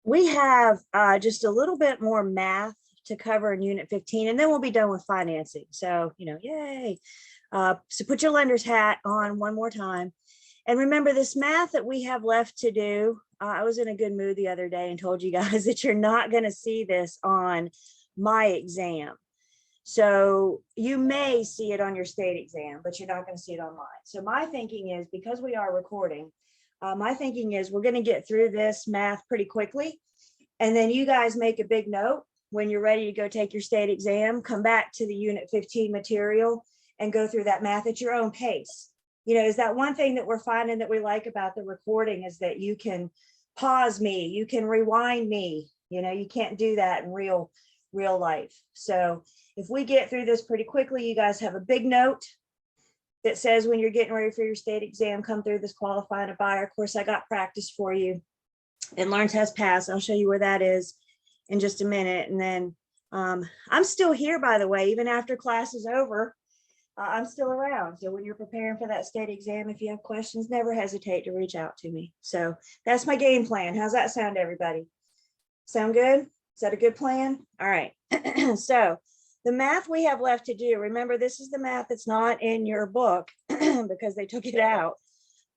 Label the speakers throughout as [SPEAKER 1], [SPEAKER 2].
[SPEAKER 1] We have just a little bit more math to cover in Unit 15, and then we'll be done with financing. So, yay. So put your lender's hat on one more time. And remember this math that we have left to do. I was in a good mood the other day and told you guys that you're not going to see this on my exam. So you may see it on your state exam, but you're not going to see it on mine. So my thinking is, because we are recording, my thinking is we're going to get through this math pretty quickly. And then you guys make a big note when you're ready to go take your state exam, come back to the Unit 15 material and go through that math at your own pace. Is that one thing that we're finding that we like about the recording is that you can pause me, you can rewind me. You can't do that in real life. So if we get through this pretty quickly, you guys have a big note that says when you're getting ready for your state exam, come through this qualifying a buyer. Of course, I got practice for you and learn test pass. I'll show you where that is in just a minute. And then I'm still here, by the way, even after class is over. I'm still around. So when you're preparing for that state exam, if you have questions, never hesitate to reach out to me. So that's my game plan. How's that sound, everybody? Sound good? Is that a good plan? All right. So the math we have left to do, remember, this is the math that's not in your book because they took it out.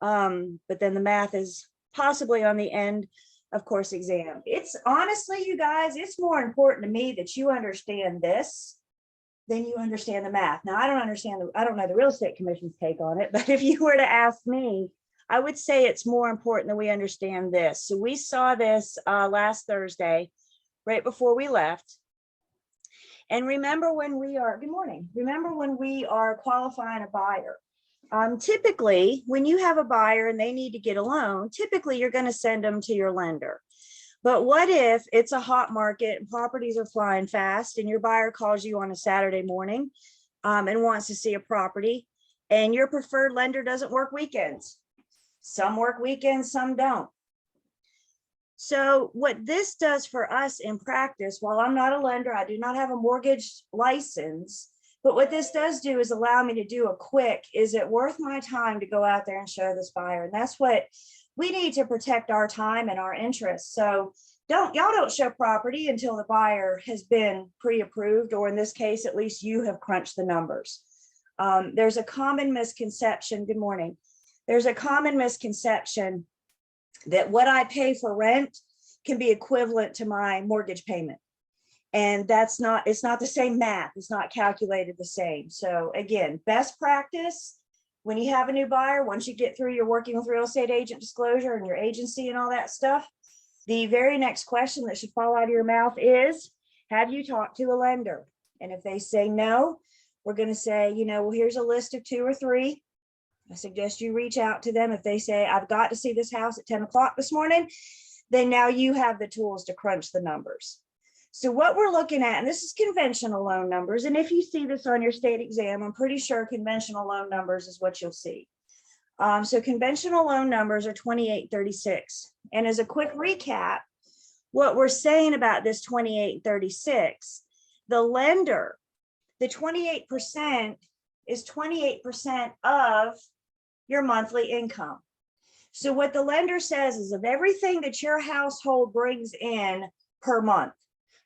[SPEAKER 1] But then the math is possibly on the end of course exam. It's honestly, you guys, it's more important to me that you understand this than you understand the math. Now, I don't know the real estate commission's take on it, but if you were to ask me, I would say it's more important that we understand this. So we saw this last Thursday, right before we left. And remember when we are, good morning, remember when we are qualifying a buyer. Typically, when you have a buyer and they need to get a loan, typically you're going to send them to your lender. But what if it's a hot market and properties are flying fast and your buyer calls you on a Saturday morning and wants to see a property and your preferred lender doesn't work weekends? Some work weekends, some don't. So what this does for us in practice, while I'm not a lender, I do not have a mortgage license, but what this does do is allow me to do a quick, is it worth my time to go out there and show this buyer? And that's what we need to protect our time and our interests. So y'all don't show property until the buyer has been pre-approved, or in this case, at least you have crunched the numbers. There's a common misconception. Good morning. There's a common misconception that what I pay for rent can be equivalent to my mortgage payment. And it's not the same math. It's not calculated the same. So again, best practice, when you have a new buyer, once you get through your working with real estate agent disclosure and your agency and all that stuff, the very next question that should fall out of your mouth is, have you talked to a lender? And if they say no, we're going to say, well, here's a list of 2 or 3. I suggest you reach out to them. If they say, I've got to see this house at 10 o'clock this morning, then now you have the tools to crunch the numbers. So what we're looking at, and this is conventional loan numbers, and if you see this on your state exam, I'm pretty sure conventional loan numbers is what you'll see. So conventional loan numbers are 2836. And as a quick recap, what we're saying about this 2836, the lender, the 28% is 28% of your monthly income. So what the lender says is, of everything that your household brings in per month,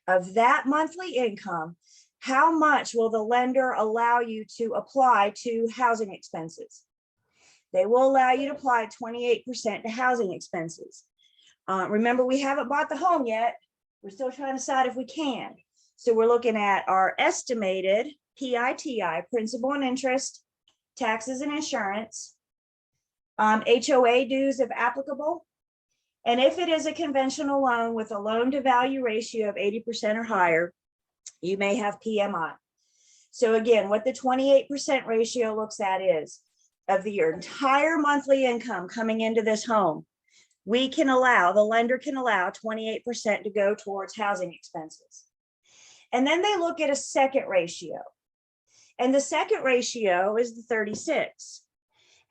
[SPEAKER 1] of that monthly income, how much will the lender allow you to apply to housing expenses? They will allow you to apply 28% to housing expenses. Remember, we haven't bought the home yet. We're still trying to decide if we can. So we're looking at our estimated PITI, principal and interest, taxes and insurance, HOA dues if applicable. And if it is a conventional loan with a loan to value ratio of 80% or higher, you may have PMI. So again, what the 28% ratio looks at is, of your entire monthly income coming into this home, the lender can allow 28% to go towards housing expenses. And then they look at a second ratio. And the second ratio is the 36.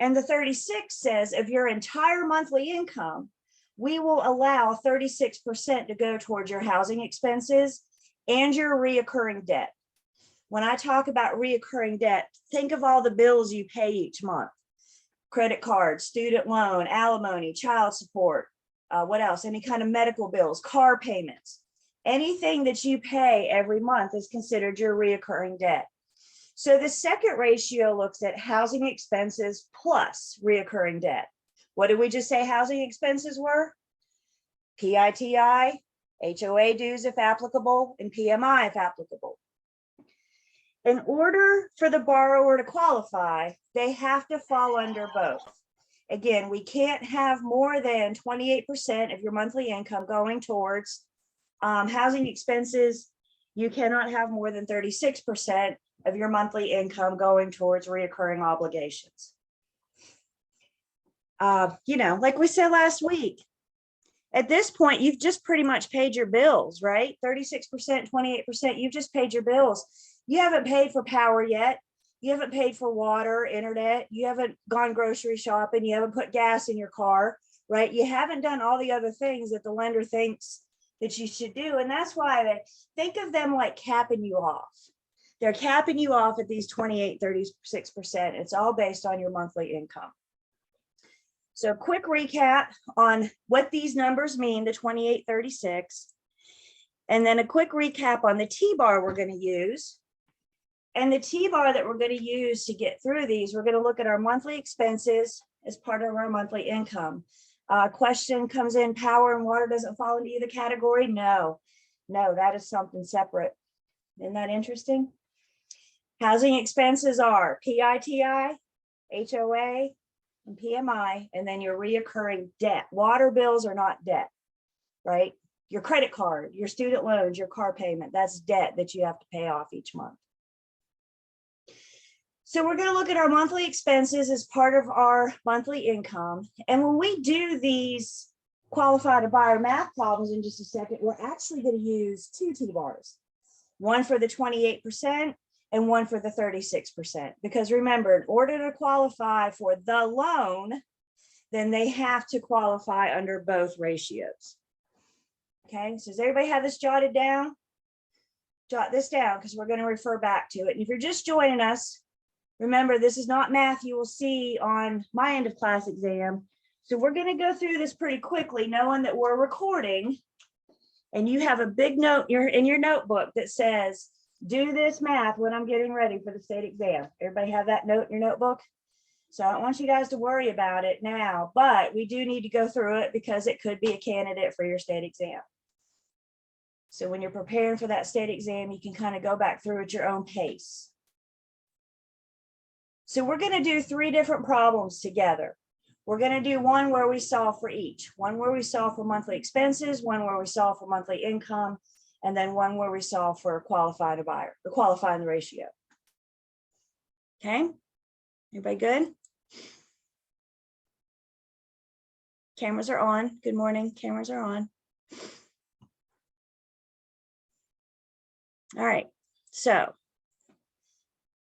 [SPEAKER 1] And the 36 says, of your entire monthly income, we will allow 36% to go towards your housing expenses and your reoccurring debt. When I talk about reoccurring debt, think of all the bills you pay each month: credit card, student loan, alimony, child support, What else? Any kind of medical bills, car payments, anything that you pay every month is considered your reoccurring debt. So the second ratio looks at housing expenses plus reoccurring debt. What did we just say housing expenses were? PITI, HOA dues if applicable, and PMI if applicable. In order for the borrower to qualify, they have to fall under both. Again, we can't have more than 28% of your monthly income going towards housing expenses. You cannot have more than 36% of your monthly income going towards reoccurring obligations. Like we said last week, at this point, you've just pretty much paid your bills, right? 36%, 28%, you've just paid your bills. You haven't paid for power yet. You haven't paid for water, internet. You haven't gone grocery shopping. You haven't put gas in your car, right? You haven't done all the other things that the lender thinks that you should do. And that's why they think of them like capping you off. They're capping you off at these 28, 36%. It's all based on your monthly income. So quick recap on what these numbers mean, the 28, 36, and then a quick recap on the T-bar we're going to use. And the T-bar that we're going to use to get through these, we're going to look at our monthly expenses as part of our monthly income. Question comes in, power and water doesn't fall into either category? No, that is something separate. Isn't that interesting? Housing expenses are PITI, HOA, and PMI, and then your reoccurring debt. Water bills are not debt, right? Your credit card, your student loans, your car payment, that's debt that you have to pay off each month. So we're going to look at our monthly expenses as part of our monthly income. And when we do these qualified buyer math problems in just a second, we're actually going to use two T-bars, one for the 28% and one for the 36%. Because remember, in order to qualify for the loan, then they have to qualify under both ratios. Okay, so does everybody have this jotted down? Jot this down because we're going to refer back to it. And if you're just joining us, remember, this is not math you will see on my end of class exam. So we're going to go through this pretty quickly, knowing that we're recording. And you have a big note in your notebook that says, do this math when I'm getting ready for the state exam. Everybody have that note in your notebook? So I don't want you guys to worry about it now, but we do need to go through it because it could be a candidate for your state exam. So when you're preparing for that state exam, you can kind of go back through at your own pace. So we're going to do three different problems together. We're going to do one where we solve for each, one where we solve for monthly expenses, one where we solve for monthly income, and then one where we solve for qualifying a buyer, or qualifying the ratio. Okay, everybody good? Cameras are on. Good morning, cameras are on. All right, so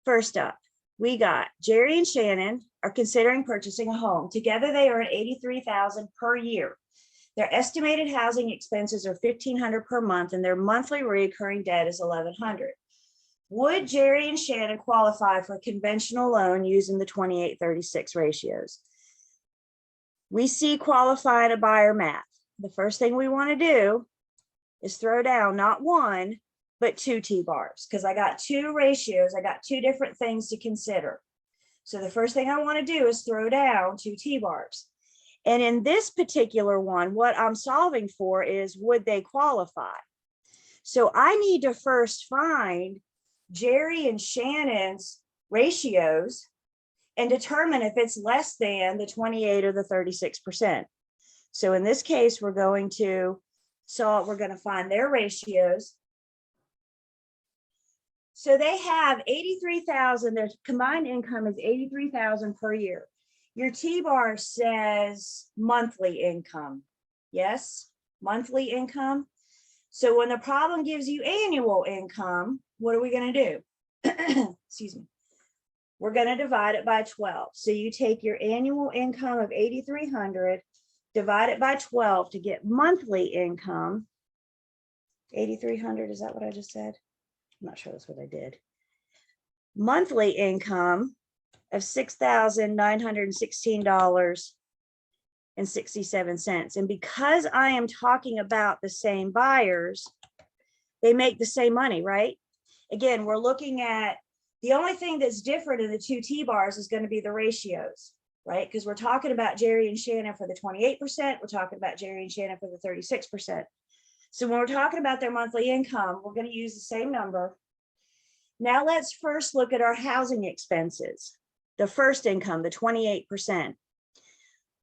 [SPEAKER 1] first up, we got Jerry and Shannon are considering purchasing a home. Together, they earn $83,000 per year. Their estimated housing expenses are $1,500 per month, and their monthly recurring debt is $1,100. Would Jerry and Shannon qualify for a conventional loan using the 28-36 ratios? We see qualified a buyer math. The first thing we want to do is throw down not one, but two T-bars, because I got two ratios. I got two different things to consider. So the first thing I want to do is throw down two T-bars. And in this particular one, what I'm solving for is, would they qualify? So I need to first find Jerry and Shannon's ratios and determine if it's less than the 28 or the 36%. So in this case, we're going to find their ratios. So they have $83,000. Their combined income is $83,000 per year. Your T-bar says monthly income. Yes, monthly income. So when the problem gives you annual income, what are we going to do? Excuse me. We're going to divide it by 12. So you take your annual income of $8,300, divide it by 12 to get monthly income. 8,300, is that what I just said? I'm not sure that's what I did. Monthly income of $6,916 and 67 cents. And because I am talking about the same buyers, they make the same money, right? Again, we're looking at the only thing that's different in the two T-bars is going to be the ratios, right? Because we're talking about Jerry and Shannon for the 28%. We're talking about Jerry and Shannon for the 36%. So when we're talking about their monthly income, we're going to use the same number. Now let's first look at our housing expenses. The first income, the 28%.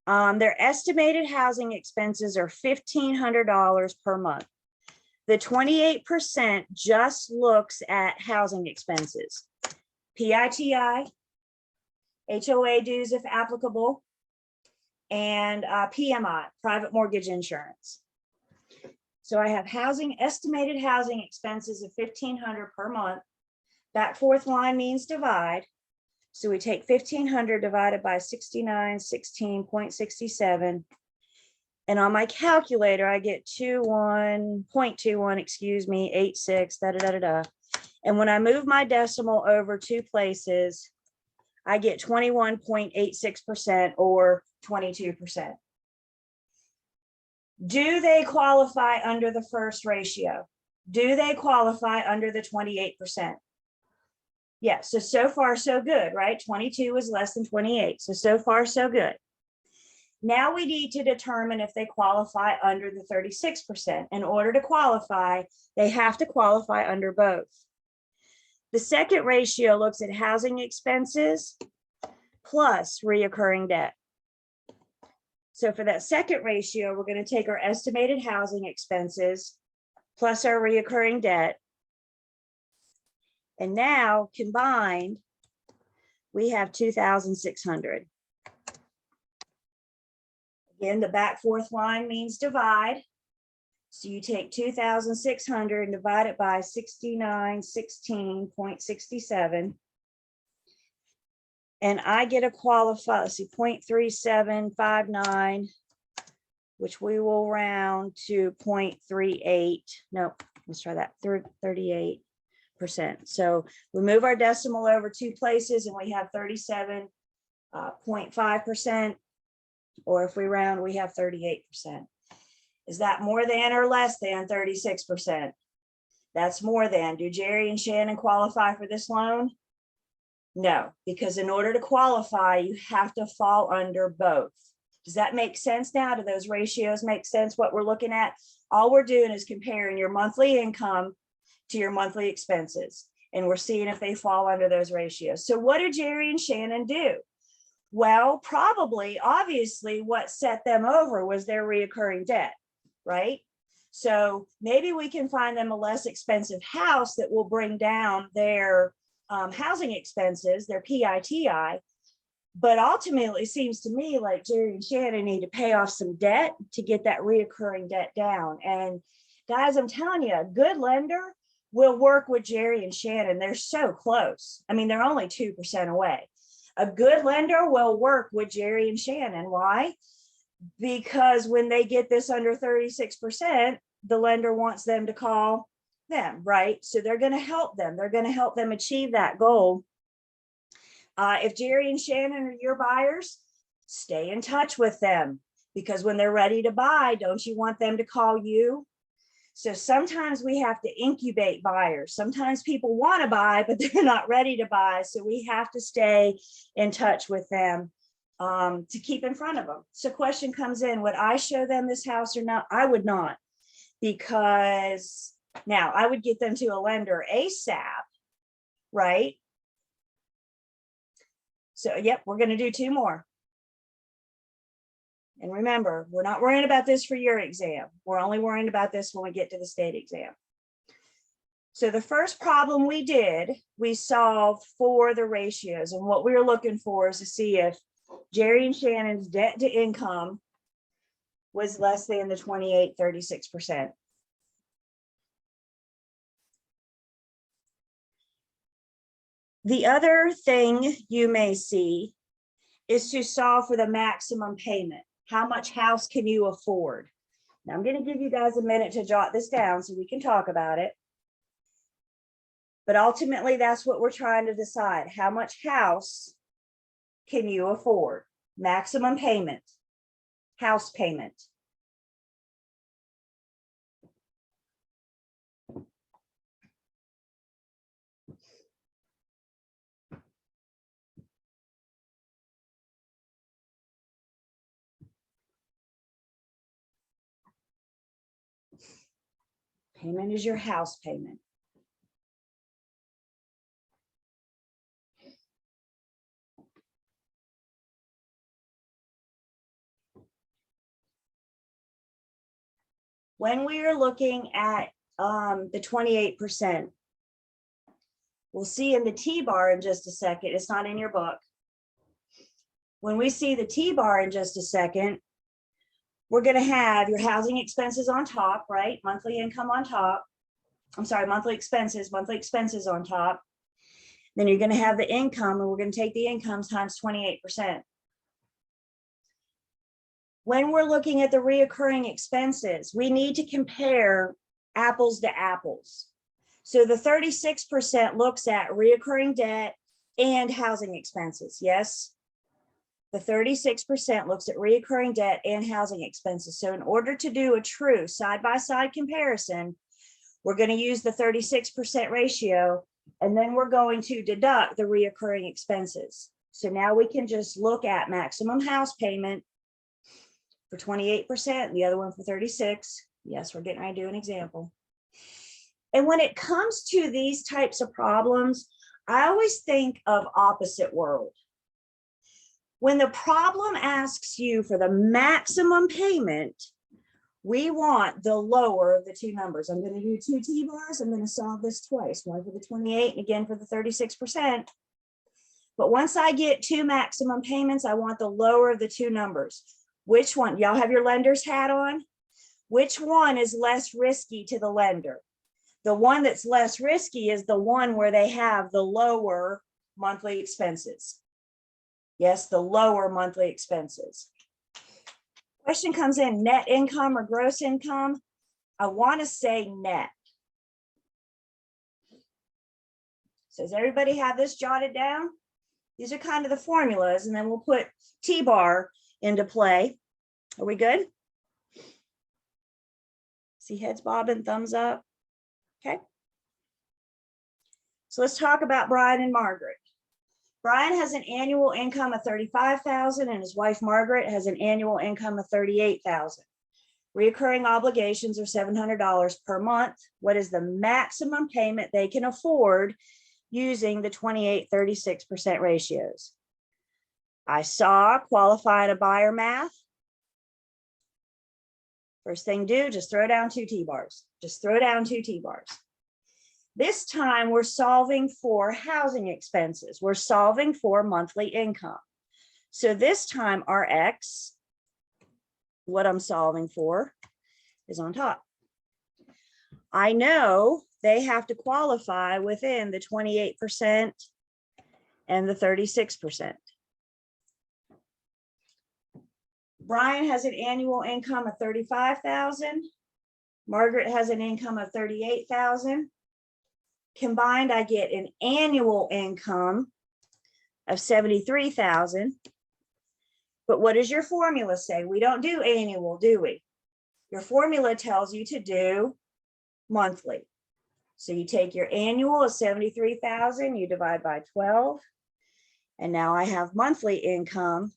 [SPEAKER 1] Their estimated housing expenses are $1,500 per month. The 28% just looks at housing expenses, PITI, HOA dues if applicable, and PMI, private mortgage insurance. So I have estimated housing expenses of $1,500 per month. That fourth line means divide. So we take 1,500 divided by 6916.67. And on my calculator, I get 0.21, 86, da, da, da, da, da. And when I move my decimal over two places, I get 21.86% or 22%. Do they qualify under the first ratio? Do they qualify under the 28%? Yeah, so far so good, right? 22 is less than 28. So far so good. Now we need to determine if they qualify under the 36%. In order to qualify, they have to qualify under both. The second ratio looks at housing expenses plus reoccurring debt. So for that second ratio, we're going to take our estimated housing expenses plus our reoccurring debt. And now combined, we have 2,600. Again, the back fourth line means divide. So you take 2,600 and divide it by 6916.67. And I get a qualify, let's see, 0.3759, which we will round to 0.38. Nope, let's try that, 38%. So we move our decimal over two places and we have 37.5%. Or if we round, we have 38%. Is that more than or less than 36%? That's more than. Do Jerry and Shannon qualify for this loan? No, because in order to qualify, you have to fall under both. Does that make sense now? Do those ratios make sense what we're looking at? All we're doing is comparing your monthly income to your monthly expenses, and we're seeing if they fall under those ratios. So what do Jerry and Shannon do? Well, probably, obviously, what set them over was their reoccurring debt, right? So maybe we can find them a less expensive house that will bring down their housing expenses, their PITI. But ultimately, it seems to me like Jerry and Shannon need to pay off some debt to get that reoccurring debt down. And guys, I'm telling you, a good lender will work with Jerry and Shannon. They're so close. I mean, they're only 2% away. A good lender will work with Jerry and Shannon. Why? Because when they get this under 36%, the lender wants them to call them, right? So they're going to help them. They're going to help them achieve that goal. If Jerry and Shannon are your buyers, stay in touch with them, because when they're ready to buy, don't you want them to call you? So sometimes we have to incubate buyers. Sometimes people want to buy, but they're not ready to buy. So we have to stay in touch with them to keep in front of them. So question comes in, would I show them this house or not? I would not, because now I would get them to a lender ASAP, right? So, yep, we're going to do two more. And remember, we're not worrying about this for your exam. We're only worrying about this when we get to the state exam. So the first problem we did, we solved for the ratios. And what we were looking for is to see if Jerry and Shannon's debt to income was less than the 36%. The other thing you may see is to solve for the maximum payment. How much house can you afford? Now I'm going to give you guys a minute to jot this down so we can talk about it. But ultimately, that's what we're trying to decide. How much house can you afford? Maximum payment. house payment. Payment is your house payment. When we are looking at the 28%, we'll see in the T-bar in just a second. It's not in your book. When we see the T-bar in just a second, we're going to have your housing expenses on top, right? Monthly income on top. I'm sorry, monthly expenses on top. Then you're going to have the income, and we're going to take the income times 28%. When we're looking at the reoccurring expenses, we need to compare apples to apples. So the 36% looks at reoccurring debt and housing expenses. Yes. The 36% looks at reoccurring debt and housing expenses. So in order to do a true side-by-side comparison, we're going to use the 36% ratio, and then we're going to deduct the reoccurring expenses. So now we can just look at maximum house payment for 28%, and the other one for 36%. Yes, we're getting ready to do an example. And when it comes to these types of problems, I always think of opposite world. When the problem asks you for the maximum payment, we want the lower of the two numbers. I'm going to do two T-bars. I'm going to solve this twice, one for the 28 and again for the 36%. But once I get two maximum payments, I want the lower of the two numbers. Which one? Y'all have your lender's hat on? Which one is less risky to the lender? The one that's less risky is the one where they have the lower monthly expenses. Yes, the lower monthly expenses. Question comes in, net income or gross income? I want to say net. So does everybody have this jotted down? These are kind of the formulas, and then we'll put T-bar into play. Are we good? See heads bobbing, thumbs up. Okay. So let's talk about Brian and Margaret. Brian has an annual income of $35,000 and his wife Margaret has an annual income of $38,000. Recurring obligations are $700 per month. What is the maximum payment they can afford using the 28-36% ratios? I saw qualified a buyer math. First thing do, just throw down two T-bars. Just throw down two T-bars. This time we're solving for housing expenses. We're solving for monthly income. So this time our X, what I'm solving for, is on top. I know they have to qualify within the 28% and the 36%. Brian has an annual income of $35,000. Margaret has an income of $38,000. Combined, I get an annual income of $73,000. But what does your formula say? We don't do annual, do we? Your formula tells you to do monthly. So you take your annual of $73,000, you divide by 12. And now I have monthly income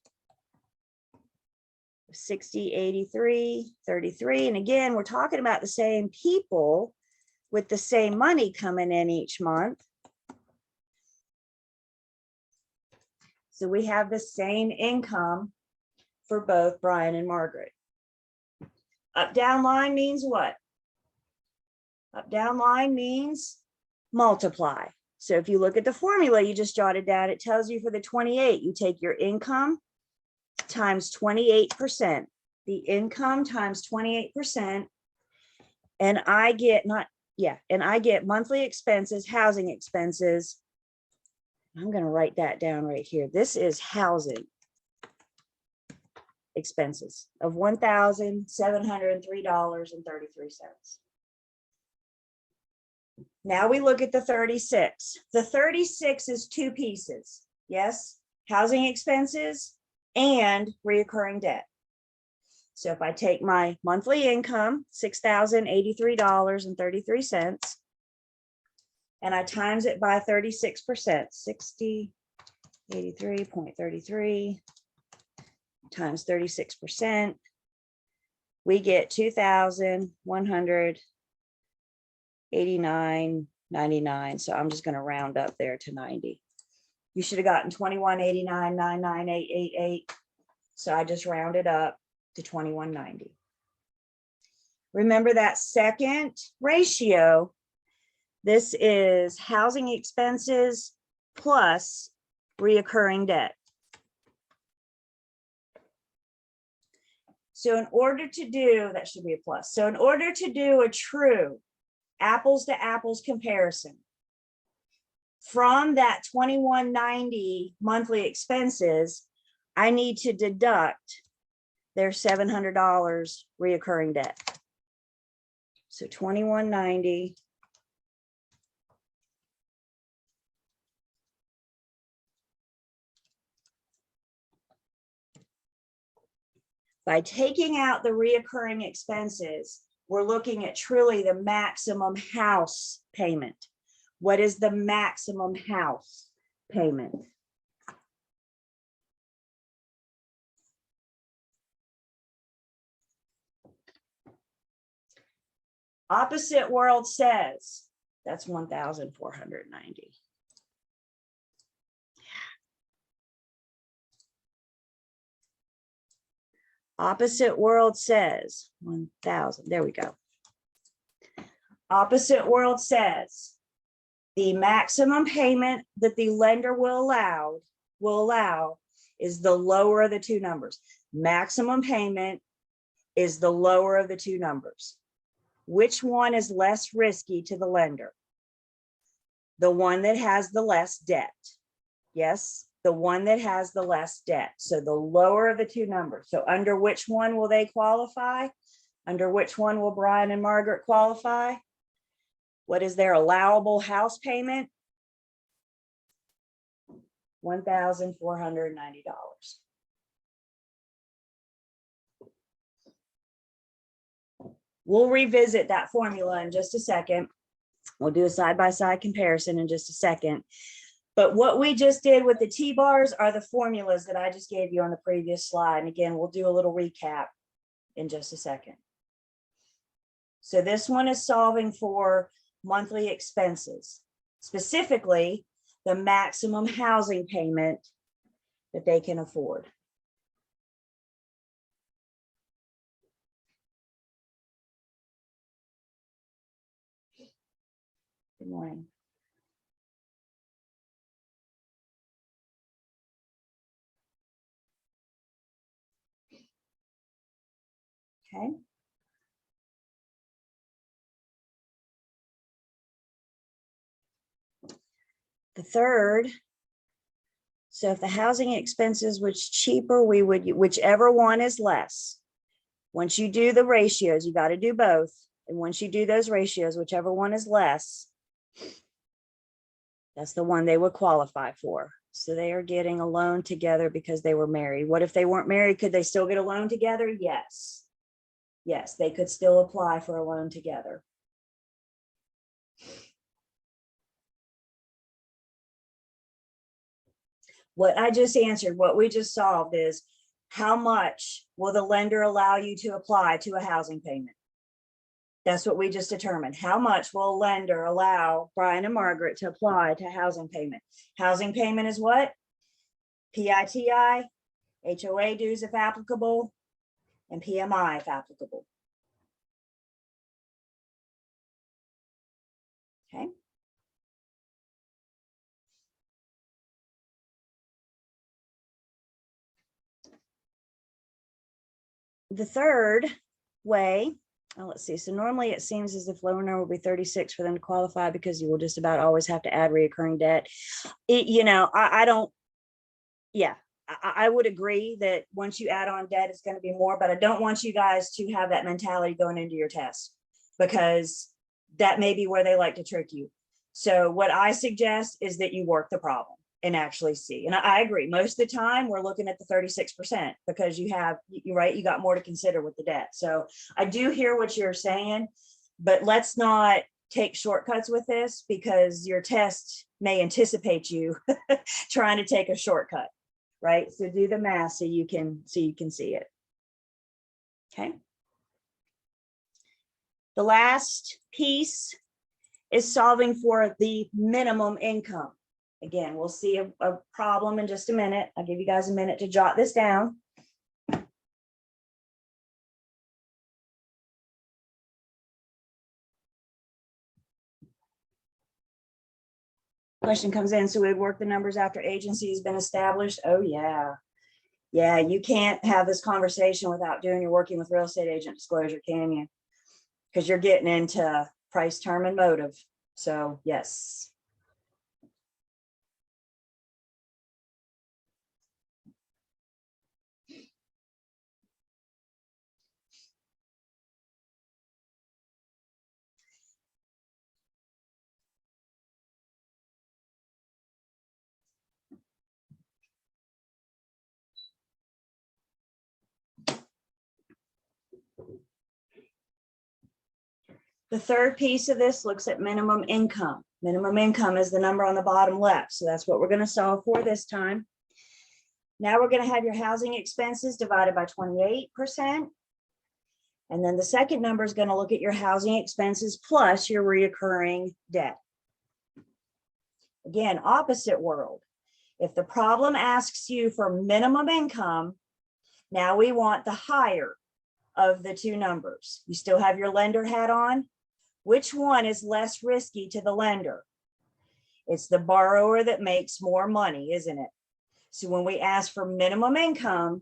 [SPEAKER 1] of $60,000, $83,000, $33,000. And again, we're talking about the same people with the same money coming in each month. So we have the same income for both Brian and Margaret. Up down line means what? Up down line means multiply. So if you look at the formula you just jotted down, it tells you for the 28, you take your income times 28%. The income times 28%. And I get I get monthly expenses, housing expenses. I'm going to write that down right here. This is housing expenses of $1,703.33. Now we look at the 36. The 36 is two pieces. Yes, housing expenses and reoccurring debt. So if I take my monthly income, $6,083.33, and I times it by 36%, 83.33 times 36%, we get $2,189.99. So I'm just going to round up there to 90. You should have gotten 2189.99888. So I just rounded up to 2190. Remember that second ratio. This is housing expenses plus reoccurring debt. So in order to do, that should be a plus. So in order to do a true apples to apples comparison from that 2190 monthly expenses, I need to deduct their $700 reoccurring debt. So 2190 by taking out the reoccurring expenses, we're looking at truly the maximum house payment. What is the maximum house payment? Opposite world says that's 1,490. Opposite world says 1,000. There we go. Opposite world says the maximum payment that the lender will allow is the lower of the two numbers. Maximum payment is the lower of the two numbers. Which one is less risky to the lender? The one that has the less debt. Yes, the one that has the less debt. So the lower of the two numbers. So under which one will they qualify? Under which one will Brian and Margaret qualify? What is their allowable house payment? $1,490. We'll revisit that formula in just a second. We'll do a side-by-side comparison in just a second. But what we just did with the T-bars are the formulas that I just gave you on the previous slide. And again, we'll do a little recap in just a second. So this one is solving for monthly expenses, specifically the maximum housing payment that they can afford. Good morning. Okay. The third, so if the housing expenses was cheaper, we would, whichever one is less. Once you do the ratios, you got to do both. And once you do those ratios, whichever one is less, that's the one they would qualify for. So they are getting a loan together because they were married. What if they weren't married? Could they still get a loan together? Yes. Yes, they could still apply for a loan together. What I just answered, what we just solved is how much will the lender allow you to apply to a housing payment? That's what we just determined. How much will a lender allow Brian and Margaret to apply to housing payment? Housing payment is what? PITI, HOA dues if applicable, and PMI if applicable. Okay. The third way, let's see. So normally it seems as if lower number will be 36 for them to qualify because you will just about always have to add reoccurring debt. I don't, yeah, I would agree that once you add on debt, it's going to be more, but I don't want you guys to have that mentality going into your test because that may be where they like to trick you. So what I suggest is that you work the problem and actually see. And I agree. Most of the time we're looking at the 36% because you're right, you got more to consider with the debt. So I do hear what you're saying, but let's not take shortcuts with this because your test may anticipate you trying to take a shortcut, right? So do the math so you can see it. Okay. The last piece is solving for the minimum income. Again, we'll see a problem in just a minute. I'll give you guys a minute to jot this down. Question comes in, so we'd work the numbers after agency has been established. Oh yeah. Yeah, you can't have this conversation without doing your working with real estate agent disclosure, can you? Because you're getting into price, term, and motive. So yes. The third piece of this looks at minimum income. Minimum income is the number on the bottom left. So that's what we're going to solve for this time. Now we're going to have your housing expenses divided by 28%. And then the second number is going to look at your housing expenses plus your reoccurring debt. Again, opposite world. If the problem asks you for minimum income, now we want the higher of the two numbers. You still have your lender hat on. Which one is less risky to the lender? It's the borrower that makes more money, isn't it? So when we ask for minimum income,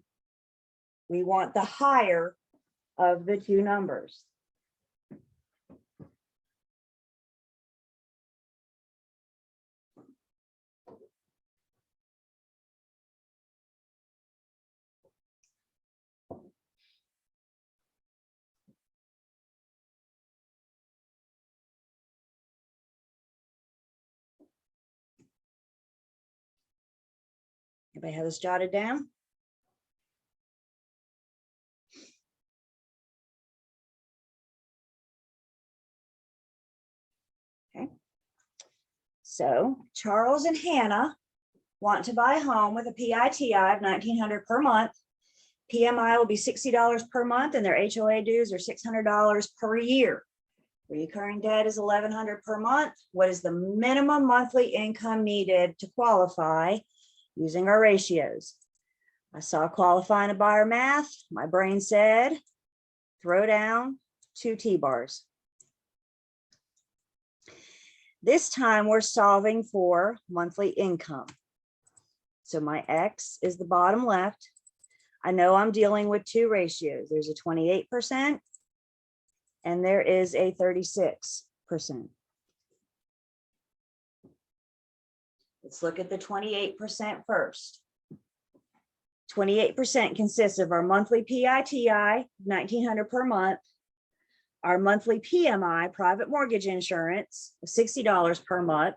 [SPEAKER 1] we want the higher of the two numbers. Everybody have this jotted down? Okay. So Charles and Hannah want to buy a home with a PITI of $1,900 per month. PMI will be $60 per month and their HOA dues are $600 per year. Recurring debt is $1,100 per month. What is the minimum monthly income needed to qualify using our ratios? I saw qualifying a buyer math. My brain said, throw down 2 T-bars. This time we're solving for monthly income. So my X is the bottom left. I know I'm dealing with 2 ratios. There's a 28% and there is a 36%. Let's look at the 28% first. 28% consists of our monthly PITI, $1,900 per month, our monthly PMI, private mortgage insurance, of $60 per month,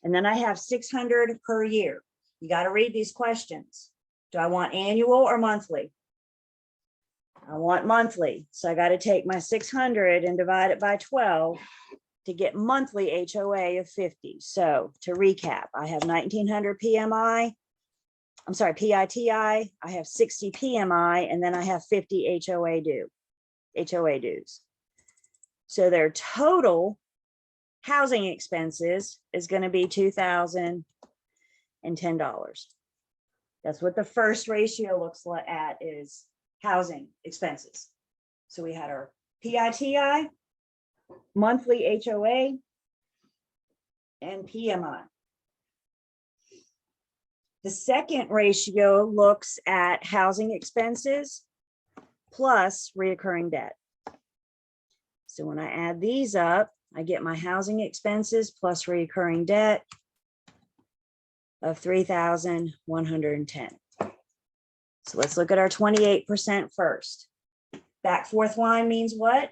[SPEAKER 1] and then I have $600 per year. You got to read these questions. Do I want annual or monthly? I want monthly. So I got to take my 600 and divide it by 12 to get monthly HOA of 50. So to recap, I have 1,900 PMI. I'm sorry, PITI. I have 60 PMI, and then I have 50 HOA dues. So their total housing expenses is going to be $2,010. That's what the first ratio looks at, is housing expenses. So we had our PITI, monthly HOA, and PMI. The second ratio looks at housing expenses plus reoccurring debt. So when I add these up, I get my housing expenses plus reoccurring debt of $3,110. So let's look at our 28% first. Back fourth line means what?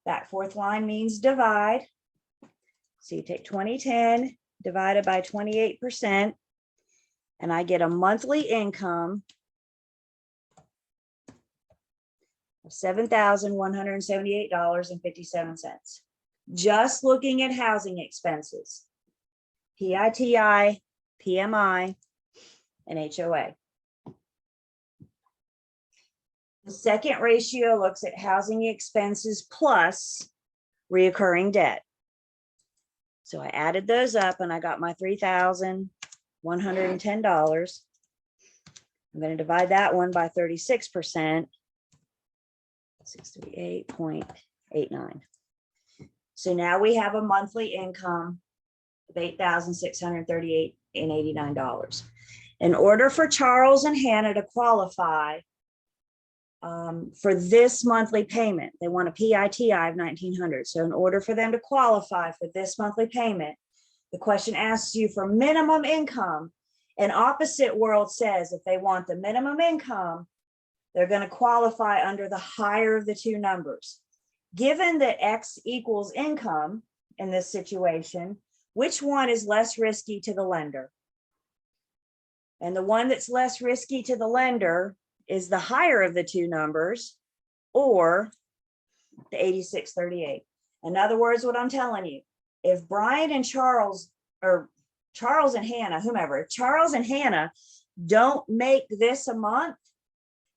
[SPEAKER 1] Back fourth line means divide. So you take 2010 divided by 28%, and I get a monthly income of $7,178.57. Just looking at housing expenses, PITI, PMI, and HOA. The second ratio looks at housing expenses plus reoccurring debt. So I added those up and I got my $3,110. I'm going to divide that one by 36%, 638.89. So now we have a monthly income of $8,638.89. In order for Charles and Hannah to qualify for this monthly payment, they want a PITI of $1,900. So in order for them to qualify for this monthly payment, the question asks you for minimum income. And opposite world says if they want the minimum income, they're going to qualify under the higher of the two numbers. Given that X equals income in this situation, which one is less risky to the lender? And the one that's less risky to the lender is the higher of the two numbers, or the 8638. In other words, what I'm telling you, if Brian and Charles, or Charles and Hannah, whomever, if Charles and Hannah don't make this a month,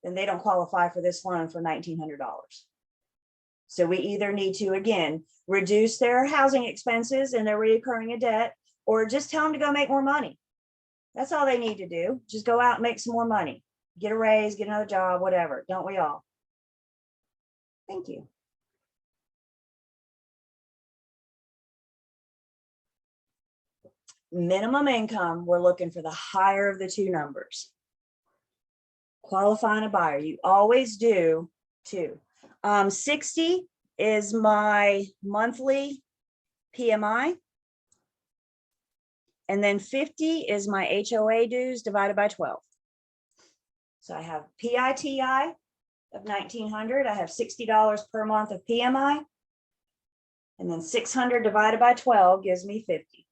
[SPEAKER 1] then they don't qualify for this loan for $1,900. So we either need to, again, reduce their housing expenses and their reoccurring debt, or just tell them to go make more money. That's all they need to do. Just go out and make some more money. Get a raise, get another job, whatever. Don't we all? Thank you. Minimum income, we're looking for the higher of the two numbers. Qualifying a buyer, you always do two. 60 is my monthly PMI. And then 50 is my HOA dues divided by 12. So I have PITI of $1,900. I have $60 per month of PMI. And then 600 divided by 12 gives me 50.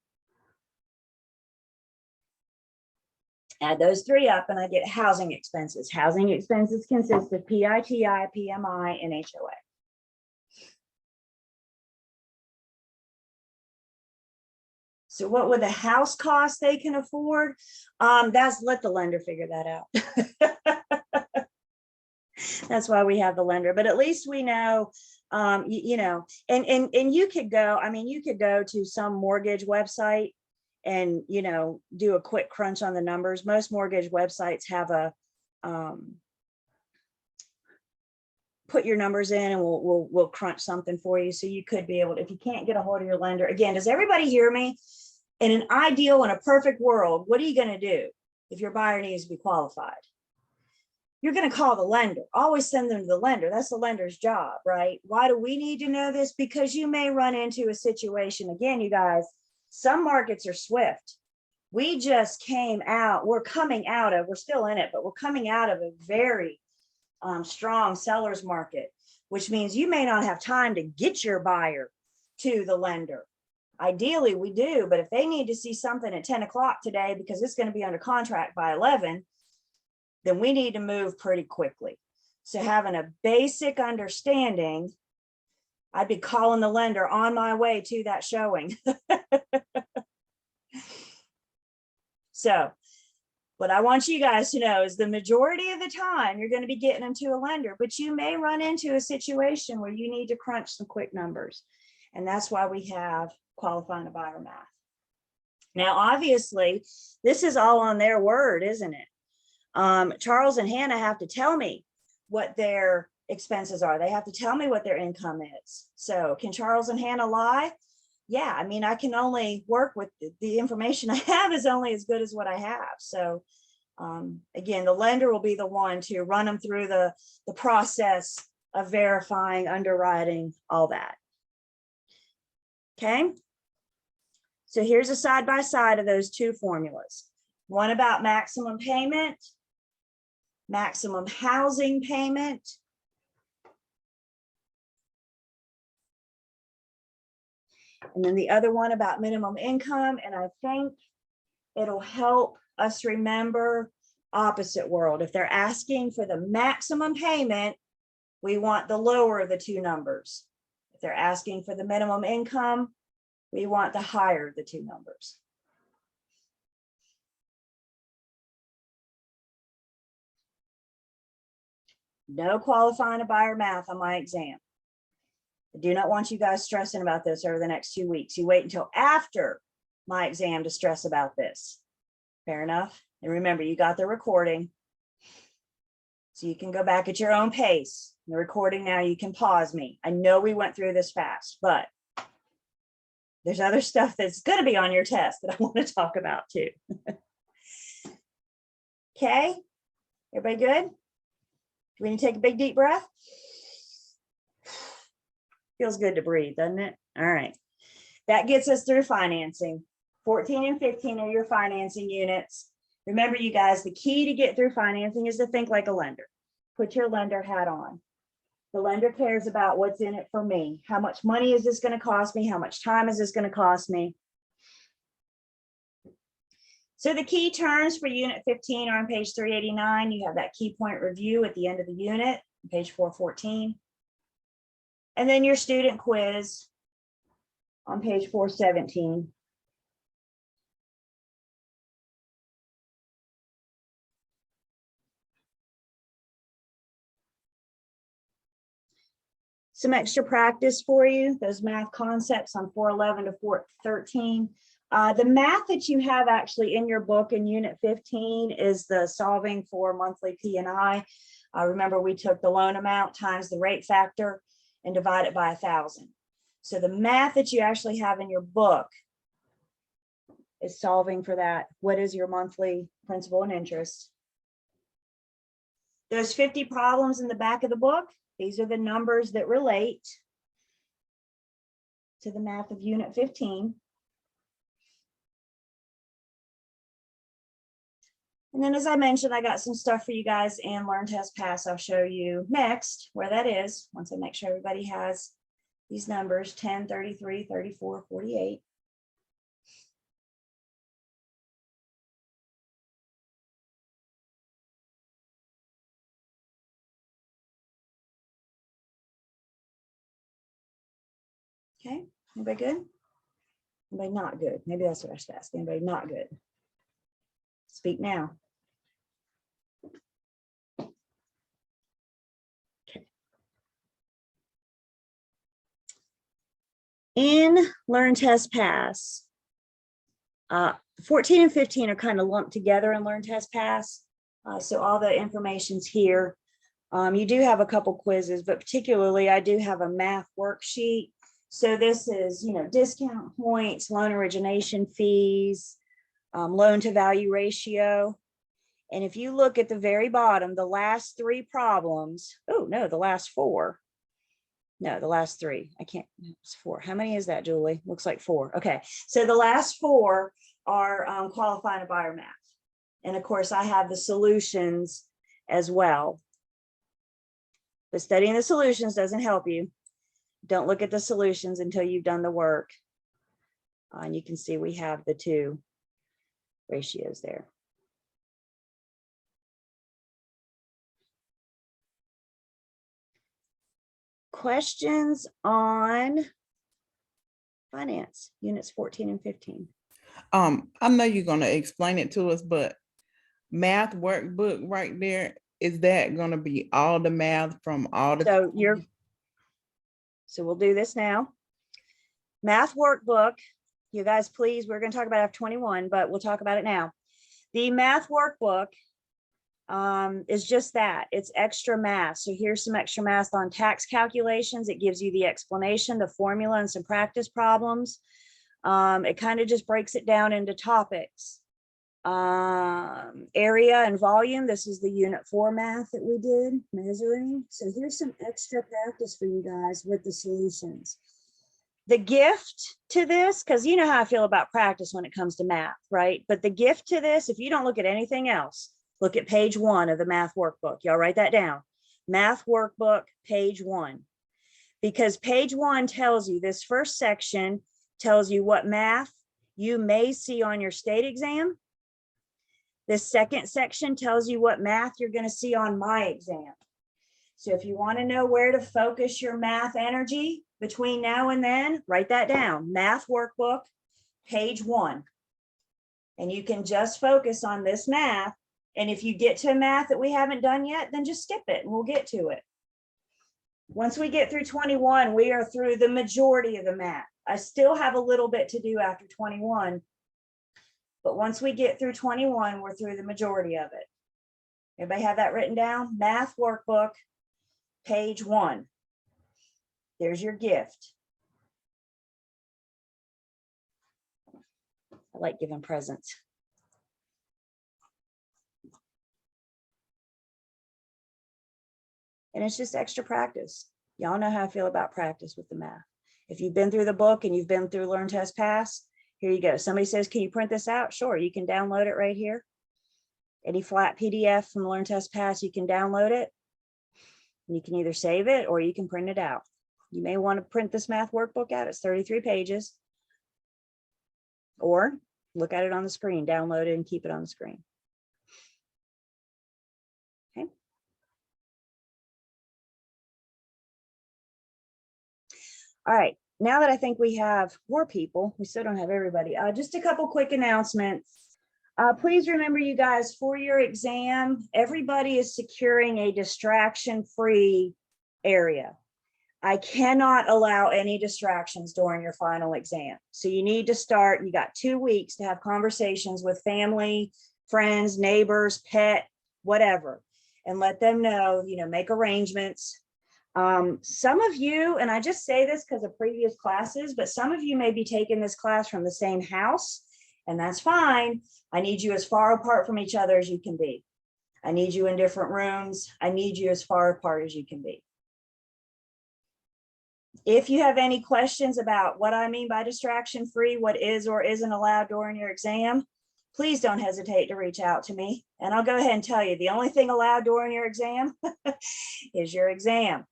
[SPEAKER 1] Add those three up and I get housing expenses. Housing expenses consist of PITI, PMI, and HOA. So what would the house cost they can afford? That's let the lender figure that out. That's why we have the lender, but at least we know, you know, and you could go, I mean, you could go to some mortgage website and, you know, do a quick crunch on the numbers. Most mortgage websites have a, put your numbers in and we'll crunch something for you. So you could be able to, if you can't get a hold of your lender, again, does everybody hear me? In an ideal, in a perfect world, what are you going to do if your buyer needs to be qualified? You're going to call the lender. Always send them to the lender. That's the lender's job, right? Why do we need to know this? Because you may run into a situation, again, you guys, some markets are swift. We just came out, we're coming out of, we're still in it, but we're coming out of a very strong seller's market, which means you may not have time to get your buyer to the lender. Ideally, we do, but if they need to see something at 10 o'clock today because it's going to be under contract by 11, then we need to move pretty quickly. So having a basic understanding, I'd be calling the lender on my way to that showing. So what I want you guys to know is the majority of the time you're going to be getting them to a lender, but you may run into a situation where you need to crunch some quick numbers. And that's why we have qualifying a buyer math. Now, obviously, this is all on their word, isn't it? Charles and Hannah have to tell me what their expenses are. They have to tell me what their income is. So can Charles and Hannah lie? Yeah, I mean, I can only work with the information I have is only as good as what I have. So again, the lender will be the one to run them through the process of verifying, underwriting, all that. Okay. So here's a side-by-side of those two formulas. One about maximum payment, maximum housing payment, And then the other one about minimum income, and I think it'll help us remember opposite world. If they're asking for the maximum payment, we want the lower of the two numbers. If they're asking for the minimum income, we want the higher of the two numbers. No qualifying a buyer math on my exam. I do not want you guys stressing about this over the next 2 weeks. You wait until after my exam to stress about this. Fair enough? And remember, you got the recording, so you can go back at your own pace. The recording now, you can pause me. I know we went through this fast, but there's other stuff that's going to be on your test that I want to talk about too. Okay, everybody good? Do we need to take a big deep breath? Feels good to breathe, doesn't it? All right. That gets us through financing. 14 and 15 are your financing units. Remember, you guys, the key to get through financing is to think like a lender. Put your lender hat on. The lender cares about what's in it for me. How much money is this going to cost me? How much time is this going to cost me? So the key terms for unit 15 are on page 389. You have that key point review at the end of the unit, page 414. And then your student quiz on page 417. Some extra practice for you, those math concepts on 411 to 413. The math that you have actually in your book in unit 15 is the solving for monthly P&I. Remember, we took the loan amount times the rate factor and divide it by 1,000. So the math that you actually have in your book is solving for that. What is your monthly principal and interest? Those 50 problems in the back of the book, these are the numbers that relate to the math of unit 15. And then, as I mentioned, I got some stuff for you guys in Learn, Test, Pass. I'll show you next where that is once I make sure everybody has these numbers: 10, 33, 34, 48. Okay, anybody good? Anybody not good? Maybe that's what I should ask. Anybody not good? Speak now. Okay. In Learn, Test, Pass, 14 and 15 are kind of lumped together in Learn, Test, Pass. So all the information's here. You do have a couple quizzes, but particularly I do have a math worksheet. So this is, discount points, loan origination fees, loan to value ratio. And if you look at the very bottom, the last 3 problems, oh no, the last 4. No, the last 3. I can't, it's 4. How many is that, Julie? Looks like 4. Okay, so the last 4 are qualifying a buyer math. And of course, I have the solutions as well. But studying the solutions doesn't help you. Don't look at the solutions until you've done the work. And you can see we have the 2 ratios there. Questions on finance, units 14 and 15?
[SPEAKER 2] I know you're going to explain it to us, but math workbook right there, is that going to be all the math from all the?
[SPEAKER 1] So we'll do this now. Math workbook, you guys, please, we're going to talk about F21, but we'll talk about it now. The math workbook is just that. It's extra math. So here's some extra math on tax calculations. It gives you the explanation, the formula, and some practice problems. It kind of just breaks it down into topics. Area and volume. This is the unit 4 math that we did, measuring. So here's some extra practice for you guys with the solutions. The gift to this, because you know how I feel about practice when it comes to math, right? But the gift to this, if you don't look at anything else, look at page 1 of the math workbook. Y'all write that down. Math workbook, page 1. Because page 1 tells you this first section tells you what math you may see on your state exam. The second section tells you what math you're going to see on my exam. So if you want to know where to focus your math energy between now and then, write that down. Math workbook, page 1. And you can just focus on this math. And if you get to a math that we haven't done yet, then just skip it and we'll get to it. Once we get through 21, we are through the majority of the math. I still have a little bit to do after 21. But once we get through 21, we're through the majority of it. Everybody have that written down? Math workbook, page 1. There's your gift. I like giving presents. And it's just extra practice. Y'all know how I feel about practice with the math. If you've been through the book and you've been through Learn, Test, Pass, here you go. Somebody says, can you print this out? Sure, you can download it right here. Any flat PDF from Learn, Test, Pass, you can download it. You can either save it or you can print it out. You may want to print this math workbook out. It's 33 pages. Or look at it on the screen, download it and keep it on the screen. Okay. All right, now that I think we have more people, we still don't have everybody. Just a couple quick announcements. Please remember, you guys, for your exam, everybody is securing a distraction-free area. I cannot allow any distractions during your final exam. So you need to start, you got 2 weeks to have conversations with family, friends, neighbors, pet, whatever, and let them know, you know, make arrangements. Some of you, and I just say this because of previous classes, but some of you may be taking this class from the same house, and that's fine. I need you as far apart from each other as you can be. I need you in different rooms. I need you as far apart as you can be. If you have any questions about what I mean by distraction free, what is or isn't allowed during your exam, please don't hesitate to reach out to me. And I'll go ahead and tell you, the only thing allowed during your exam is your exam.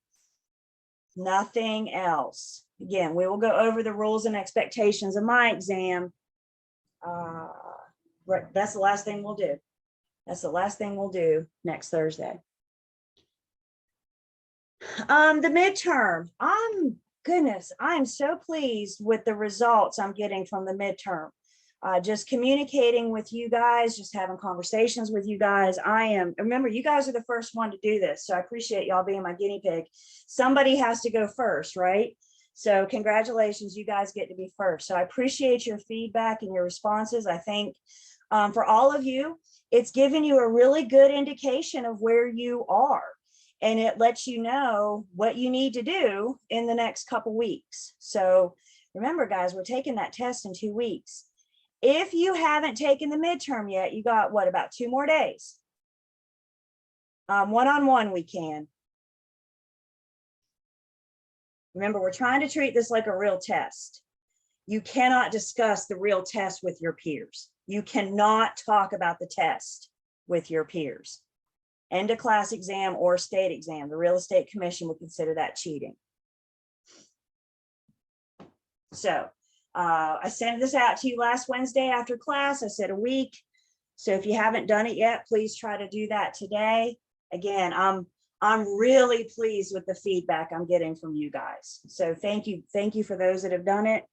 [SPEAKER 1] Nothing else. Again, we will go over the rules and expectations of my exam. Right, that's the last thing we'll do. That's the last thing we'll do next Thursday. The midterm, I'm so pleased with the results I'm getting from the midterm. Just communicating with you guys, just having conversations with you guys. Remember, you guys are the first one to do this. So I appreciate y'all being my guinea pig. Somebody has to go first, right? So congratulations, you guys get to be first. So I appreciate your feedback and your responses. I think for all of you, it's given you a really good indication of where you are. And it lets you know what you need to do in the next couple weeks. So remember, guys, we're taking that test in 2 weeks. If you haven't taken the midterm yet, you got what, about 2 more days? One-on-one we can. Remember, we're trying to treat this like a real test. You cannot discuss the real test with your peers. You cannot talk about the test with your peers. End of class exam or state exam, the Real Estate Commission would consider that cheating. So I sent this out to you last Wednesday after class. I said a week. So if you haven't done it yet, please try to do that today. Again, I'm really pleased with the feedback I'm getting from you guys. So thank you. Thank you for those that have done it.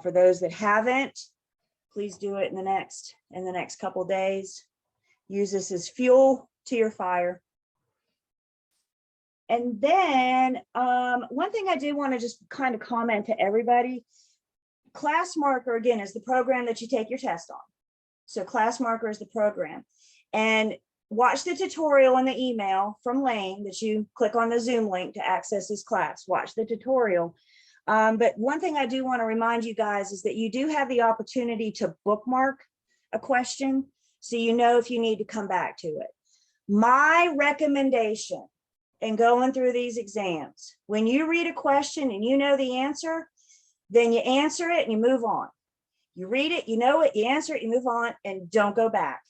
[SPEAKER 1] For those that haven't, please do it in the next couple of days. Use this as fuel to your fire. And then one thing I do want to just kind of comment to everybody, Class Marker, again, is the program that you take your test on. So Class Marker is the program. And watch the tutorial in the email from Lane that you click on the Zoom link to access this class. Watch the tutorial. But one thing I do want to remind you guys is that you do have the opportunity to bookmark a question, so you know if you need to come back to it. My recommendation in going through these exams, when you read a question and you know the answer, then you answer it and you move on. You read it, you know it, you answer it, you move on, and don't go back.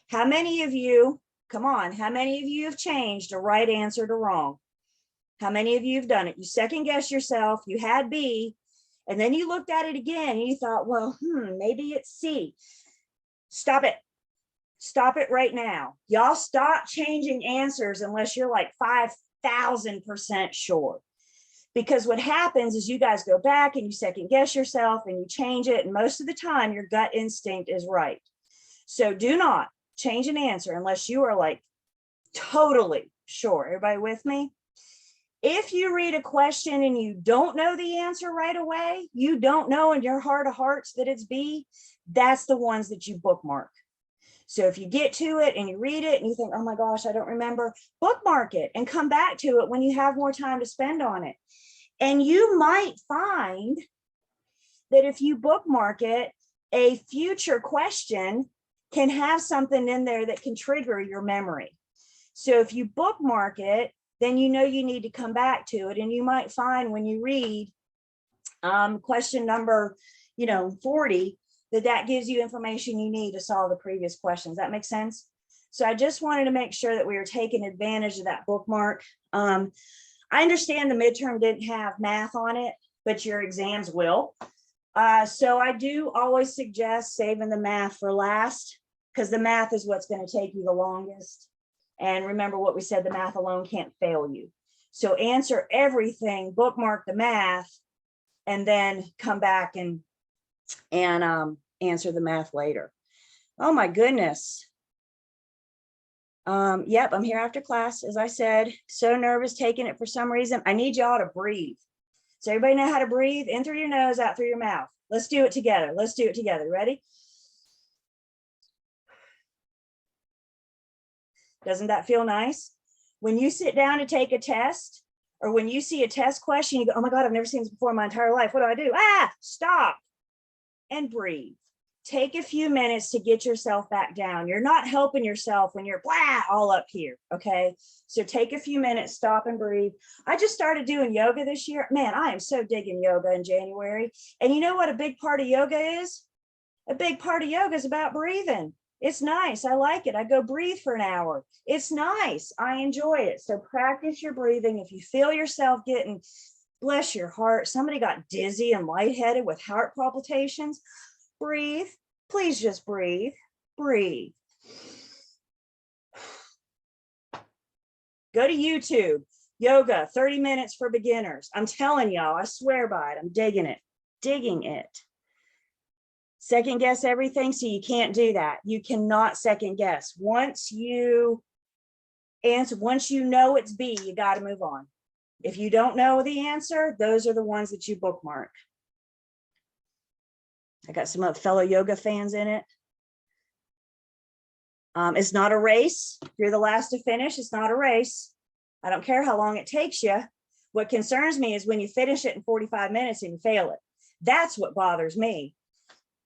[SPEAKER 1] How many of you, come on, how many of you have changed a right answer to wrong? How many of you have done it? You second guess yourself, you had B, And then you looked at it again and you thought, well, maybe it's C. Stop it. Stop it right now. Y'all stop changing answers unless you're like 5,000% sure. Because what happens is you guys go back and you second guess yourself and you change it. And most of the time your gut instinct is right. So do not change an answer unless you are like totally sure. Everybody with me? If you read a question and you don't know the answer right away, you don't know in your heart of hearts that it's B, that's the ones that you bookmark. So if you get to it and you read it and you think, oh my gosh, I don't remember, bookmark it and come back to it when you have more time to spend on it. And you might find that if you bookmark it, a future question can have something in there that can trigger your memory. So if you bookmark it, then you know you need to come back to it. And you might find when you read question number 40, that gives you information you need to solve the previous questions. That makes sense? So I just wanted to make sure that we were taking advantage of that bookmark. I understand the midterm didn't have math on it, but your exams will. So I do always suggest saving the math for last, because the math is what's going to take you the longest. And remember what we said, the math alone can't fail you. So answer everything, bookmark the math, and then come back and answer the math later. Oh my goodness. Yep, I'm here after class, as I said. So nervous taking it for some reason. I need y'all to breathe. So everybody know how to breathe? In through your nose, out through your mouth. Let's do it together. Let's do it together. Ready? Doesn't that feel nice? When you sit down to take a test, or when you see a test question, you go, oh my God, I've never seen this before in my entire life. What do? Stop and breathe. Take a few minutes to get yourself back down. You're not helping yourself when you're all up here, okay? So take a few minutes, stop and breathe. I just started doing yoga this year. Man, I am so digging yoga in January. And you know what a big part of yoga is? A big part of yoga is about breathing. It's nice. I like it. I go breathe for an hour. It's nice. I enjoy it. So practice your breathing. If you feel yourself getting, bless your heart, somebody got dizzy and lightheaded with heart palpitations, breathe. Please just breathe. Breathe. Go to YouTube. Yoga, 30 minutes for beginners. I'm telling y'all, I swear by it. I'm digging it. Digging it. Second guess everything, so you can't do that. You cannot second guess. Once you know it's B, you got to move on. If you don't know the answer, those are the ones that you bookmark. I got some fellow yoga fans in it. It's not a race. If you're the last to finish, it's not a race. I don't care how long it takes you. What concerns me is when you finish it in 45 minutes and you fail it. That's what bothers me.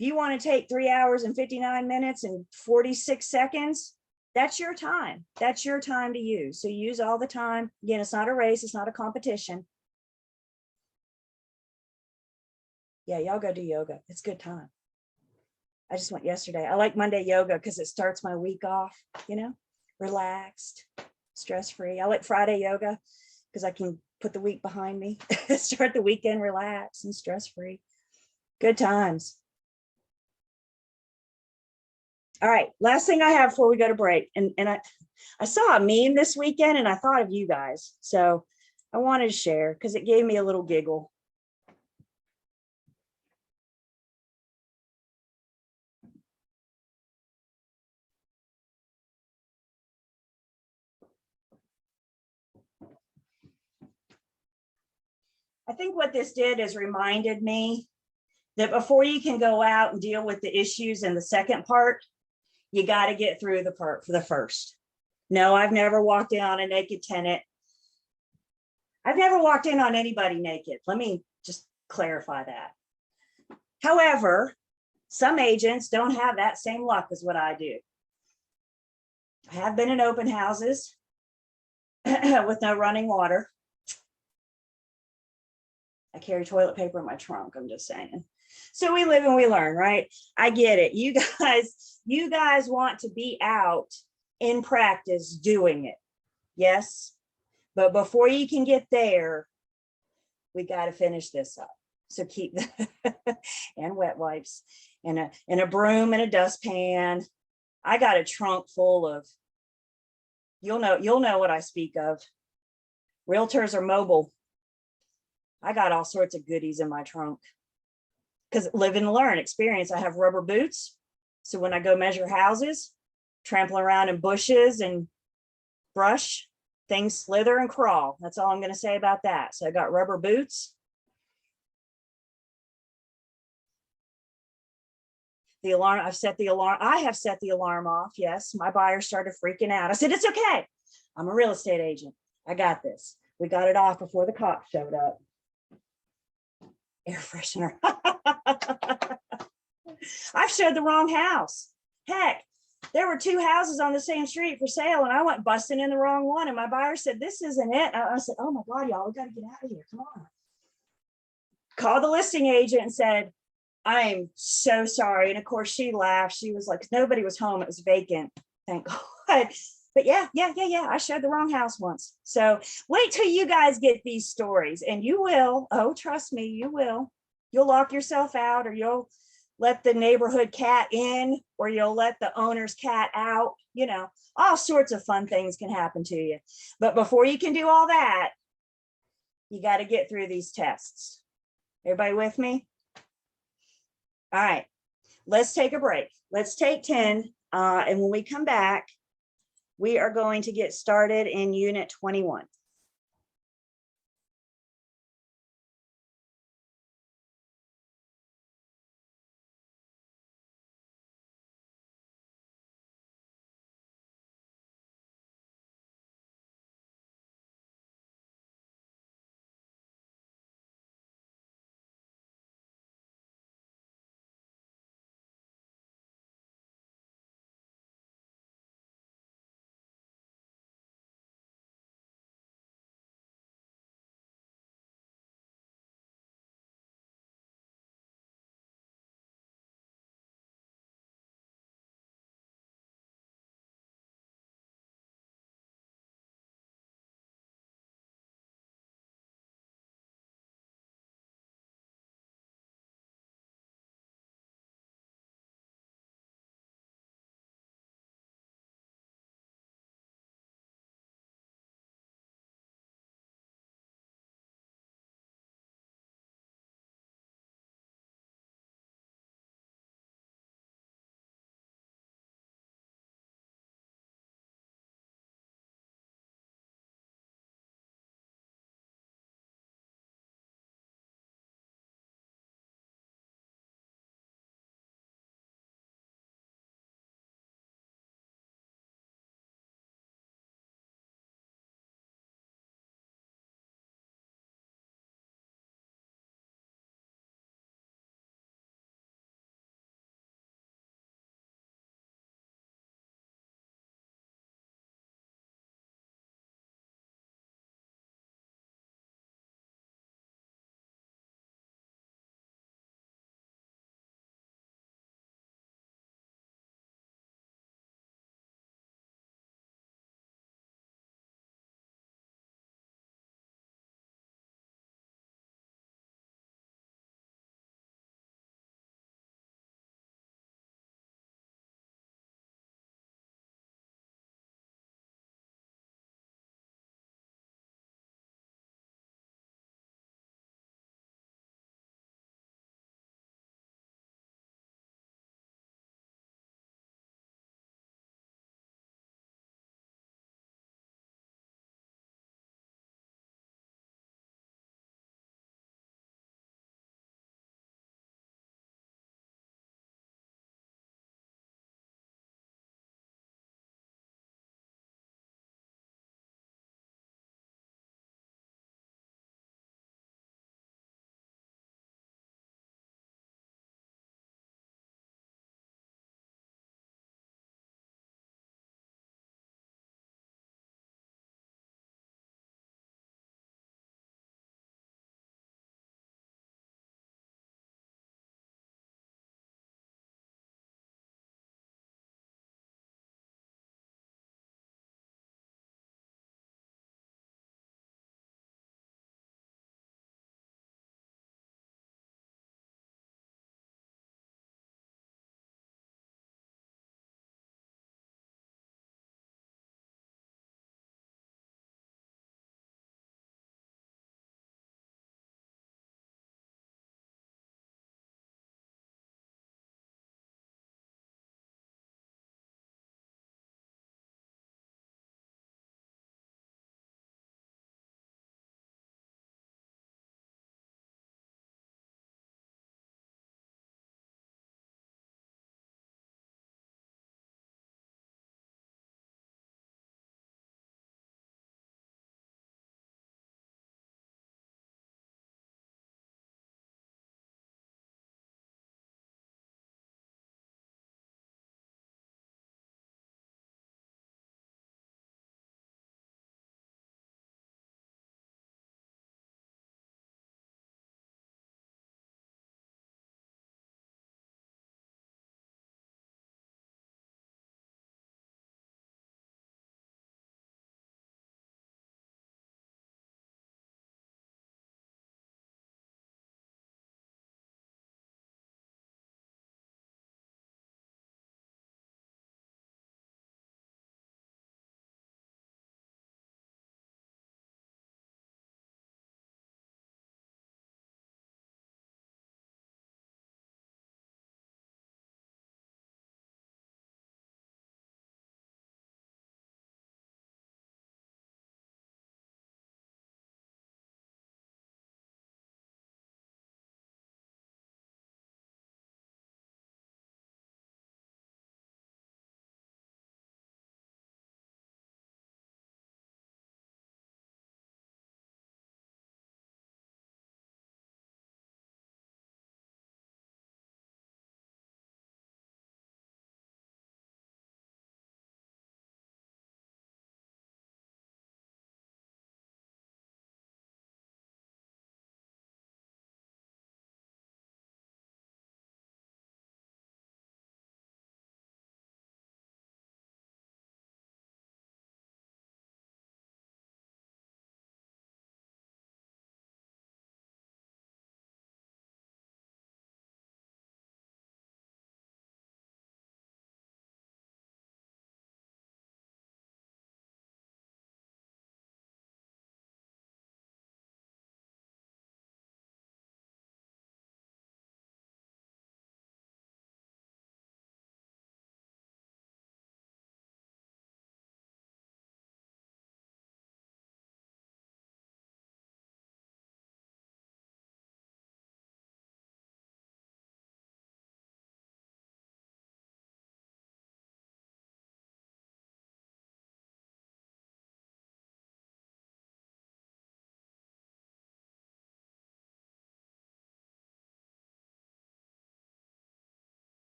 [SPEAKER 1] If you want to take 3 hours and 59 minutes and 46 seconds, that's your time. That's your time to use. So use all the time. Again, it's not a race. It's not a competition. Yeah, y'all go do yoga. It's a good time. I just went yesterday. I like Monday yoga because it starts my week off, relaxed, stress-free. I like Friday yoga because I can put the week behind me, start the weekend relaxed and stress-free. Good times. All right, last thing I have before we go to break. And I saw a meme this weekend and I thought of you guys. So I wanted to share because it gave me a little giggle. I think what this did is reminded me that before you can go out and deal with the issues in the second part, you got to get through the part for the first. No, I've never walked in on a naked tenant. I've never walked in on anybody naked. Let me just clarify that. However, some agents don't have that same luck as what I do. I have been in open houses with no running water. I carry toilet paper in my trunk, I'm just saying. So we live and we learn, right? I get it. You guys want to be out in practice doing it. Yes. But before you can get there, we got to finish this up. So keep and wet wipes and a broom and a dustpan. I got a trunk full of, you'll know what I speak of. Realtors are mobile. I got all sorts of goodies in my trunk because live and learn experience. I have rubber boots. So when I go measure houses, trample around in bushes and brush, things slither and crawl. That's all I'm going to say about that. So I got rubber boots. The alarm, I've set the alarm. I have set the alarm off. Yes, my buyer started freaking out. I said, it's okay. I'm a real estate agent. I got this. We got it off before the cops showed up. Air freshener. I've showed the wrong house. Heck, there were 2 houses on the same street for sale, and I went busting in the wrong one. And my buyer said, this isn't it. And I said, oh my God, y'all, we got to get out of here. Come on. Called the listing agent and said, I'm so sorry. And of course she laughed. She was like, nobody was home. It was vacant. Thank God. But yeah. I showed the wrong house once. So wait till you guys get these stories, and you will. Oh, trust me, you will. You'll lock yourself out, or you'll let the neighborhood cat in, or you'll let the owner's cat out. You know, all sorts of fun things can happen to you. But before you can do all that, you got to get through these tests. Everybody with me? All right, let's take a break. Let's take 10. And when we come back, we are going to get started in unit 21.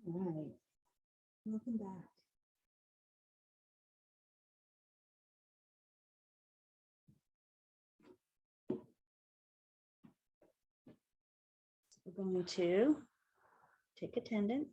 [SPEAKER 1] right. Welcome back. We're going to take attendance.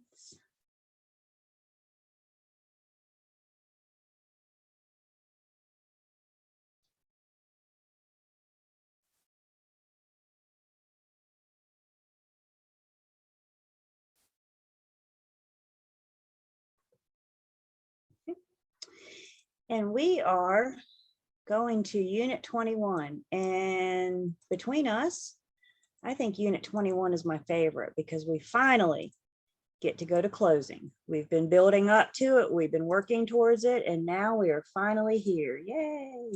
[SPEAKER 1] And we are going to Unit 21. And between us, I think Unit 21 is my favorite because we finally get to go to closing. We've been building up to it. We've been working towards it. And now we are finally here. Yay.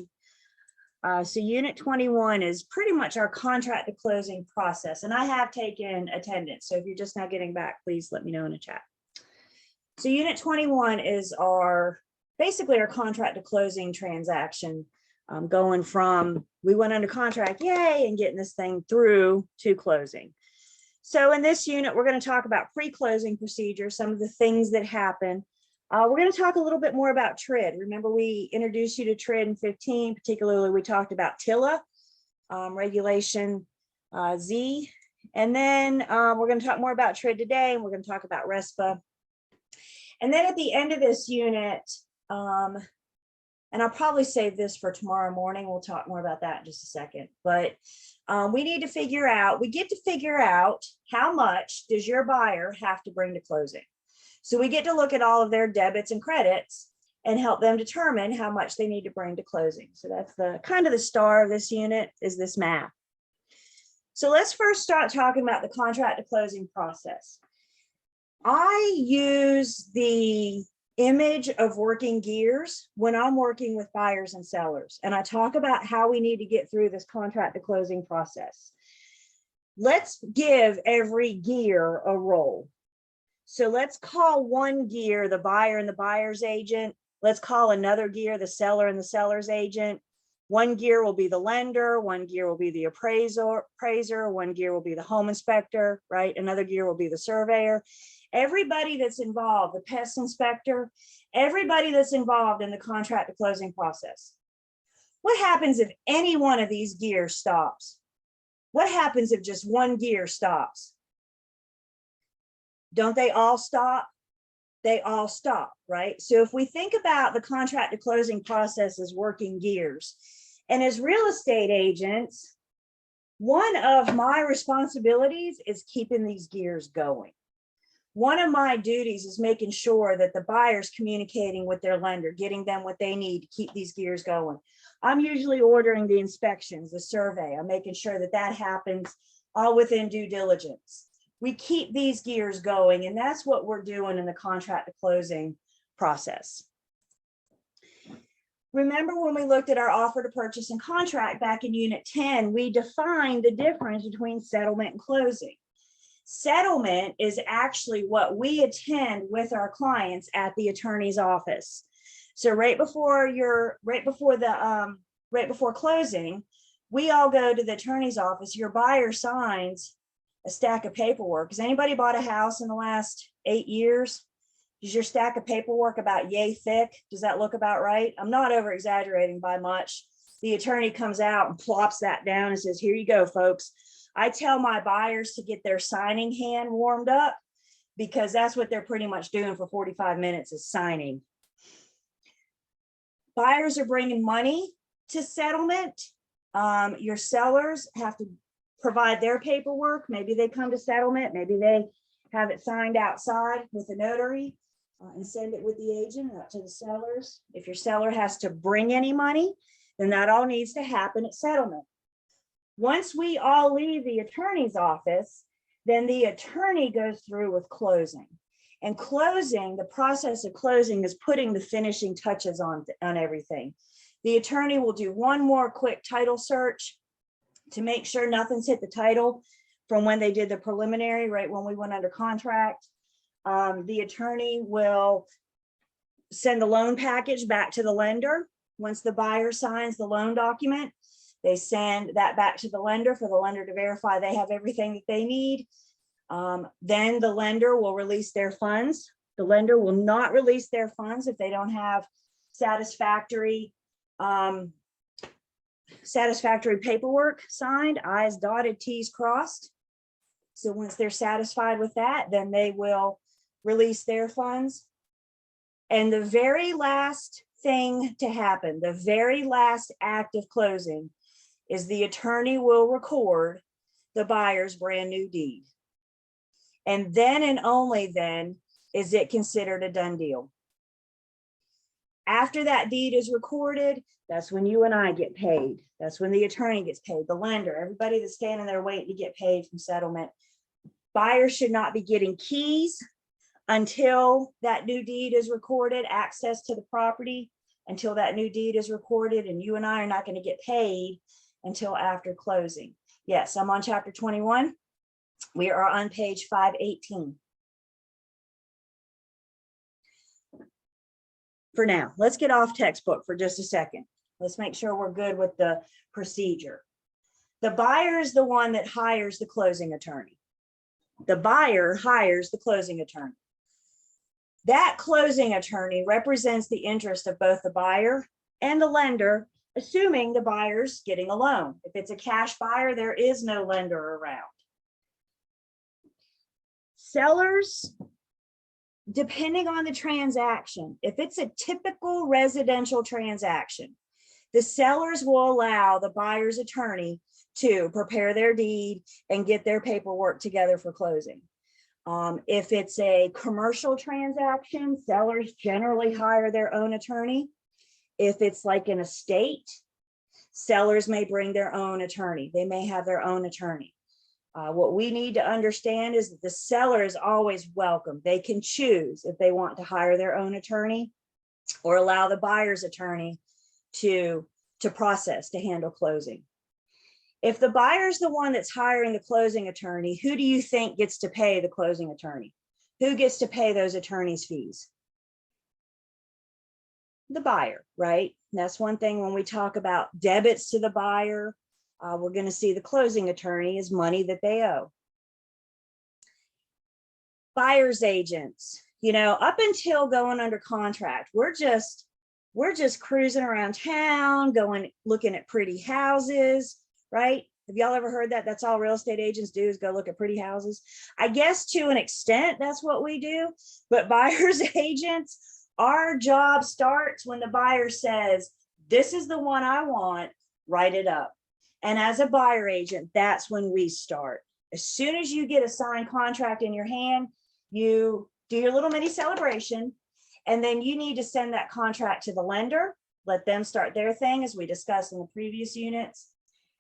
[SPEAKER 1] So Unit 21 is pretty much our contract to closing process. And I have taken attendance. So if you're just now getting back, please let me know in the chat. So Unit 21 is basically our contract to closing transaction, going from we went under contract, yay, and getting this thing through to closing. So in this unit, we're going to talk about pre-closing procedures, some of the things that happen. We're going to talk a little bit more about TRID. Remember, we introduced you to TRID in 15, particularly we talked about TILA, regulation Z. And then we're going to talk more about TRID today, and we're going to talk about RESPA. And then at the end of this unit, and I'll probably save this for tomorrow morning. We'll talk more about that in just a second. But we get to figure out how much does your buyer have to bring to closing. So we get to look at all of their debits and credits and help them determine how much they need to bring to closing. So that's the kind of the star of this unit is this math. So let's first start talking about the contract to closing process. I use the image of working gears when I'm working with buyers and sellers, and I talk about how we need to get through this contract to closing process. Let's give every gear a role. So let's call one gear the buyer and the buyer's agent. Let's call another gear the seller and the seller's agent. One gear will be the lender, one gear will be the appraiser, one gear will be the home inspector, right? Another gear will be the surveyor. Everybody that's involved, the pest inspector, everybody that's involved in the contract to closing process. What happens if any one of these gears stops? What happens if just one gear stops? Don't they all stop? They all stop, right? So if we think about the contract to closing process as working gears, and as real estate agents, one of my responsibilities is keeping these gears going. One of my duties is making sure that the buyer's communicating with their lender, getting them what they need to keep these gears going. I'm usually ordering the inspections, the survey. I'm making sure that that happens all within due diligence. We keep these gears going, and that's what we're doing in the contract to closing process. Remember when we looked at our offer to purchase and contract back in Unit 10, we defined the difference between settlement and closing. Settlement is actually what we attend with our clients at the attorney's office. So right before closing, we all go to the attorney's office. Your buyer signs a stack of paperwork. Has anybody bought a house in the last 8 years? Is your stack of paperwork about yay thick? Does that look about right? I'm not over exaggerating by much. The attorney comes out and plops that down and says, here you go, folks. I tell my buyers to get their signing hand warmed up because that's what they're pretty much doing for 45 minutes is signing. Buyers are bringing money to settlement. Your sellers have to provide their paperwork. Maybe they come to settlement. Maybe they have it signed outside with a notary and send it with the agent up to the sellers. If your seller has to bring any money, then that all needs to happen at settlement. Once we all leave the attorney's office, then the attorney goes through with closing. And closing, the process of closing is putting the finishing touches on everything. The attorney will do one more quick title search to make sure nothing's hit the title from when they did the preliminary, right when we went under contract. The attorney will send the loan package back to the lender. Once the buyer signs the loan document, they send that back to the lender for the lender to verify they have everything that they need. Then the lender will release their funds. The lender will not release their funds if they don't have satisfactory paperwork signed, I's dotted, T's crossed. So once they're satisfied with that, then they will release their funds. And the very last thing to happen, the very last act of closing, is the attorney will record the buyer's brand new deed. And then and only then is it considered a done deal. After that deed is recorded, that's when you and I get paid. That's when the attorney gets paid, the lender, everybody that's standing there waiting to get paid from settlement. Buyers should not be getting keys until that new deed is recorded, access to the property until that new deed is recorded, and you and I are not going to get paid until after closing. Yes, I'm on chapter 21. We are on page 518. For now, let's get off textbook for just a second. Let's make sure we're good with the procedure. The buyer is the one that hires the closing attorney. The buyer hires the closing attorney. That closing attorney represents the interest of both the buyer and the lender, assuming the buyer's getting a loan. If it's a cash buyer, there is no lender around. Sellers, depending on the transaction, if it's a typical residential transaction, the sellers will allow the buyer's attorney to prepare their deed and get their paperwork together for closing. If it's a commercial transaction, sellers generally hire their own attorney. If it's like an estate, sellers may bring their own attorney. They may have their own attorney. What we need to understand is that the seller is always welcome. They can choose if they want to hire their own attorney or allow the buyer's attorney to process, to handle closing. If the buyer's the one that's hiring the closing attorney, who do you think gets to pay the closing attorney? Who gets to pay those attorney's fees? The buyer, right? And that's one thing when we talk about debits to the buyer, we're going to see the closing attorney is money that they owe. Buyer's agents, you know, up until going under contract, we're just cruising around town, looking at pretty houses, right? Have y'all ever heard that? That's all real estate agents do, is go look at pretty houses. I guess to an extent, that's what we do. But buyer's agents, our job starts when the buyer says, this is the one I want, write it up. And as a buyer agent, that's when we start. As soon as you get a signed contract in your hand, you do your little mini celebration, and then you need to send that contract to the lender, let them start their thing, as we discussed in the previous units.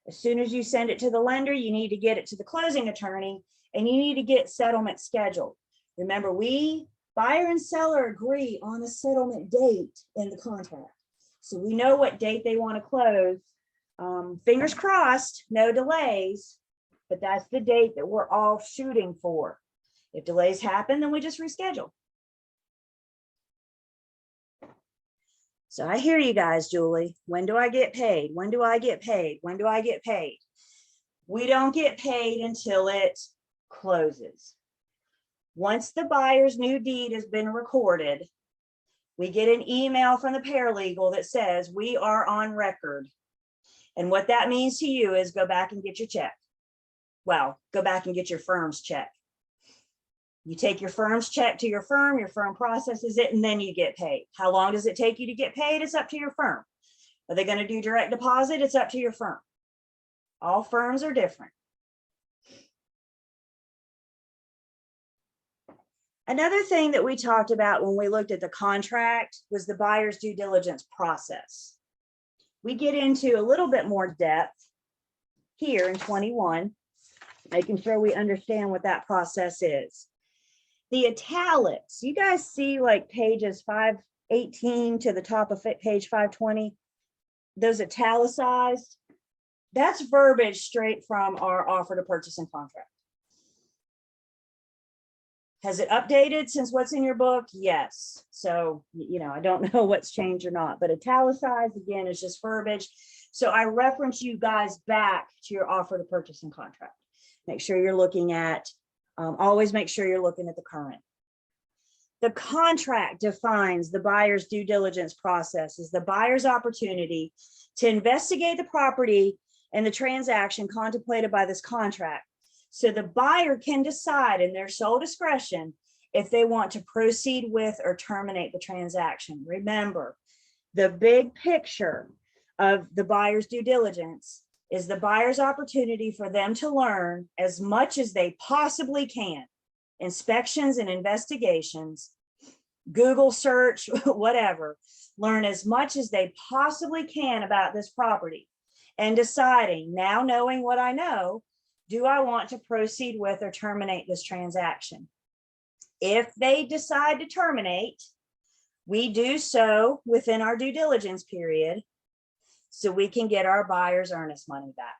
[SPEAKER 1] As soon as you send it to the lender, you need to get it to the closing attorney, and you need to get settlement scheduled. Remember, buyer and seller agree on a settlement date in the contract. So we know what date they want to close. Fingers crossed, no delays, but that's the date that we're all shooting for. If delays happen, then we just reschedule. So I hear you guys, Julie. When do I get paid? When do I get paid? When do I get paid? We don't get paid until it closes. Once the buyer's new deed has been recorded, we get an email from the paralegal that says we are on record. And what that means to you is go back and get your check. Well, go back and get your firm's check. You take your firm's check to your firm processes it, and then you get paid. How long does it take you to get paid? It's up to your firm. Are they going to do direct deposit? It's up to your firm. All firms are different. Another thing that we talked about when we looked at the contract was the buyer's due diligence process. We get into a little bit more depth here in 21, making sure we understand what that process is. The italics, you guys see like pages 518 to the top of page 520, those italicized, that's verbiage straight from our offer to purchase and contract. Has it updated since what's in your book? Yes. So, you know, I don't know what's changed or not, but italicized again is just verbiage. So I reference you guys back to your offer to purchase and contract. Make sure you're looking at Always make sure you're looking at the current. The contract defines the buyer's due diligence process as the buyer's opportunity to investigate the property and the transaction contemplated by this contract. So the buyer can decide in their sole discretion if they want to proceed with or terminate the transaction. Remember, the big picture of the buyer's due diligence is the buyer's opportunity for them to learn as much as they possibly can. Inspections and investigations, Google search, whatever, learn as much as they possibly can about this property and deciding, now knowing what I know, do I want to proceed with or terminate this transaction? If they decide to terminate, we do so within our due diligence period so we can get our buyer's earnest money back.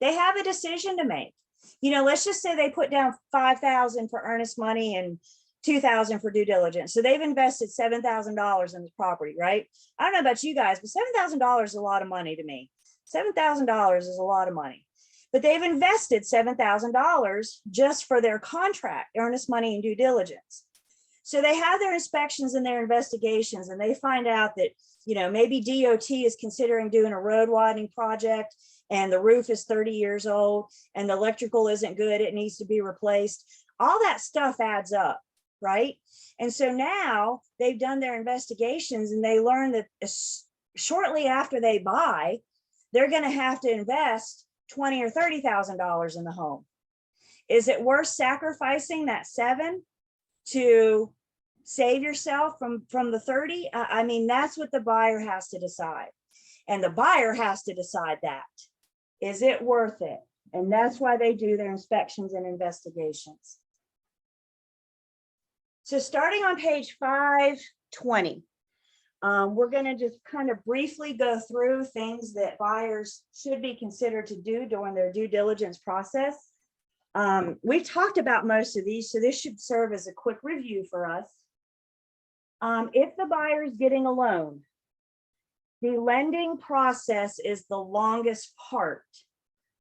[SPEAKER 1] They have a decision to make. You know, let's just say they put down $5,000 for earnest money and $2,000 for due diligence. So they've invested $7,000 in this property, right? I don't know about you guys, but $7,000 is a lot of money to me. $7,000 is a lot of money, but they've invested $7,000 just for their contract, earnest money and due diligence. So they have their inspections and their investigations, and they find out that, you know, maybe DOT is considering doing a road widening project and the roof is 30 years old and the electrical isn't good, it needs to be replaced. All that stuff adds up, right? And so now they've done their investigations and they learn that shortly after they buy, they're going to have to invest $20,000 or $30,000 in the home. Is it worth sacrificing that $7,000 to save yourself from the 30? I mean, that's what the buyer has to decide. And the buyer has to decide that. Is it worth it? And that's why they do their inspections and investigations. So starting on page 520, we're going to just kind of briefly go through things that buyers should be considered to do during their due diligence process. We've talked about most of these, so this should serve as a quick review for us. If the buyer is getting a loan, the lending process is the longest part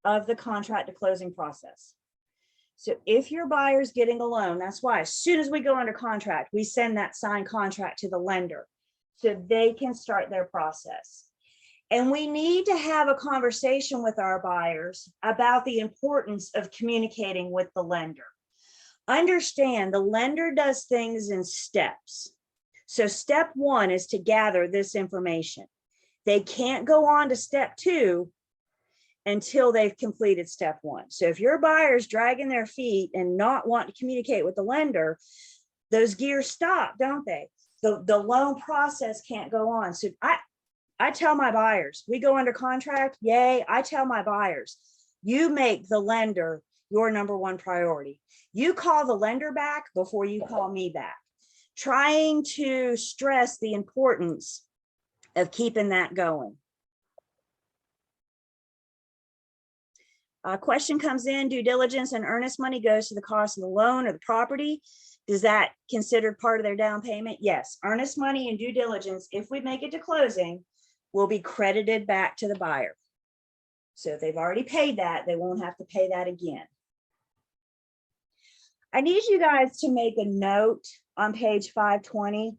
[SPEAKER 1] of the contract to closing process. So if your buyer's getting a loan, that's why as soon as we go under contract, we send that signed contract to the lender so they can start their process. And we need to have a conversation with our buyers about the importance of communicating with the lender. Understand the lender does things in steps. So step one is to gather this information. They can't go on to step two until they've completed step one. So if your buyer's dragging their feet and not wanting to communicate with the lender, those gears stop, don't they? The loan process can't go on. So I tell my buyers, we go under contract, yay. I tell my buyers, you make the lender your number one priority. You call the lender back before you call me back. Trying to stress the importance of keeping that going. A question comes in, due diligence and earnest money goes to the cost of the loan or the property. Is that considered part of their down payment? Yes, earnest money and due diligence, if we make it to closing, will be credited back to the buyer. So if they've already paid that, they won't have to pay that again. I need you guys to make a note on page 520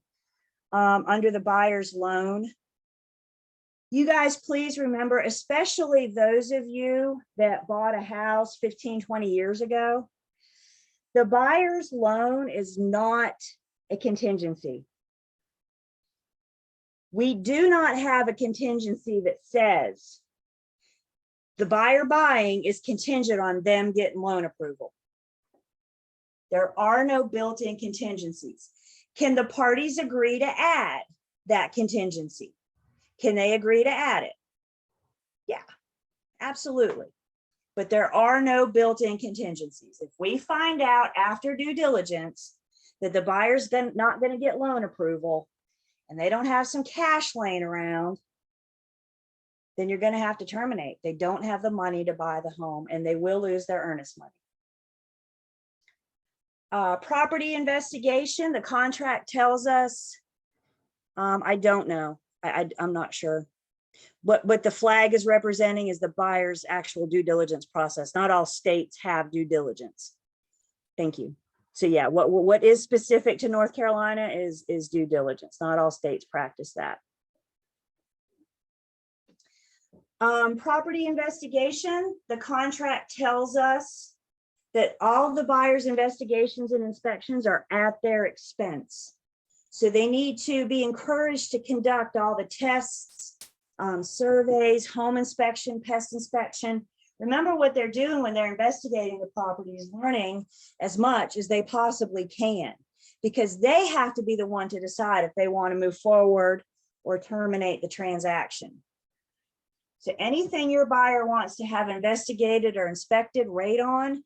[SPEAKER 1] under the buyer's loan. You guys, please remember, especially those of you that bought a house 15, 20 years ago, the buyer's loan is not a contingency. We do not have a contingency that says the buyer buying is contingent on them getting loan approval. There are no built-in contingencies. Can the parties agree to add that contingency? Can they agree to add it? Yeah, absolutely. But there are no built-in contingencies. If we find out after due diligence that the buyer's not going to get loan approval and they don't have some cash laying around, then you're going to have to terminate. They don't have the money to buy the home and they will lose their earnest money. Property investigation, the contract tells us, I don't know. I'm not sure. What the flag is representing is the buyer's actual due diligence process. Not all states have due diligence. Thank you. So yeah, what is specific to North Carolina is due diligence. Not all states practice that. Property investigation, the contract tells us that all the buyer's investigations and inspections are at their expense. So they need to be encouraged to conduct all the tests, surveys, home inspection, pest inspection. Remember what they're doing when they're investigating the property is learning as much as they possibly can, because they have to be the one to decide if they want to move forward or terminate the transaction. So anything your buyer wants to have investigated or inspected, rate on.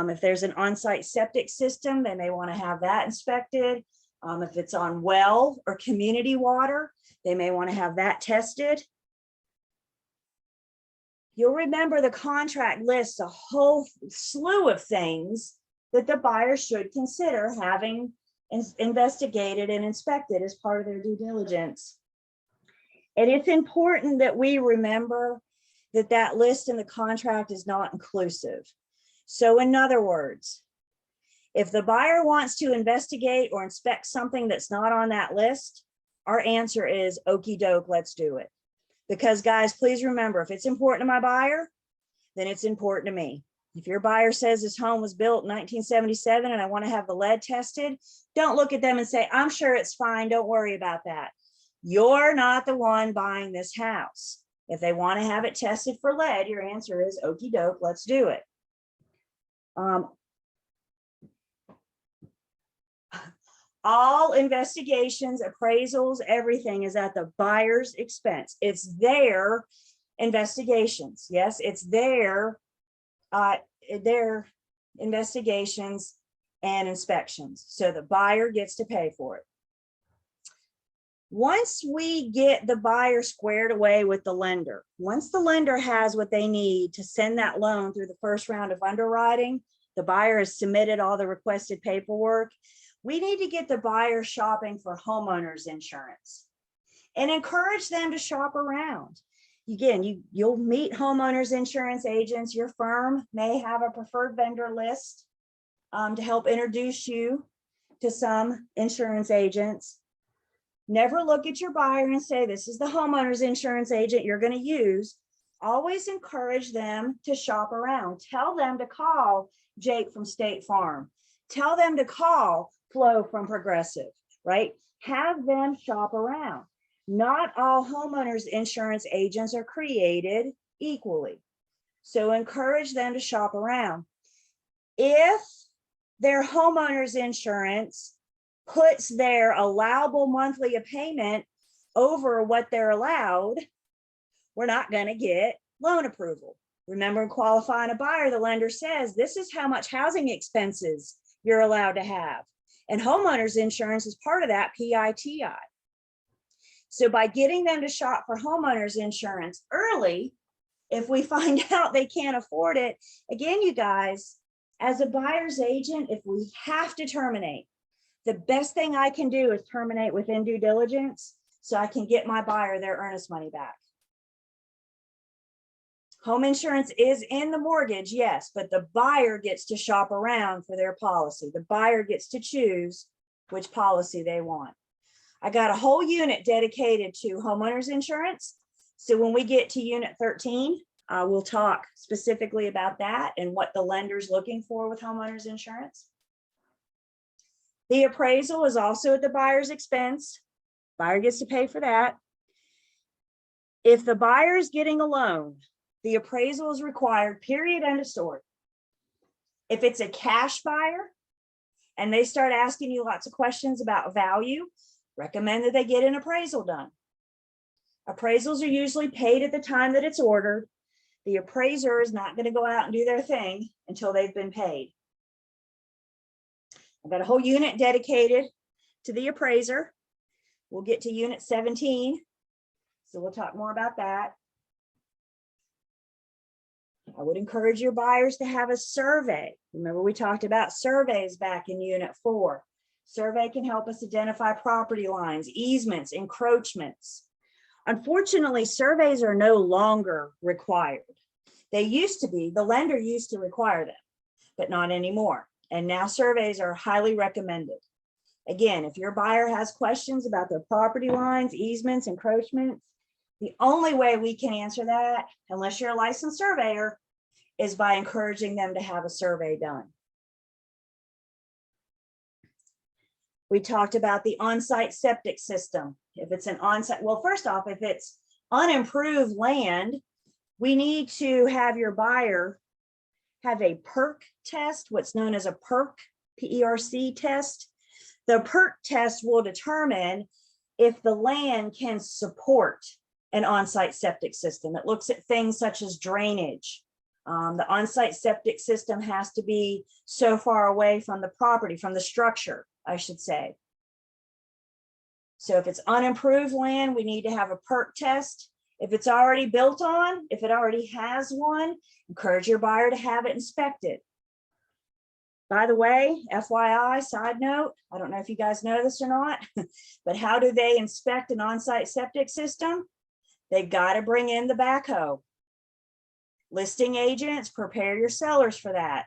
[SPEAKER 1] If there's an on-site septic system, they may want to have that inspected. If it's on well or community water, they may want to have that tested. You'll remember the contract lists a whole slew of things that the buyer should consider having investigated and inspected as part of their due diligence. And it's important that we remember that that list in the contract is not inclusive. So in other words, if the buyer wants to investigate or inspect something that's not on that list, our answer is okie doke, let's do it. Because guys, please remember, if it's important to my buyer, then it's important to me. If your buyer says this home was built in 1977 and I want to have the lead tested, don't look at them and say, I'm sure it's fine, don't worry about that. You're not the one buying this house. If they want to have it tested for lead, your answer is okie doke, let's do it. All investigations, appraisals, everything is at the buyer's expense. It's their investigations. Yes, it's their investigations and inspections. So the buyer gets to pay for it. Once we get the buyer squared away with the lender, once the lender has what they need to send that loan through the first round of underwriting, the buyer has submitted all the requested paperwork, we need to get the buyer shopping for homeowners insurance and encourage them to shop around. Again, you'll meet homeowners insurance agents. Your firm may have a preferred vendor list to help introduce you to some insurance agents. Never look at your buyer and say, this is the homeowners insurance agent you're going to use. Always encourage them to shop around. Tell them to call Jake from State Farm. Tell them to call Flo from Progressive, right? Have them shop around. Not all homeowners insurance agents are created equally. So encourage them to shop around. If their homeowners insurance puts their allowable monthly payment over what they're allowed, we're not going to get loan approval. Remember, in qualifying a buyer, the lender says, this is how much housing expenses you're allowed to have. And homeowners insurance is part of that PITI. So by getting them to shop for homeowners insurance early, if we find out they can't afford it, again, you guys, as a buyer's agent, if we have to terminate, the best thing I can do is terminate within due diligence so I can get my buyer their earnest money back. Home insurance is in the mortgage, yes, but the buyer gets to shop around for their policy. The buyer gets to choose which policy they want. I got a whole unit dedicated to homeowners insurance. So when we get to unit 13, we'll talk specifically about that and what the lender's looking for with homeowners insurance. The appraisal is also at the buyer's expense. Buyer gets to pay for that. If the buyer is getting a loan, the appraisal is required, period, end of story. If it's a cash buyer and they start asking you lots of questions about value, recommend that they get an appraisal done. Appraisals are usually paid at the time that it's ordered. The appraiser is not going to go out and do their thing until they've been paid. I've got a whole unit dedicated to the appraiser. We'll get to unit 17. So we'll talk more about that. I would encourage your buyers to have a survey. Remember, we talked about surveys back in unit 4. Survey can help us identify property lines, easements, encroachments. Unfortunately, surveys are no longer required. They used to be, the lender used to require them, but not anymore. And now surveys are highly recommended. Again, if your buyer has questions about their property lines, easements, encroachments, the only way we can answer that, unless you're a licensed surveyor, is by encouraging them to have a survey done. We talked about the on-site septic system. If it's an on-site, well, first off, if it's unimproved land, we need to have your buyer have a PERC test, what's known as a PERC, P-E-R-C test. The PERC test will determine if the land can support an on-site septic system. It looks at things such as drainage. The on-site septic system has to be so far away from the property, from the structure, I should say. So if it's unimproved land, we need to have a PERC test. If it's already built on, if it already has one, encourage your buyer to have it inspected. By the way, FYI, side note, I don't know if you guys know this or not, but how do they inspect an on-site septic system? They got to bring in the backhoe. Listing agents, prepare your sellers for that.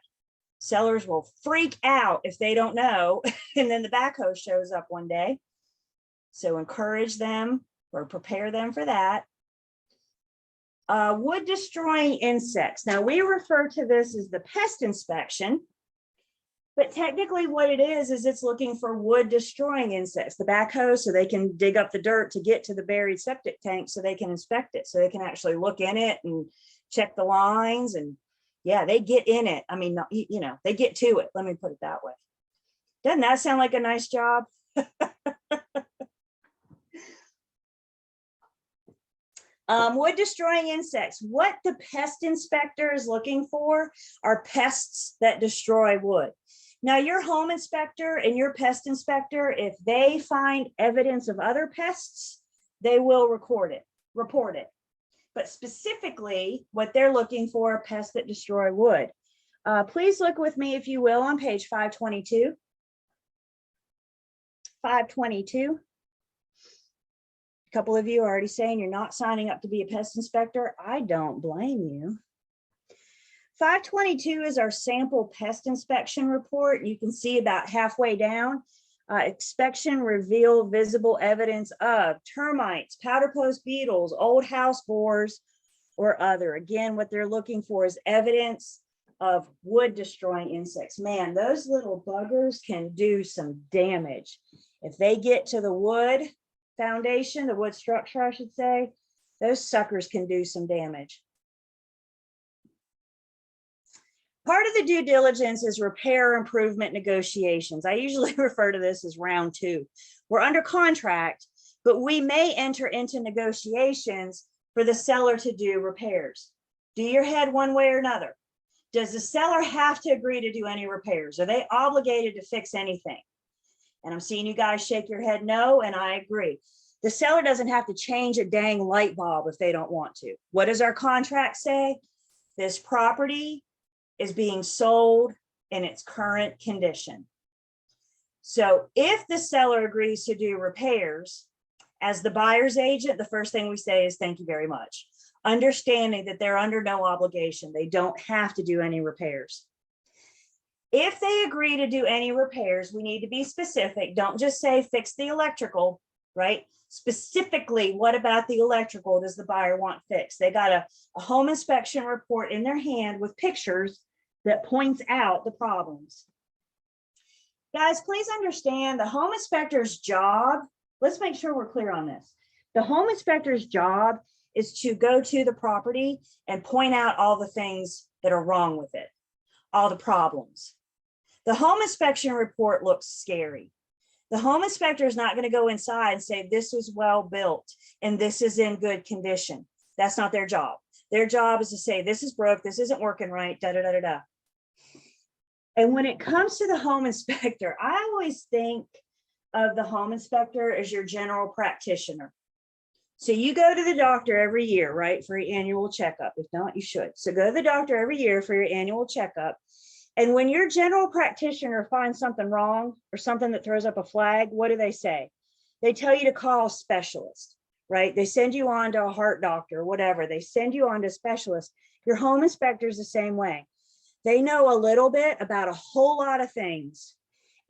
[SPEAKER 1] Sellers will freak out if they don't know, and then the backhoe shows up one day. So encourage them or prepare them for that. Wood destroying insects. Now we refer to this as the pest inspection, but technically what it is it's looking for wood destroying insects, the backhoe, so they can dig up the dirt to get to the buried septic tank so they can inspect it, so they can actually look in it and check the lines. And yeah, they get in it. I mean, you know, they get to it. Let me put it that way. Doesn't that sound like a nice job? Wood destroying insects. What the pest inspector is looking for are pests that destroy wood. Now, your home inspector and your pest inspector, if they find evidence of other pests, they will report it. But specifically, what they're looking for are pests that destroy wood. Please look with me, if you will, on page 522. 522. A couple of you are already saying you're not signing up to be a pest inspector. I don't blame you. 522 is our sample pest inspection report. You can see about halfway down, inspection revealed visible evidence of termites, powder post beetles, old house borers, or other. Again, what they're looking for is evidence of wood destroying insects. Man, those little buggers can do some damage. If they get to the wood foundation, the wood structure, I should say, those suckers can do some damage. Part of the due diligence is repair improvement negotiations. I usually refer to this as round 2. We're under contract, but we may enter into negotiations for the seller to do repairs. Do your head one way or another. Does the seller have to agree to do any repairs? Are they obligated to fix anything? And I'm seeing you guys shake your head no, and I agree. The seller doesn't have to change a dang light bulb if they don't want to. What does our contract say? This property is being sold in its current condition. So if the seller agrees to do repairs, as the buyer's agent, the first thing we say is thank you very much. Understanding that they're under no obligation. They don't have to do any repairs. If they agree to do any repairs, we need to be specific. Don't just say fix the electrical, right? Specifically, what about the electrical does the buyer want fixed? They got a home inspection report in their hand with pictures that points out the problems. Guys, please understand the home inspector's job. Let's make sure we're clear on this. The home inspector's job is to go to the property and point out all the things that are wrong with it, all the problems. The home inspection report looks scary. The home inspector is not going to go inside and say, this was well built and this is in good condition. That's not their job. Their job is to say, this is broke, this isn't working right, da, da, da, da, da. And when it comes to the home inspector, I always think of the home inspector as your general practitioner. So you go to the doctor every year, right, for your annual checkup. If not, you should. So go to the doctor every year for your annual checkup. And when your general practitioner finds something wrong or something that throws up a flag, what do they say? They tell you to call a specialist, right? They send you on to a heart doctor, whatever. They send you on to a specialist. Your home inspector is the same way. They know a little bit about a whole lot of things.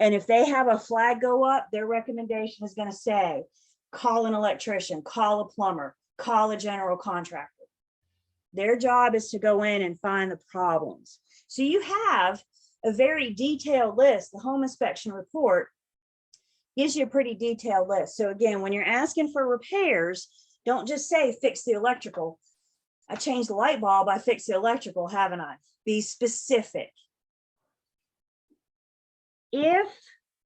[SPEAKER 1] And if they have a flag go up, their recommendation is going to say, call an electrician, call a plumber, call a general contractor. Their job is to go in and find the problems. So you have a very detailed list. The home inspection report gives you a pretty detailed list. So again, when you're asking for repairs, don't just say fix the electrical. I changed the light bulb, I fixed the electrical, haven't I? Be specific. If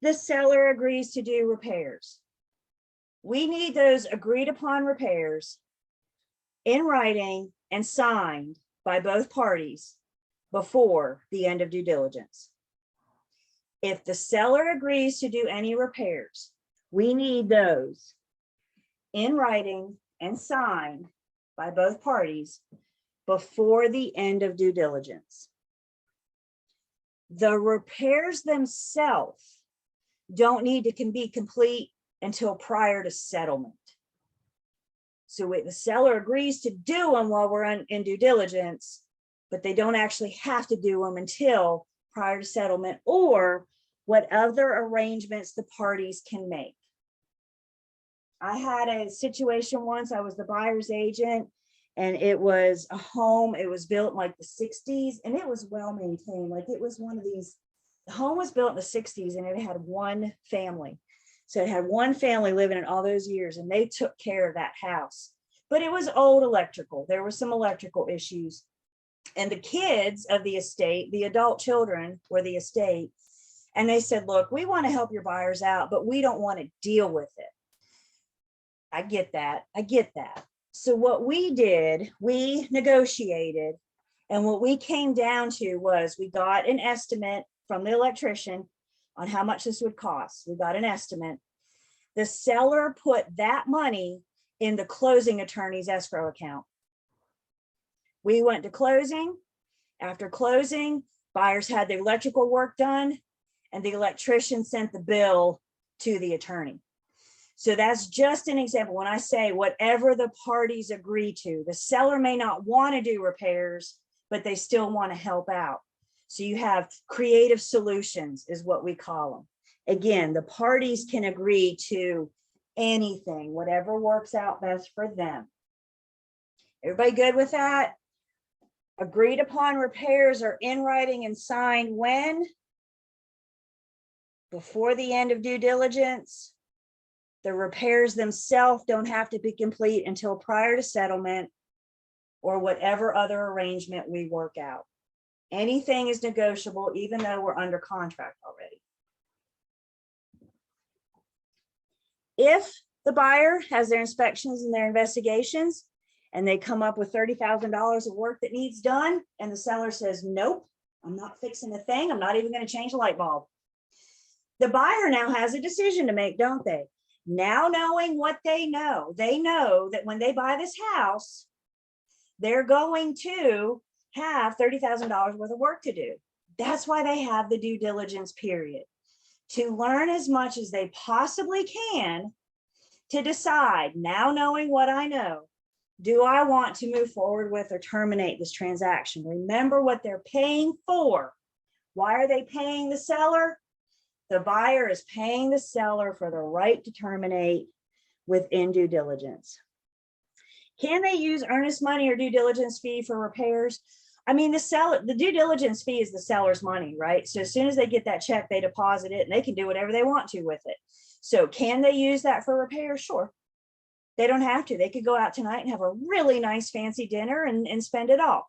[SPEAKER 1] the seller agrees to do repairs, we need those agreed upon repairs in writing and signed by both parties before the end of due diligence. If the seller agrees to do any repairs, we need those in writing and signed by both parties before the end of due diligence. The repairs themselves don't need to be complete until prior to settlement. So if the seller agrees to do them while we're in due diligence, but they don't actually have to do them until prior to settlement or what other arrangements the parties can make. I had a situation once, I was the buyer's agent, and it was a home, it was built in like the 60s, and it was well maintained. Like it was one of these, the home was built in the 60s and it had one family. So it had one family living in all those years, and they took care of that house. But it was old electrical. There were some electrical issues. And the kids of the estate, the adult children were the estate, and they said, look, we want to help your buyers out, but we don't want to deal with it. I get that. I get that. So what we did, we negotiated, and what we came down to was we got an estimate from the electrician on how much this would cost. We got an estimate. The seller put that money in the closing attorney's escrow account. We went to closing. After closing, buyers had the electrical work done, and the electrician sent the bill to the attorney. So that's just an example. When I say whatever the parties agree to, the seller may not want to do repairs, but they still want to help out. So you have creative solutions is what we call them. Again, the parties can agree to anything, whatever works out best for them. Everybody good with that? Agreed upon repairs are in writing and signed when? Before the end of due diligence. The repairs themselves don't have to be complete until prior to settlement or whatever other arrangement we work out. Anything is negotiable, even though we're under contract already. If the buyer has their inspections and their investigations and they come up with $30,000 of work that needs done, and the seller says, nope, I'm not fixing a thing, I'm not even going to change the light bulb. The buyer now has a decision to make, don't they? Now knowing what they know that when they buy this house, they're going to have $30,000 worth of work to do. That's why they have the due diligence period, to learn as much as they possibly can to decide, now knowing what I know, do I want to move forward with or terminate this transaction? Remember what they're paying for. Why are they paying the seller? The buyer is paying the seller for the right to terminate within due diligence. Can they use earnest money or due diligence fee for repairs? I mean, the due diligence fee is the seller's money, right? So as soon as they get that check, they deposit it and they can do whatever they want to with it. So can they use that for repairs? Sure. They don't have to. They could go out tonight and have a really nice fancy dinner and spend it all.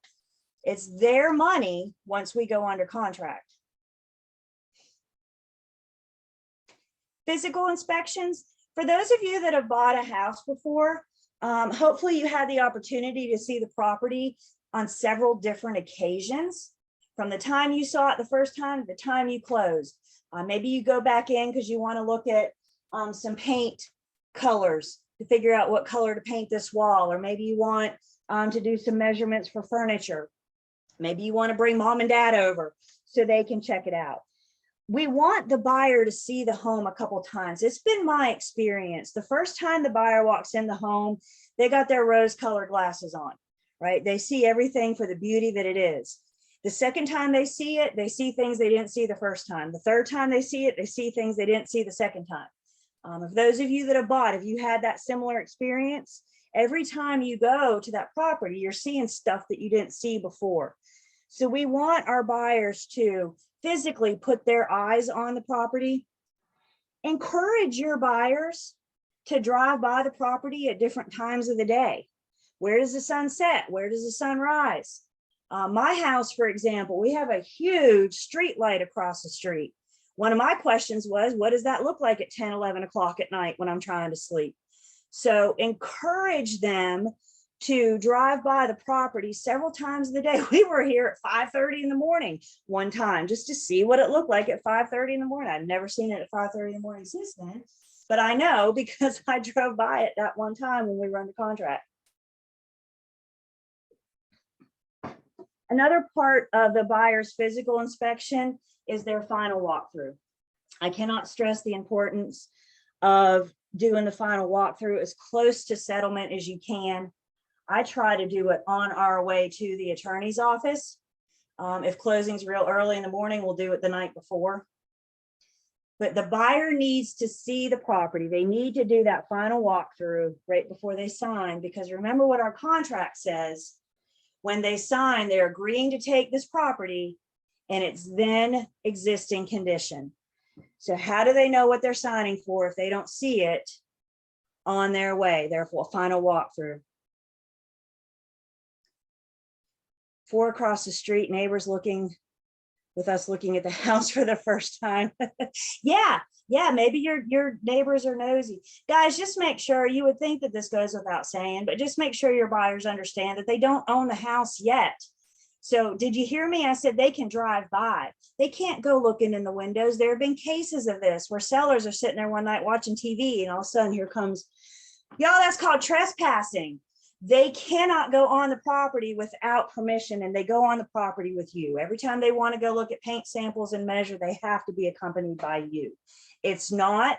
[SPEAKER 1] It's their money once we go under contract. Physical inspections. For those of you that have bought a house before, hopefully you had the opportunity to see the property on several different occasions, from the time you saw it the first time to the time you closed. Maybe you go back in because you want to look at some paint colors to figure out what color to paint this wall, or maybe you want to do some measurements for furniture. Maybe you want to bring mom and dad over so they can check it out. We want the buyer to see the home a couple times. It's been my experience. The first time the buyer walks in the home, they got their rose-colored glasses on, right? They see everything for the beauty that it is. The second time they see it, they see things they didn't see the first time. The third time they see it, they see things they didn't see the second time. If those of you that have bought, if you had that similar experience, every time you go to that property, you're seeing stuff that you didn't see before. So we want our buyers to physically put their eyes on the property. Encourage your buyers to drive by the property at different times of the day. Where does the sun set? Where does the sun rise? My house, for example, we have a huge street light across the street. One of my questions was, what does that look like at 10, 11 o'clock at night when I'm trying to sleep? So encourage them to drive by the property several times of the day. We were here at 5:30 in the morning one time just to see what it looked like at 5:30 in the morning. I've never seen it at 5:30 in the morning since then, but I know because I drove by it that one time when we run the contract. Another part of the buyer's physical inspection is their final walkthrough. I cannot stress the importance of doing the final walkthrough as close to settlement as you can. I try to do it on our way to the attorney's office. If closing's real early in the morning, we'll do it the night before. But the buyer needs to see the property. They need to do that final walkthrough right before they sign, because remember what our contract says. When they sign, they're agreeing to take this property and it's then existing condition. So how do they know what they're signing for if they don't see it on their way, their final walkthrough? 4 across the street, neighbors looking with us looking at the house for the first time. Yeah, maybe your neighbors are nosy. Guys, just make sure, you would think that this goes without saying, but just make sure your buyers understand that they don't own the house yet. So did you hear me? I said they can drive by. They can't go looking in the windows. There have been cases of this where sellers are sitting there one night watching TV and all of a sudden here comes, y'all, that's called trespassing. They cannot go on the property without permission, and they go on the property with you. Every time they want to go look at paint samples and measure, they have to be accompanied by you. It's not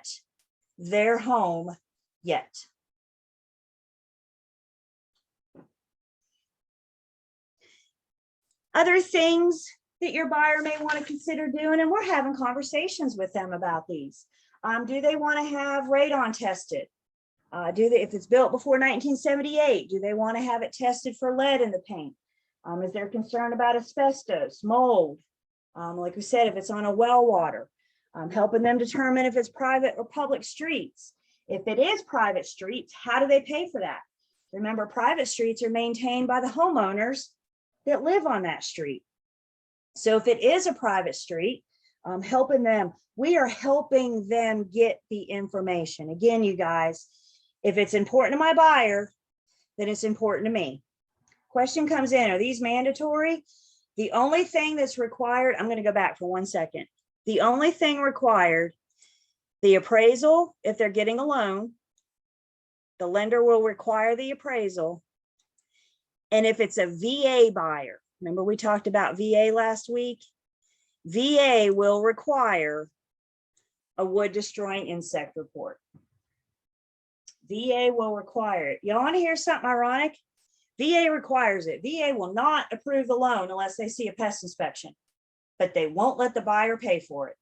[SPEAKER 1] their home yet. Other things that your buyer may want to consider doing, and we're having conversations with them about these. Do they want to have radon tested? If it's built before 1978, do they want to have it tested for lead in the paint? Is there concern about asbestos, mold? Like we said, if it's on a well water, helping them determine if it's private or public streets. If it is private streets, how do they pay for that? Remember, private streets are maintained by the homeowners that live on that street. So if it is a private street, helping them, we are helping them get the information. Again, you guys, if it's important to my buyer, then it's important to me. Question comes in, are these mandatory? The only thing that's required, I'm going to go back for 1 second. The only thing required, the appraisal, if they're getting a loan, the lender will require the appraisal. And if it's a VA buyer, remember we talked about VA last week? VA will require a wood destroying insect report. VA will require it. You want to hear something ironic? VA requires it. VA will not approve the loan unless they see a pest inspection, but they won't let the buyer pay for it.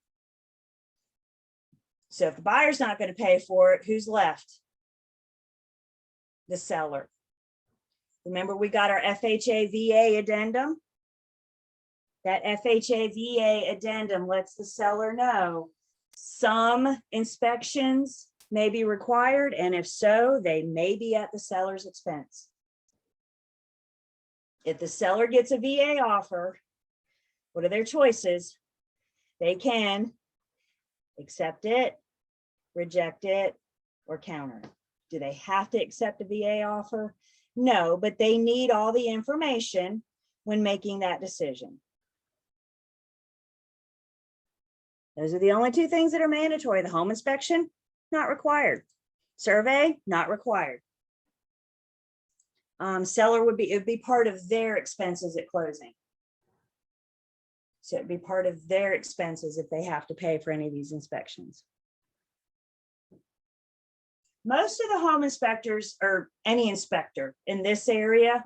[SPEAKER 1] So if the buyer's not going to pay for it, who's left? The seller. Remember, we got our FHA VA addendum. That FHA VA addendum lets the seller know some inspections may be required, and if so, they may be at the seller's expense. If the seller gets a VA offer, what are their choices? They can accept it, reject it, or counter it. Do they have to accept a VA offer? No, but they need all the information when making that decision. Those are the only two things that are mandatory. The home inspection, not required. Survey, not required. Seller would be part of their expenses at closing. So it'd be part of their expenses if they have to pay for any of these inspections. Most of the home inspectors, or any inspector in this area,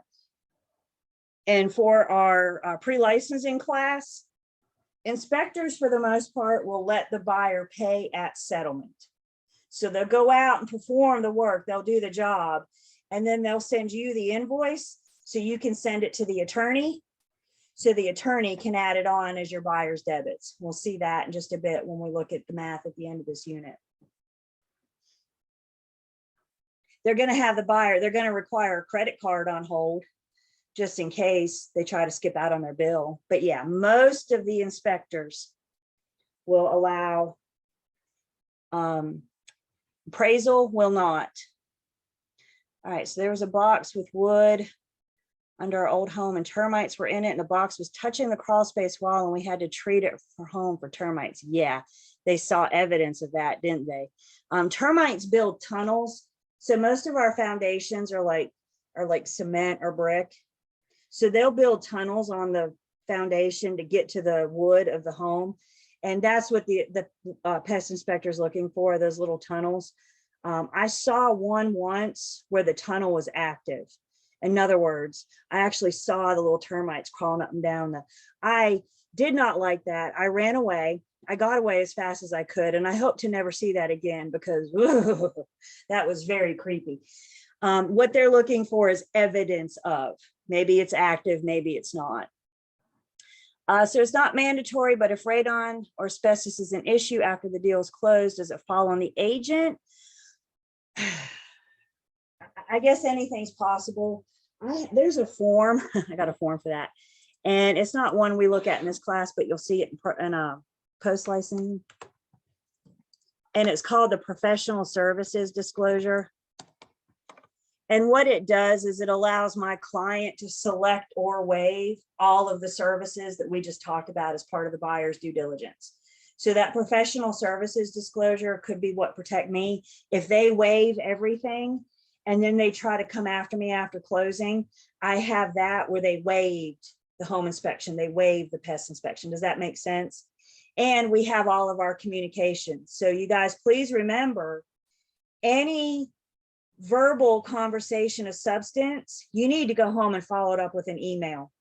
[SPEAKER 1] And for our pre-licensing class, inspectors for the most part will let the buyer pay at settlement. So they'll go out and perform the work, they'll do the job, and then they'll send you the invoice so you can send it to the attorney. So the attorney can add it on as your buyer's debits. We'll see that in just a bit when we look at the math at the end of this unit. They're going to have the buyer, they're going to require a credit card on hold just in case they try to skip out on their bill. But yeah, most of the inspectors will allow, appraisal will not. All right, so there was a box with wood under our old home and termites were in it, and the box was touching the crawl space wall and we had to treat it for home for termites. Yeah, they saw evidence of that, didn't they? Termites build tunnels. So most of our foundations are like cement or brick. So they'll build tunnels on the foundation to get to the wood of the home. And that's what the pest inspector is looking for, those little tunnels. I saw one once where the tunnel was active. In other words, I actually saw the little termites crawling up and down. I did not like that. I ran away. I got away as fast as I could, and I hope to never see that again because that was very creepy. What they're looking for is evidence of, maybe it's active, maybe it's not. So it's not mandatory, but if radon or asbestos is an issue after the deal is closed, does it fall on the agent? I guess anything's possible. There's a form, I got a form for that. And it's not one we look at in this class, but you'll see it in a post-licensing. And it's called the professional services disclosure. And what it does is it allows my client to select or waive all of the services that we just talked about as part of the buyer's due diligence. So that professional services disclosure could be what protect me. If they waive everything and then they try to come after me after closing, I have that where they waived the home inspection, they waived the pest inspection. Does that make sense? And we have all of our communications. So you guys, please remember, any verbal conversation of substance, you need to go home and follow it up with an email.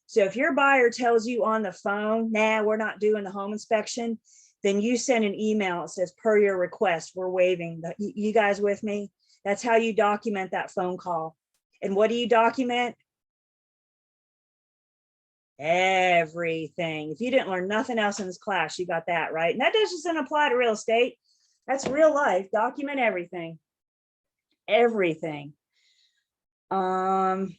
[SPEAKER 1] So if your buyer tells you on the phone, nah, we're not doing the home inspection, then you send an email that says, per your request, we're waiving. You guys with me? That's how you document that phone call. And what do you document? Everything. If you didn't learn nothing else in this class, you got that right. And that doesn't apply to real estate. That's real life. Document everything. Everything. Okay.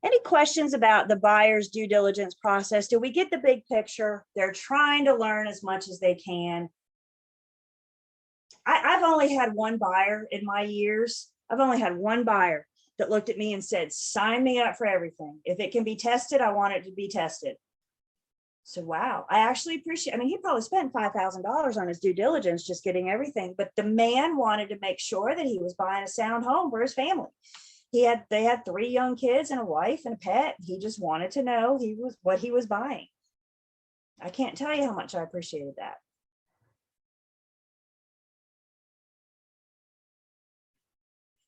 [SPEAKER 1] Any questions about the buyer's due diligence process? Do we get the big picture? They're trying to learn as much as they can. I've only had one buyer in my years. I've only had one buyer that looked at me and said, sign me up for everything. If it can be tested, I want it to be tested. So, wow, I actually appreciate, I mean, he probably spent $5,000 on his due diligence, just getting everything, but the man wanted to make sure that he was buying a sound home for his family. They had 3 young kids and a wife and a pet. He just wanted to know what he was buying. I can't tell you how much I appreciated that.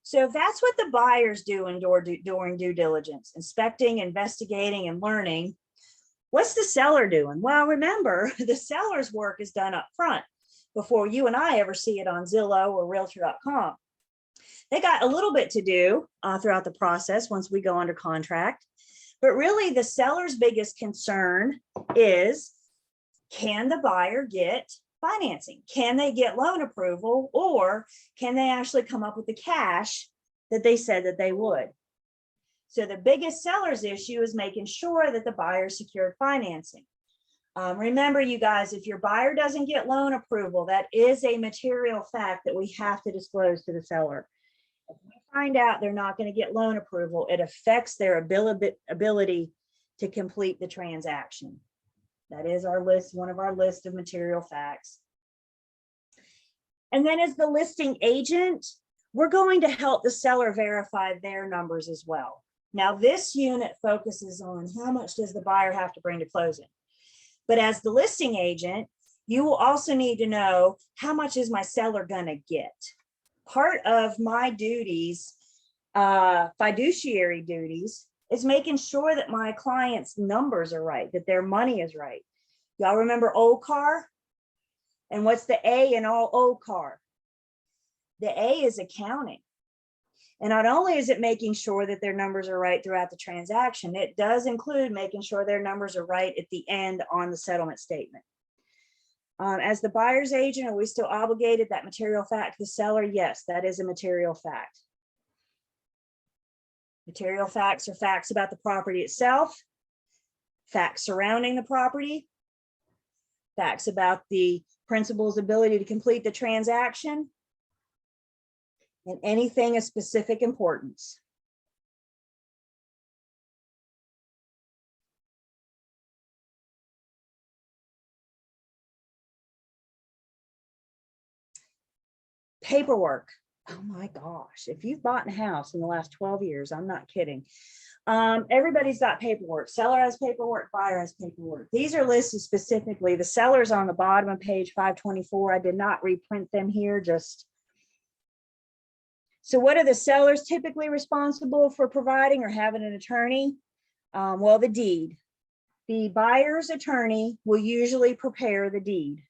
[SPEAKER 1] So if that's what the buyer's doing during due diligence, inspecting, investigating, and learning, what's the seller doing? Well, remember, the seller's work is done up front before you and I ever see it on Zillow or Realtor.com. They got a little bit to do throughout the process once we go under contract. But really, the seller's biggest concern is, can the buyer get financing? Can they get loan approval, or can they actually come up with the cash that they said that they would? So the biggest seller's issue is making sure that the buyer secured financing. Remember, you guys, if your buyer doesn't get loan approval, that is a material fact that we have to disclose to the seller. If we find out they're not going to get loan approval, it affects their ability to complete the transaction. That is our list, one of our list of material facts. And then as the listing agent, we're going to help the seller verify their numbers as well. Now, this unit focuses on how much does the buyer have to bring to closing. But as the listing agent, You will also need to know, how much is my seller gonna get? Part of my duties, fiduciary duties, is making sure that my clients' numbers are right, that their money is right. Y'all remember OCAR? And what's the A in all OCAR? The A is accounting. And not only is it making sure that their numbers are right throughout the transaction, it does include making sure their numbers are right at the end on the settlement statement. As the buyer's agent, are we still obligated that material fact to the seller? Yes, that is a material fact. Material facts are facts about the property itself, facts surrounding the property, facts about the principal's ability to complete the transaction, and anything of specific importance. Paperwork. Oh my gosh, if you've bought a house in the last 12 years, I'm not kidding. Everybody's got paperwork. Seller has paperwork, buyer has paperwork. These are listed specifically. The seller's on the bottom of page 524. I did not reprint them here, just. So what are the sellers typically responsible for providing or having an attorney? Well, the deed. The buyer's attorney will usually prepare the deed.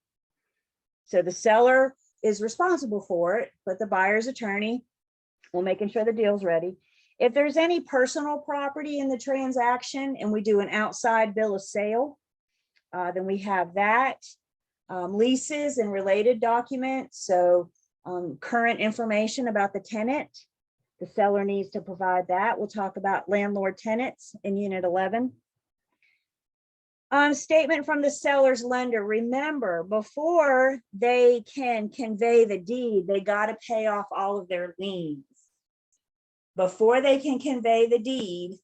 [SPEAKER 1] So the seller is responsible for it, but the buyer's attorney will making sure the deal's ready. If there's any personal property in the transaction and we do an outside bill of sale, then we have that. Leases and related documents. So current information about the tenant, the seller needs to provide that. We'll talk about landlord tenants in unit 11. Statement from the seller's lender. Remember, before they can convey the deed, they got to pay off all of their liens. Before they can convey the deed,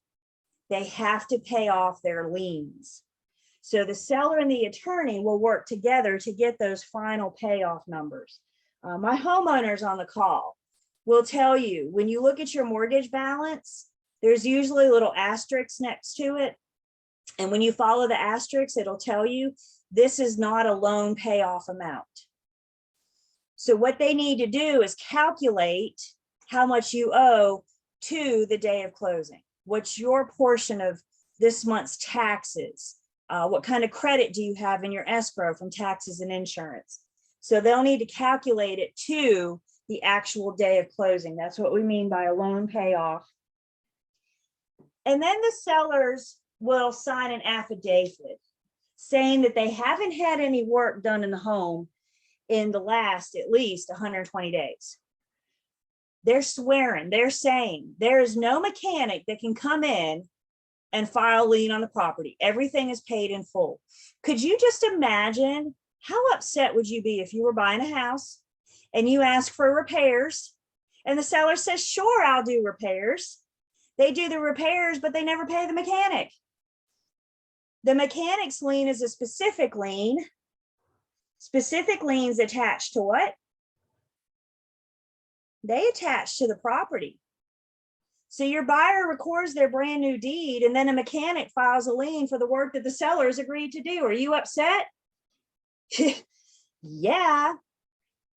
[SPEAKER 1] they have to pay off their liens. So the seller and the attorney will work together to get those final payoff numbers. My homeowners on the call will tell you, when you look at your mortgage balance, there's usually little asterisks next to it. And when you follow the asterisks, it'll tell you this is not a loan payoff amount. So what they need to do is calculate how much you owe to the day of closing. What's your portion of this month's taxes? What kind of credit do you have in your escrow from taxes and insurance? So they'll need to calculate it to the actual day of closing. That's what we mean by a loan payoff. And then the sellers will sign an affidavit saying that they haven't had any work done in the home in the last at least 120 days. They're swearing, they're saying there is no mechanic that can come in and file a lien on the property. Everything is paid in full. Could you just imagine how upset would you be if you were buying a house and you ask for repairs and the seller says, sure, I'll do repairs. They do the repairs, but they never pay the mechanic. The mechanic's lien is a specific lien. Specific liens attached to what? They attach to the property. So your buyer records their brand new deed and then a mechanic files a lien for the work that the seller has agreed to do. Are you upset? Yeah.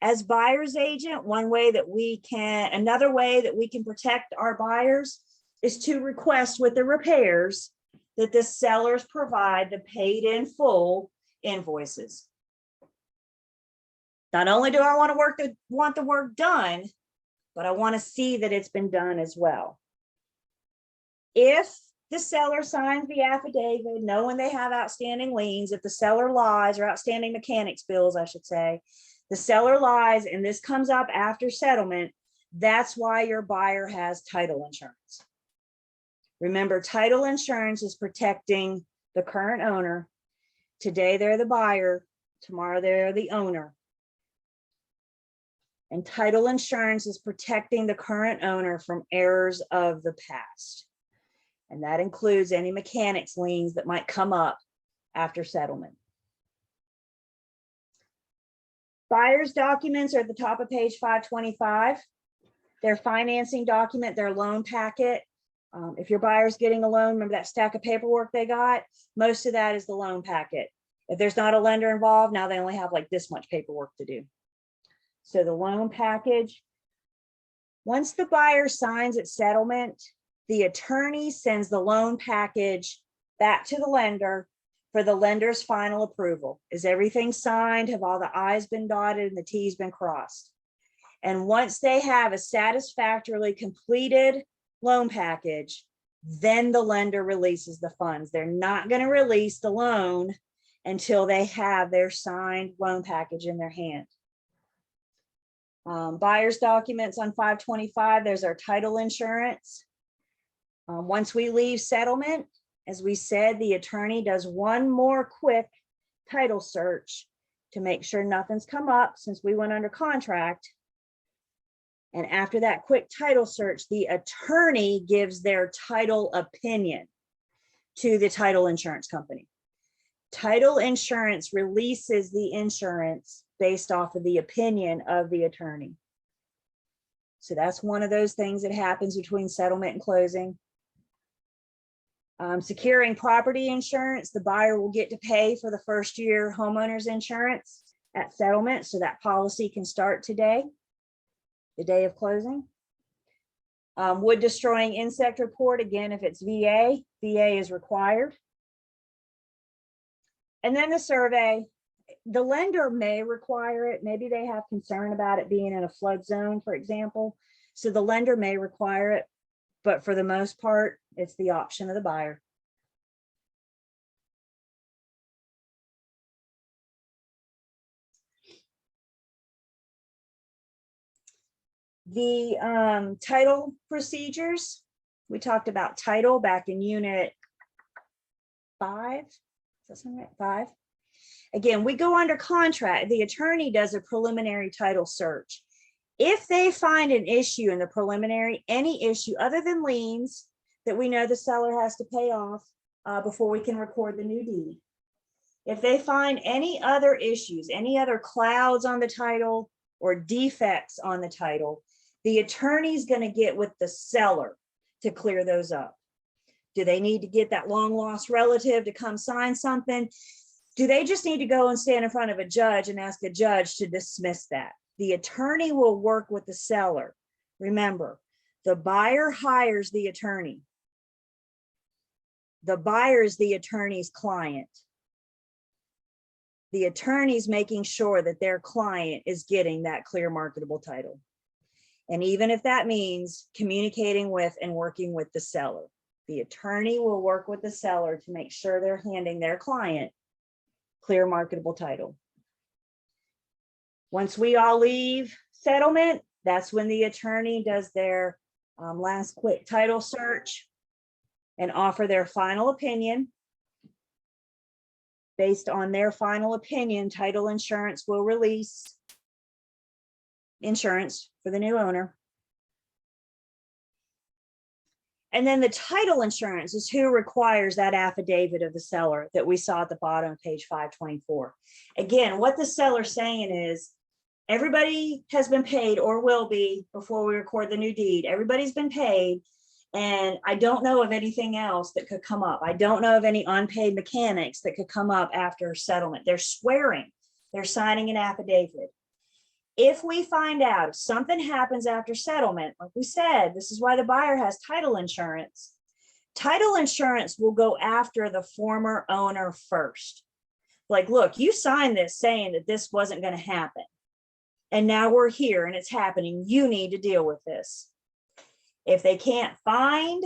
[SPEAKER 1] As buyer's agent, another way that we can protect our buyers is to request with the repairs that the sellers provide the paid in full invoices. Not only do I want the work done, but I want to see that it's been done as well. If the seller signs the affidavit, knowing they have outstanding liens, if the seller lies, or outstanding mechanics bills, I should say, the seller lies and this comes up after settlement, that's why your buyer has title insurance. Remember, title insurance is protecting the current owner. Today they're the buyer, tomorrow they're the owner. And title insurance is protecting the current owner from errors of the past. And that includes any mechanics liens that might come up after settlement. Buyer's documents are at the top of page 525. Their financing document, their loan packet. If your buyer's getting a loan, remember that stack of paperwork they got? Most of that is the loan packet. If there's not a lender involved, now they only have like this much paperwork to do. So the loan package, once the buyer signs its settlement, the attorney sends the loan package back to the lender for the lender's final approval. Is everything signed? Have all the I's been dotted and the T's been crossed? And once they have a satisfactorily completed loan package, then the lender releases the funds. They're not going to release the loan until they have their signed loan package in their hand. Buyer's documents on 525, there's our title insurance. Once we leave settlement, as we said, the attorney does one more quick title search to make sure nothing's come up since we went under contract. And after that quick title search, the attorney gives their title opinion to the title insurance company. Title insurance releases the insurance based off of the opinion of the attorney. So that's one of those things that happens between settlement and closing. Securing property insurance, the buyer will get to pay for the first year homeowner's insurance at settlement. So that policy can start today, the day of closing. Wood destroying insect report, again, if it's VA, VA is required. And then the survey, the lender may require it. Maybe they have concern about it being in a flood zone, for example. So the lender may require it, but for the most part, it's the option of the buyer. The title procedures, we talked about title back in unit 5. Is that something right? 5. Again, we go under contract. The attorney does a preliminary title search. If they find an issue in the preliminary, any issue other than liens that we know the seller has to pay off before we can record the new deed. If they find any other issues, any other clouds on the title or defects on the title, the attorney's going to get with the seller to clear those up. Do they need to get that long lost relative to come sign something? Do they just need to go and stand in front of a judge and ask a judge to dismiss that? The attorney will work with the seller. Remember, the buyer hires the attorney. The buyer is the attorney's client. The attorney's making sure that their client is getting that clear marketable title. And even if that means communicating with and working with the seller, the attorney will work with the seller to make sure they're handing their client clear marketable title. Once we all leave settlement, that's when the attorney does their last quick title search and offer their final opinion. Based on their final opinion, title insurance will release insurance for the new owner. And then the title insurance is who requires that affidavit of the seller that we saw at the bottom of page 524. Again, what the seller's saying is everybody has been paid or will be before we record the new deed. Everybody's been paid. And I don't know of anything else that could come up. I don't know of any unpaid mechanics that could come up after settlement. They're swearing, they're signing an affidavit. If we find out if something happens after settlement, like we said, this is why the buyer has title insurance. Title insurance will go after the former owner first. Like, look, you signed this saying that this wasn't going to happen. And now we're here and it's happening. You need to deal with this. If they can't find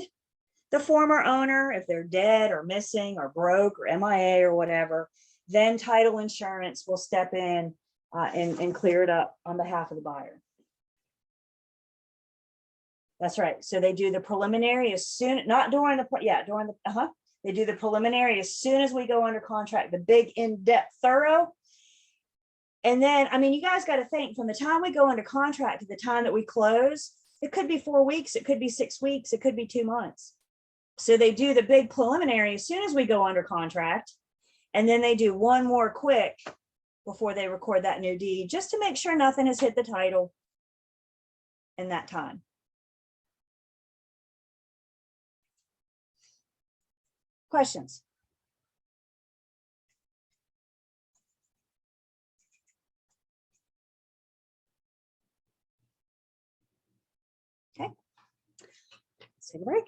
[SPEAKER 1] the former owner, if they're dead or missing or broke or MIA or whatever, then title insurance will step in and clear it up on behalf of the buyer. That's right. So they do the preliminary as soon, not during the, they do the preliminary as soon as we go under contract, the big in-depth thorough. And then, I mean, you guys got to think from the time we go under contract to the time that we close, it could be 4 weeks, it could be 6 weeks, it could be 2 months. So they do the big preliminary as soon as we go under contract, and then they do one more quick before they record that new deed, just to make sure nothing has hit the title in that time. Questions? take a break.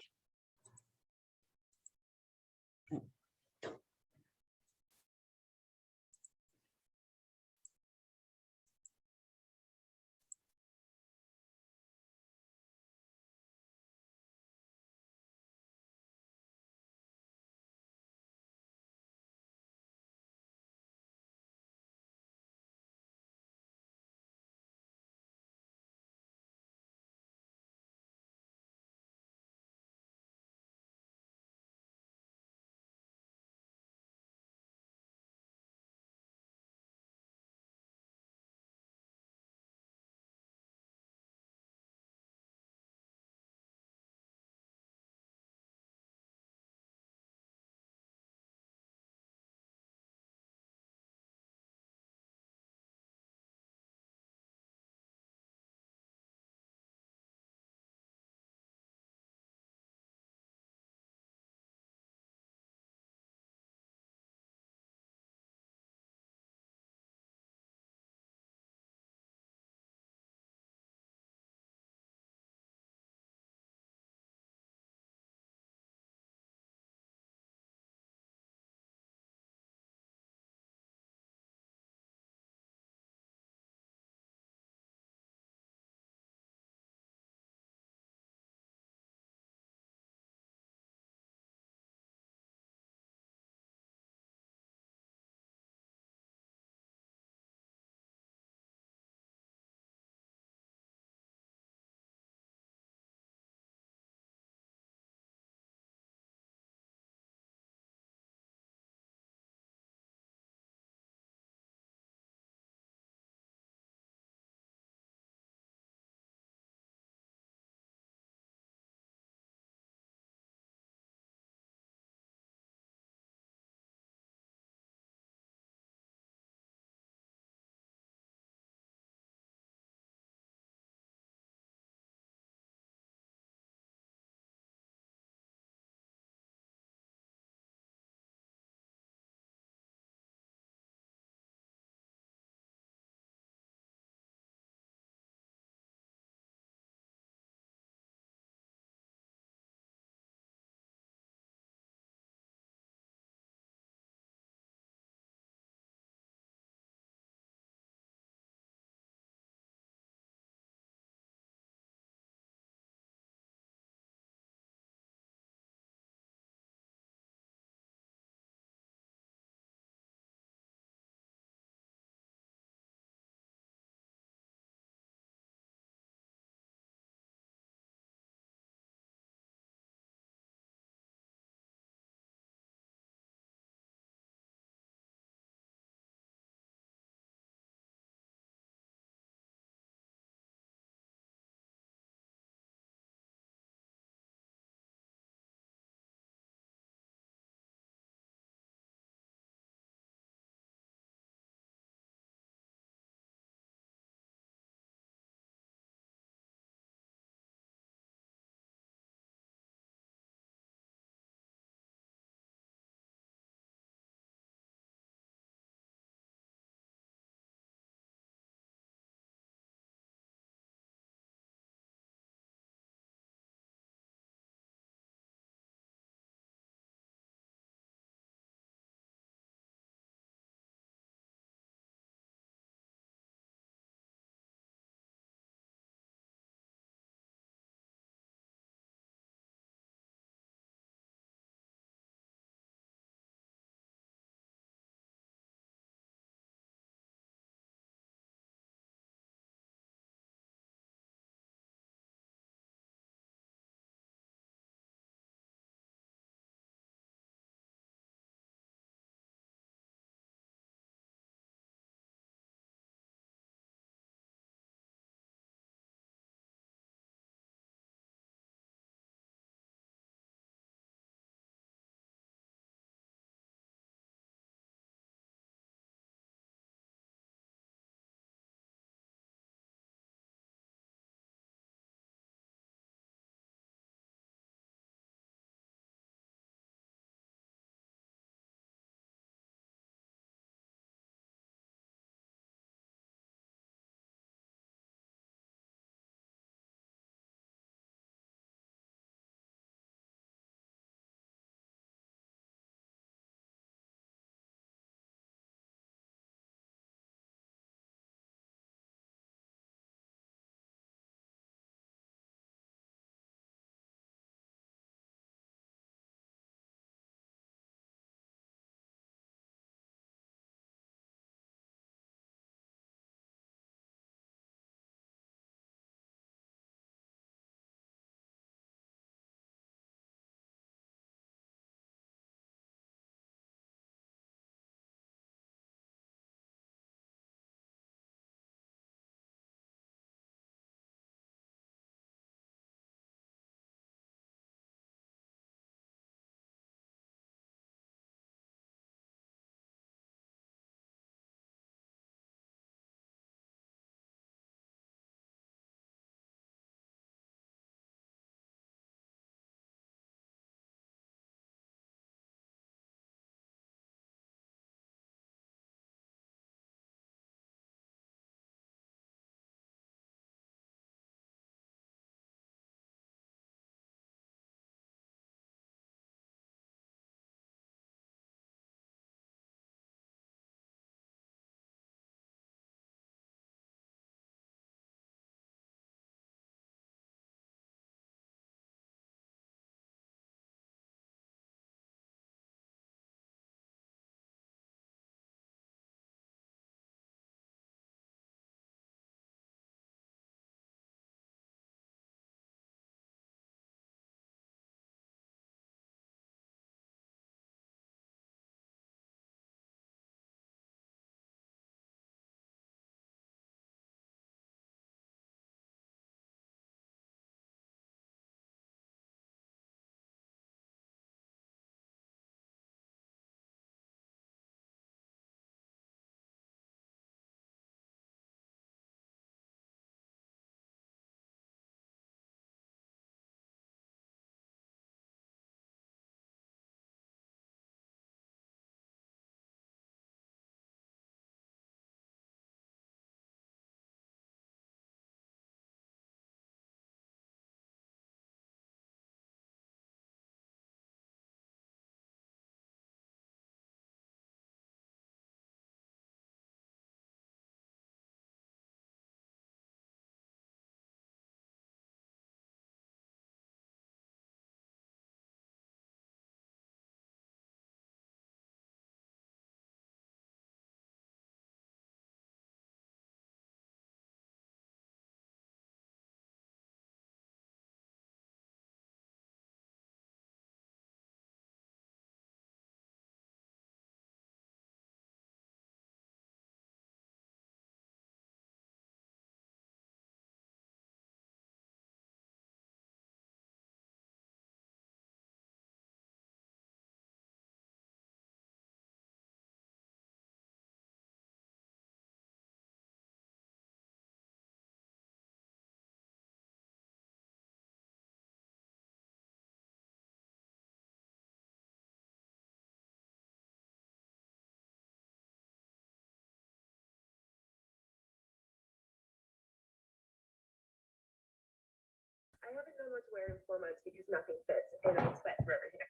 [SPEAKER 3] what to wear in 4 months because nothing fits and I sweat forever here.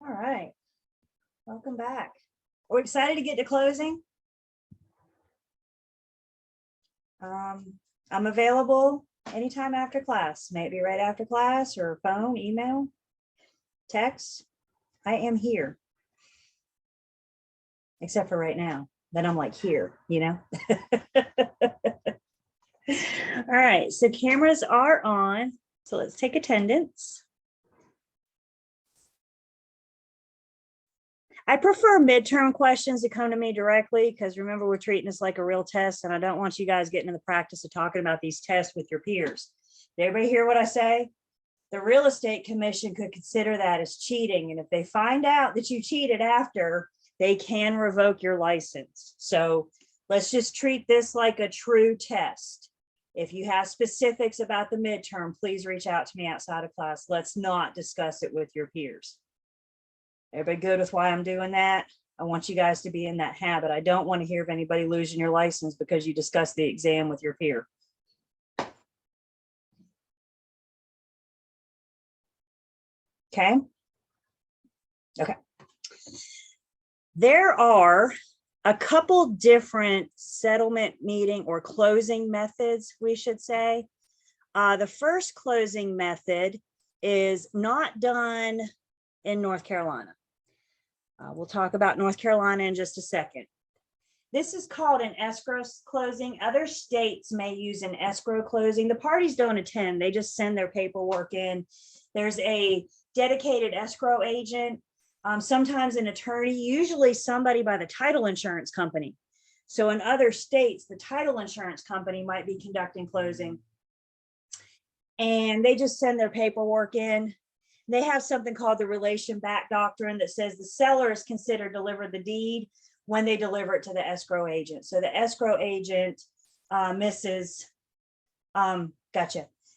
[SPEAKER 1] All right, welcome back. We're excited to get to closing. I'm available anytime after class, maybe right after class or phone, email, text. I am here. Except for right now, then I'm like here, you know? All right, so cameras are on. So let's take attendance. I prefer midterm questions to come to me directly because remember, we're treating this like a real test and I don't want you guys getting in the practice of talking about these tests with your peers. Did everybody hear what I say? The real estate commission could consider that as cheating. And if they find out that you cheated after, they can revoke your license. So let's just treat this like a true test. If you have specifics about the midterm, please reach out to me outside of class. Let's not discuss it with your peers. Everybody good with why I'm doing that? I want you guys to be in that habit. I don't want to hear of anybody losing your license because you discussed the exam with your peer. Okay. Okay. There are a couple different settlement meeting or closing methods, we should say. The first closing method is not done in North Carolina. We'll talk about North Carolina in just a second. This is called an escrow closing. Other states may use an escrow closing. The parties don't attend, they just send their paperwork in. There's a dedicated escrow agent, sometimes an attorney, usually somebody by the title insurance company. So in other states, the title insurance company might be conducting closing and they just send their paperwork in. They have something called the relation back doctrine that says the seller is considered deliver the deed when they deliver it to the escrow agent. So the escrow agent, gotcha.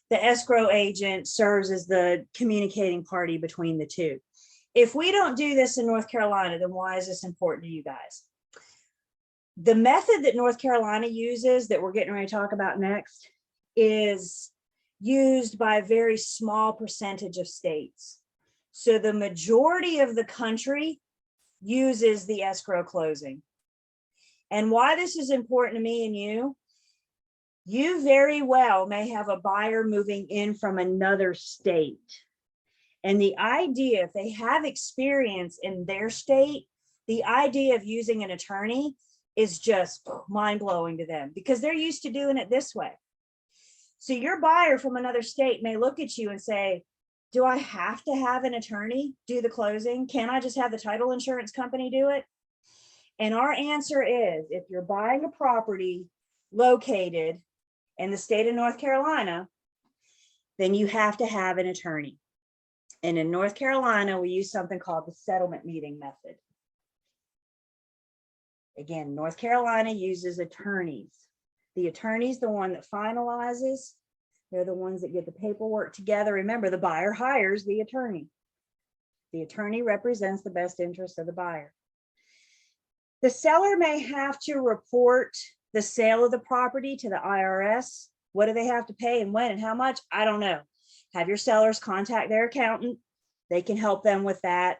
[SPEAKER 1] The escrow agent serves as the communicating party between the two. If we don't do this in North Carolina, then why is this important to you guys? The method that North Carolina uses that we're getting ready to talk about next is used by a very small percentage of states. So the majority of the country uses the escrow closing. And why this is important to me and you very well may have a buyer moving in from another state. And the idea, if they have experience in their state, the idea of using an attorney is just mind-blowing to them because they're used to doing it this way. So your buyer from another state may look at you and say, do I have to have an attorney do the closing? Can I just have the title insurance company do it? And our answer is, if you're buying a property located in the state of North Carolina, then you have to have an attorney. And in North Carolina, we use something called the settlement meeting method. Again, North Carolina uses attorneys. The attorney is the one that finalizes They're the ones that get the paperwork together. Remember, the buyer hires the attorney. The attorney represents the best interest of the buyer. The seller may have to report the sale of the property to the IRS. What do they have to pay and when and how much? I don't know. Have your sellers contact their accountant. They can help them with that.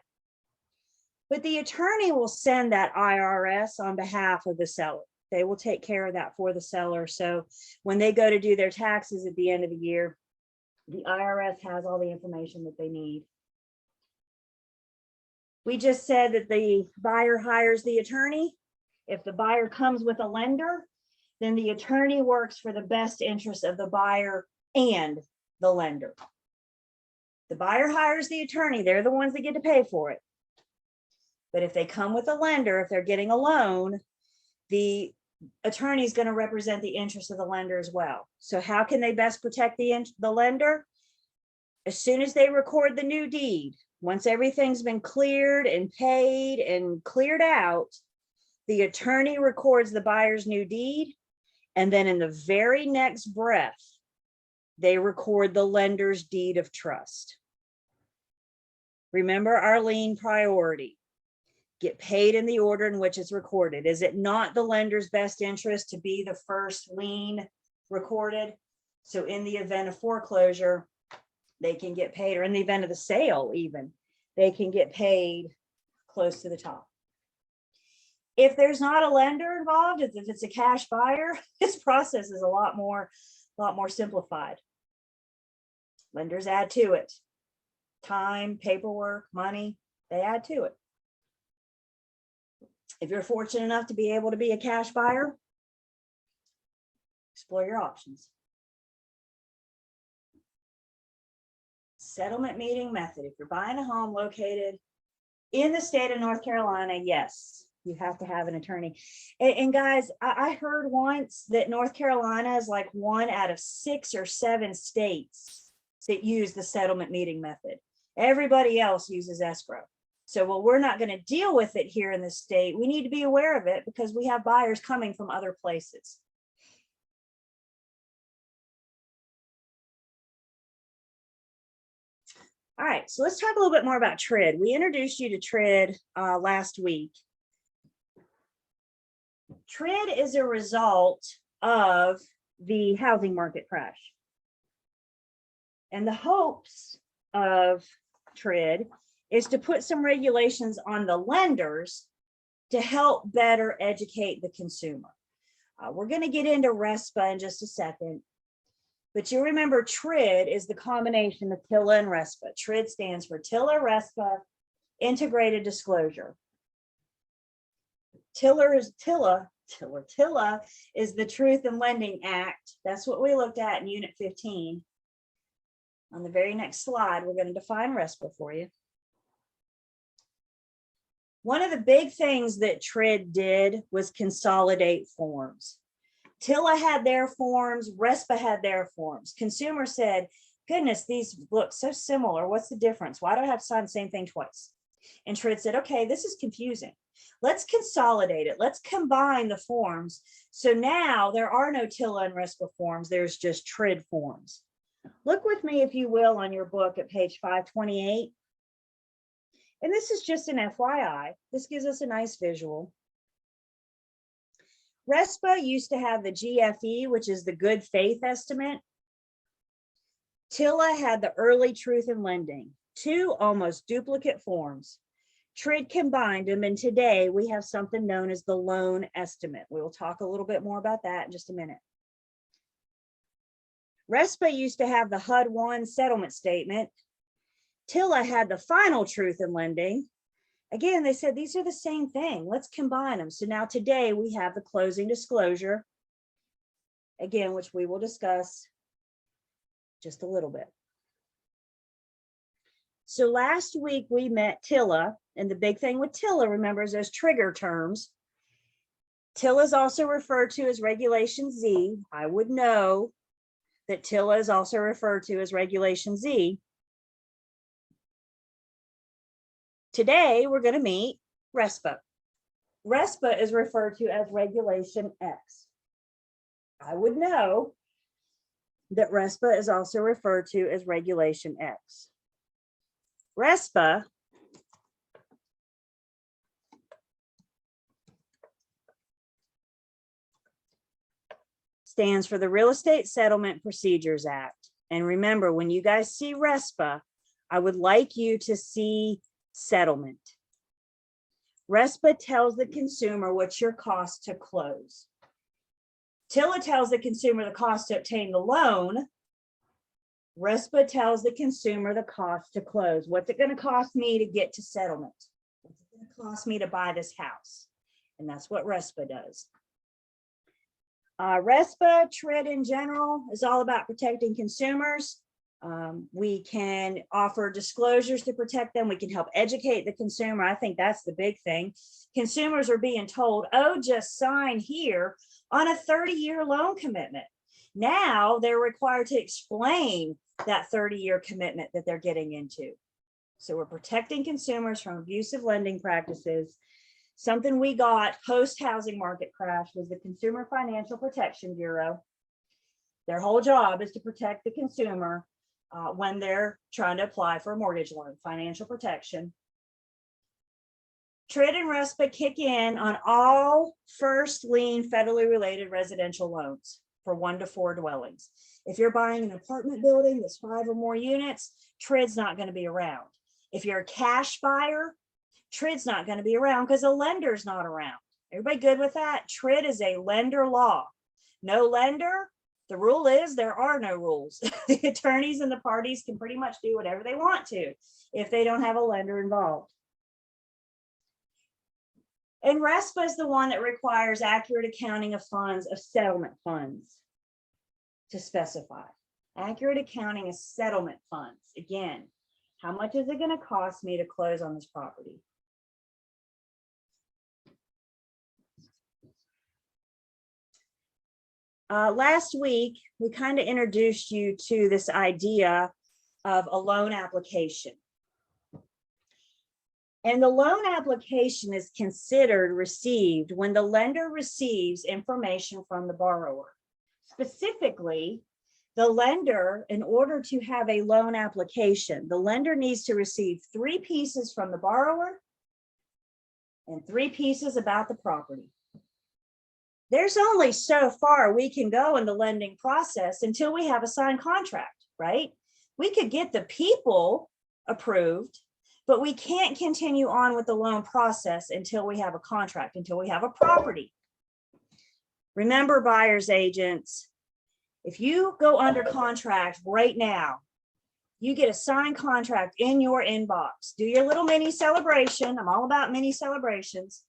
[SPEAKER 1] But the attorney will send that IRS on behalf of the seller. They will take care of that for the seller. So when they go to do their taxes at the end of the year, the IRS has all the information that they need. We just said that the buyer hires the attorney. If the buyer comes with a lender, then the attorney works for the best interest of the buyer and the lender. The buyer hires the attorney. They're the ones that get to pay for it. But if they come with a lender, if they're getting a loan, the attorney is going to represent the interest of the lender as well. So how can they best protect the lender? As soon as they record the new deed, once everything's been cleared and paid and cleared out, the attorney records the buyer's new deed. And then in the very next breath, they record the lender's deed of trust. Remember our lien priority. Get paid in the order in which it's recorded. Is it not the lender's best interest to be the first lien recorded? So in the event of foreclosure, they can get paid, or in the event of the sale even, they can get paid close to the top. If there's not a lender involved, if it's a cash buyer, this process is a lot more simplified. Lenders add to it. Time, paperwork, money, they add to it. If you're fortunate enough to be able to be a cash buyer, explore your options. Settlement meeting method. If you're buying a home located in the state of North Carolina, yes, you have to have an attorney. And guys, I heard once that North Carolina is like 1 out of 6 or 7 states that use the settlement meeting method. Everybody else uses escrow. So, well, we're not going to deal with it here in the state. We need to be aware of it because we have buyers coming from other places. All right, so let's talk a little bit more about TRID. We introduced you to TRID last week. TRID is a result of the housing market crash. And the hopes of TRID is to put some regulations on the lenders to help better educate the consumer. We're going to get into RESPA in just a second, but you remember TRID is the combination of TILA and RESPA. TRID stands for TILA RESPA Integrated Disclosure. TILA is the Truth in Lending Act. That's what we looked at in Unit 15. On the very next slide, we're going to define RESPA for you. One of the big things that TRID did was consolidate forms. TILA had their forms, RESPA had their forms. Consumers said, goodness, these look so similar. What's the difference? Why do I have to sign the same thing twice? And TRID said, okay, this is confusing. Let's consolidate it. Let's combine the forms. So now there are no TILA and RESPA forms. There's just TRID forms. Look with me, if you will, on your book at page 528. And this is just an FYI. This gives us a nice visual. RESPA used to have the GFE, which is the good faith estimate. TILA had the early truth in lending, 2 almost duplicate forms. TRID combined them, and today we have something known as the loan estimate. We will talk a little bit more about that in just a minute. RESPA used to have the HUD-1 settlement statement. TILA had the final truth in lending. Again, they said these are the same thing. Let's combine them. So now today we have the closing disclosure, again, which we will discuss just a little bit. So last week we met TILA, and the big thing with TILA, remember, is those trigger terms. TILA is also referred to as Regulation Z. I would know that TILA is also referred to as Regulation Z. Today, we're going to meet RESPA. RESPA is referred to as Regulation X. I would know that RESPA is also referred to as Regulation X. RESPA stands for the Real Estate Settlement Procedures Act. And remember, when you guys see RESPA, I would like you to see settlement. RESPA tells the consumer what's your cost to close. TILA tells the consumer the cost to obtain the loan. RESPA tells the consumer the cost to close. What's it going to cost me to get to settlement? What's it going to cost me to buy this house? And that's what RESPA does. RESPA, TRID in general, is all about protecting consumers. We can offer disclosures to protect them. We can help educate the consumer. I think that's the big thing. Consumers are being told, oh, just sign here on a 30-year loan commitment. Now they're required to explain that 30-year commitment that they're getting into. So we're protecting consumers from abusive lending practices. Something we got post-housing market crash was the Consumer Financial Protection Bureau. Their whole job is to protect the consumer when they're trying to apply for a mortgage loan, financial protection. TRID and RESPA kick in on all first lien federally related residential loans for 1 to 4 dwellings. If you're buying an apartment building that's 5 or more units, TRID's not going to be around. If you're a cash buyer, TRID's not going to be around because a lender's not around. Everybody good with that? TRID is a lender law. No lender, the rule is there are no rules. The attorneys and the parties can pretty much do whatever they want to if they don't have a lender involved. And RESPA is the one that requires accurate accounting of funds, of settlement funds, to specify. Accurate accounting of settlement funds. Again, how much is it going to cost me to close on this property? Last week, we kind of introduced you to this idea of a loan application. And the loan application is considered received when the lender receives information from the borrower. Specifically, the lender, in order to have a loan application, the lender needs to receive 3 pieces from the borrower and 3 pieces about the property. There's only so far we can go in the lending process until we have a signed contract, right? We could get the people approved, but we can't continue on with the loan process until we have a contract, until we have a property. Remember, buyers agents, if you go under contract right now, you get a signed contract in your inbox. Do your little mini celebration. I'm all about mini celebrations.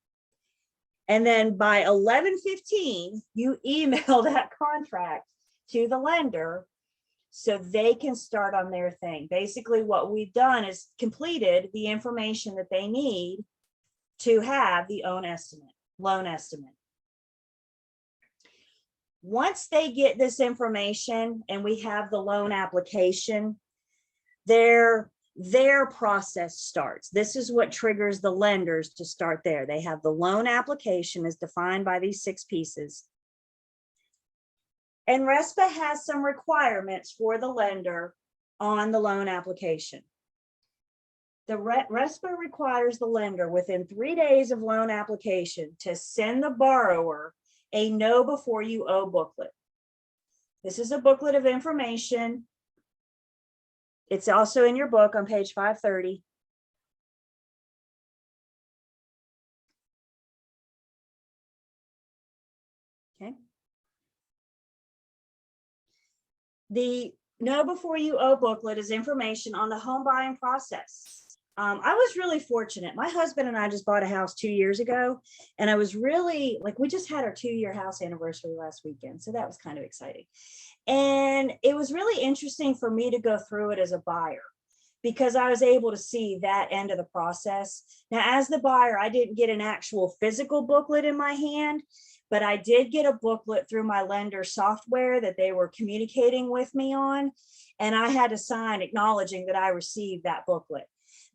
[SPEAKER 1] And then by 11:15, you email that contract to the lender so they can start on their thing. Basically, what we've done is completed the information that they need to have the loan estimate. Once they get this information and we have the loan application, their process starts. This is what triggers the lenders to start there. They have the loan application as defined by these 6 pieces. And RESPA has some requirements for the lender on the loan application. The RESPA requires the lender within 3 days of loan application to send the borrower a know before you owe booklet. This is a booklet of information. It's also in your book on page 530. Okay. The Know Before You Owe booklet is information on the home buying process. I was really fortunate. My husband and I just bought a house 2 years ago, and I was really we just had our 2-year house anniversary last weekend. So that was kind of exciting. And it was really interesting for me to go through it as a buyer because I was able to see that end of the process. Now, as the buyer, I didn't get an actual physical booklet in my hand, but I did get a booklet through my lender software that they were communicating with me on. And I had to sign acknowledging that I received that booklet.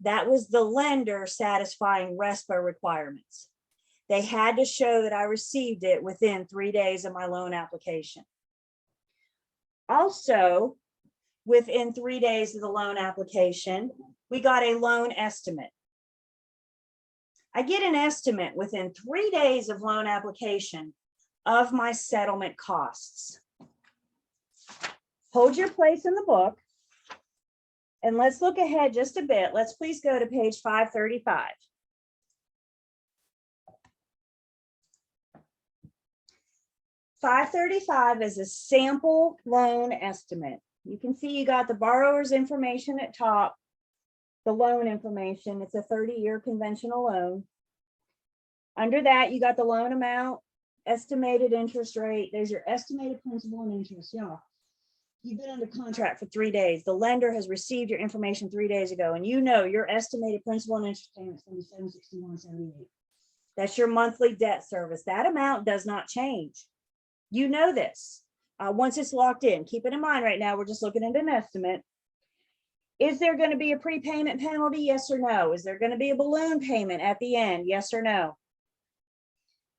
[SPEAKER 1] That was the lender satisfying RESPA requirements. They had to show that I received it within 3 days of my loan application. Also, within 3 days of the loan application, we got a loan estimate. I get an estimate within 3 days of loan application of my settlement costs. Hold your place in the book. And let's look ahead just a bit. Let's please go to page 535. $535 is a sample loan estimate. You can see you got the borrower's information at top, the loan information. It's a 30-year conventional loan. Under that, you got the loan amount, estimated interest rate. There's your estimated principal and interest. Yeah. You've been under contract for 3 days. The lender has received your information 3 days ago, and you know your estimated principal and interest payment is going to be $761.78. That's your monthly debt service. That amount does not change. You know this. Once it's locked in, keep it in mind right now, we're just looking at an estimate. Is there going to be a prepayment penalty? Yes or no? Is there going to be a balloon payment at the end? Yes or no?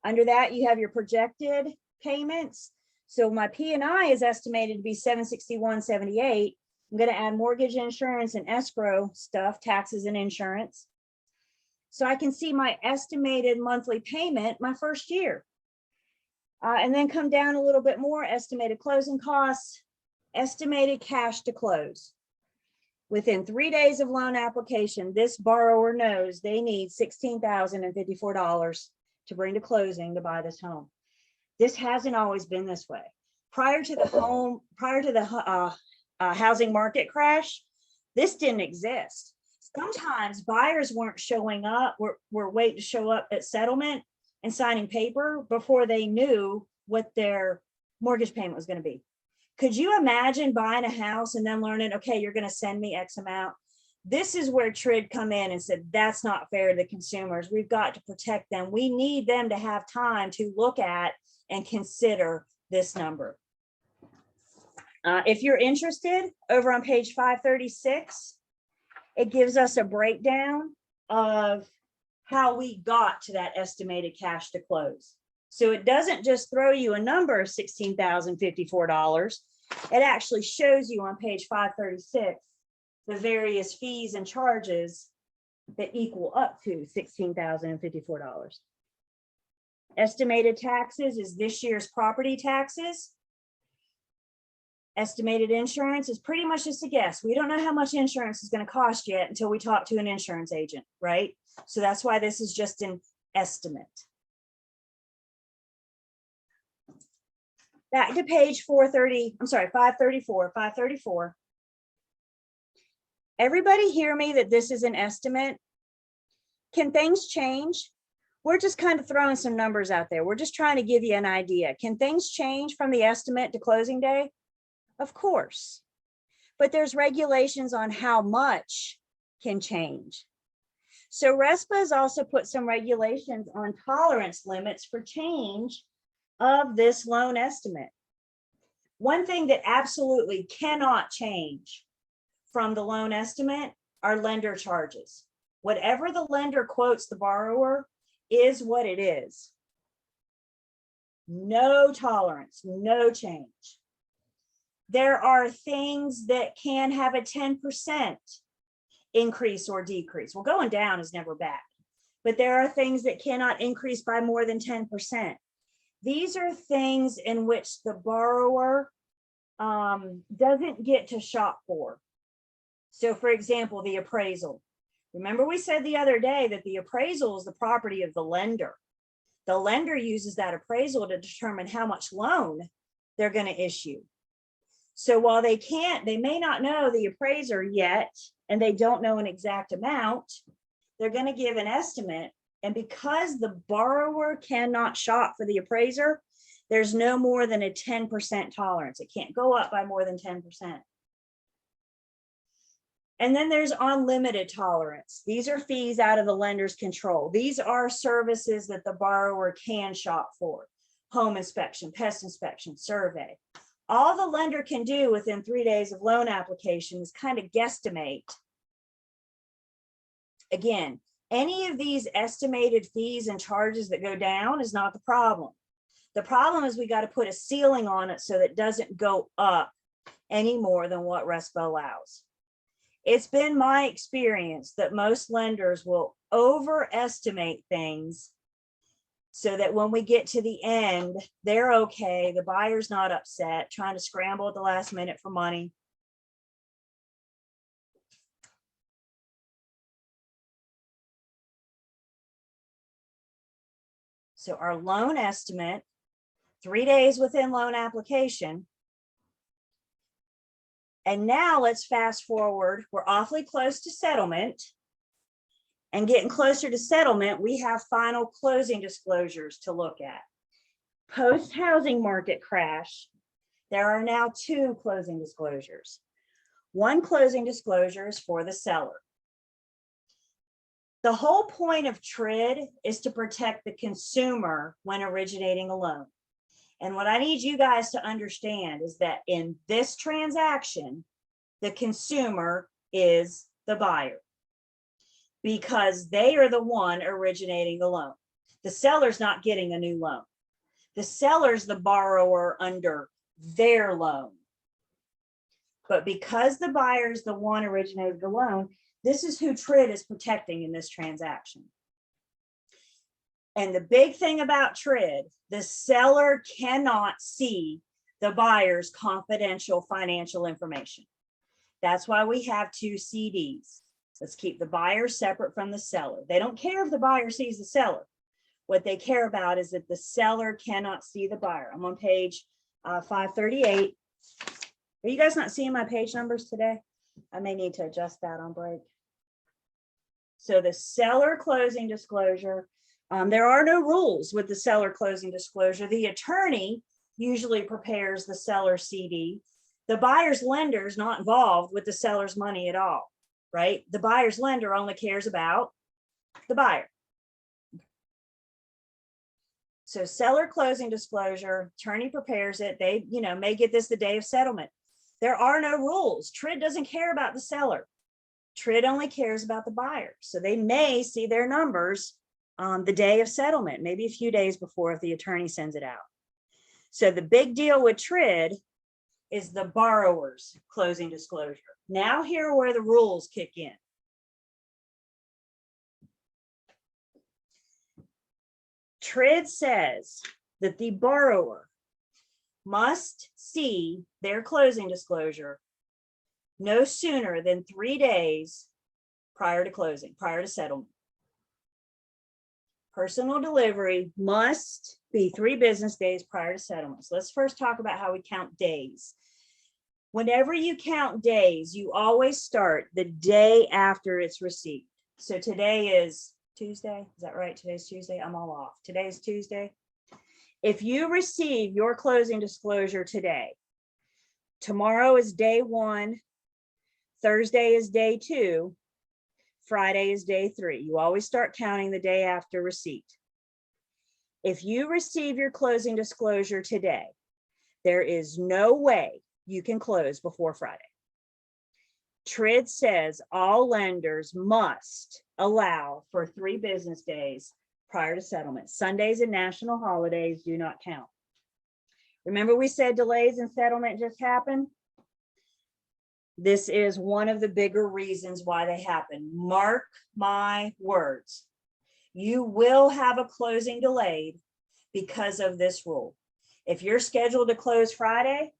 [SPEAKER 1] Under that, you have your projected payments. So my P&I is estimated to be $761.78. I'm going to add mortgage insurance and escrow stuff, taxes and insurance. So I can see my estimated monthly payment my first year. And then come down a little bit more, estimated closing costs, estimated cash to close. Within 3 days of loan application, this borrower knows they need $16,054 to bring to closing to buy this home. This hasn't always been this way. Prior to the housing market crash, this didn't exist. Sometimes buyers weren't showing up, were waiting to show up at settlement and signing paper before they knew what their mortgage payment was going to be. Could you imagine buying a house and then learning, okay, you're going to send me X amount? This is where TRID come in and said, that's not fair to the consumers. We've got to protect them. We need them to have time to look at and consider this number. If you're interested, over on page 536, it gives us a breakdown of how we got to that estimated cash to close. So it doesn't just throw you a number of $16,054. It actually shows you on page 536 the various fees and charges that equal up to $16,054. Estimated taxes is this year's property taxes. Estimated insurance is pretty much just a guess. We don't know how much insurance is going to cost yet until we talk to an insurance agent, right? So that's why this is just an estimate. Back to page 534. Everybody hear me that this is an estimate? Can things change? We're just kind of throwing some numbers out there. We're just trying to give you an idea. Can things change from the estimate to closing day? Of course, but there's regulations on how much can change. So RESPA has also put some regulations on tolerance limits for change of this loan estimate. One thing that absolutely cannot change from the loan estimate are lender charges. Whatever the lender quotes the borrower is what it is. No tolerance, no change. There are things that can have a 10% increase or decrease. Well, going down is never bad, but there are things that cannot increase by more than 10%. These are things in which the borrower doesn't get to shop for. So for example, the appraisal. Remember we said the other day that the appraisal is the property of the lender. The lender uses that appraisal to determine how much loan they're going to issue. So while they may not know the appraiser yet, and they don't know an exact amount, they're going to give an estimate. And because the borrower cannot shop for the appraiser, there's no more than a 10% tolerance. It can't go up by more than 10%. And then there's unlimited tolerance. These are fees out of the lender's control. These are services that the borrower can shop for. Home inspection, pest inspection, survey. All the lender can do within 3 days of loan application is kind of guesstimate. Again, any of these estimated fees and charges that go down is not the problem. The problem is we got to put a ceiling on it so that it doesn't go up any more than what RESPA allows. It's been my experience that most lenders will overestimate things so that when we get to the end, they're okay. The buyer's not upset, trying to scramble at the last minute for money. So our loan estimate, 3 days within loan application. And now let's fast forward. We're awfully close to settlement. And getting closer to settlement, we have final closing disclosures to look at. Post-housing market crash, there are now 2 closing disclosures. One closing disclosure is for the seller. The whole point of TRID is to protect the consumer when originating a loan. And what I need you guys to understand is that in this transaction, the consumer is the buyer because they are the one originating the loan. The seller's not getting a new loan. The seller's the borrower under their loan. But because the buyer is the one originating the loan, this is who TRID is protecting in this transaction. And the big thing about TRID, the seller cannot see the buyer's confidential financial information. That's why we have 2 CDs. Let's keep the buyer separate from the seller. They don't care if the buyer sees the seller. What they care about is that the seller cannot see the buyer. I'm on page 538. Are you guys not seeing my page numbers today? I may need to adjust that on break. So the seller closing disclosure, there are no rules with the seller closing disclosure. The attorney usually prepares the seller CD. The buyer's lender is not involved with the seller's money at all, right? The buyer's lender only cares about the buyer. So seller closing disclosure, attorney prepares it. They, may get this the day of settlement. There are no rules. TRID doesn't care about the seller. TRID only cares about the buyer. So they may see their numbers on the day of settlement, maybe a few days before if the attorney sends it out. So the big deal with TRID is the borrower's closing disclosure. Now here are where the rules kick in. TRID says that the borrower must see their closing disclosure no sooner than 3 days prior to closing, prior to settlement. Personal delivery must be 3 business days prior to settlement. So let's first talk about how we count days. Whenever you count days, you always start the day after it's received. So today is Tuesday. Is that right? Today's Tuesday. I'm all off. Today's Tuesday. If you receive your closing disclosure today, tomorrow is day 1, Thursday is day 2, Friday is day 3. You always start counting the day after receipt. If you receive your closing disclosure today, there is no way you can close before Friday. TRID says all lenders must allow for 3 business days prior to settlement. Sundays and national holidays do not count. Remember we said delays in settlement just happened? This is one of the bigger reasons why they happen. Mark my words. You will have a closing delayed because of this rule. If you're scheduled to close Friday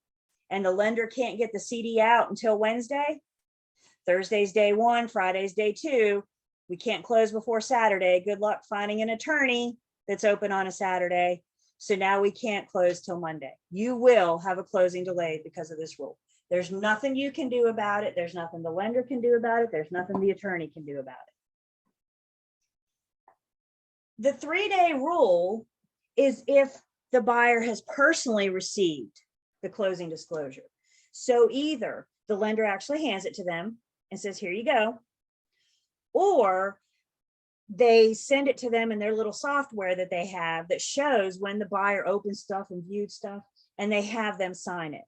[SPEAKER 1] and the lender can't get the CD out until Wednesday, Thursday's day 1, Friday's day 2, we can't close before Saturday. Good luck finding an attorney that's open on a Saturday. So now we can't close till Monday. You will have a closing delayed because of this rule. There's nothing you can do about it. There's nothing the lender can do about it. There's nothing the attorney can do about it. The 3-day rule is if the buyer has personally received the closing disclosure. So either the lender actually hands it to them and says, here you go, or they send it to them in their little software that they have that shows when the buyer opened stuff and viewed stuff, and they have them sign it.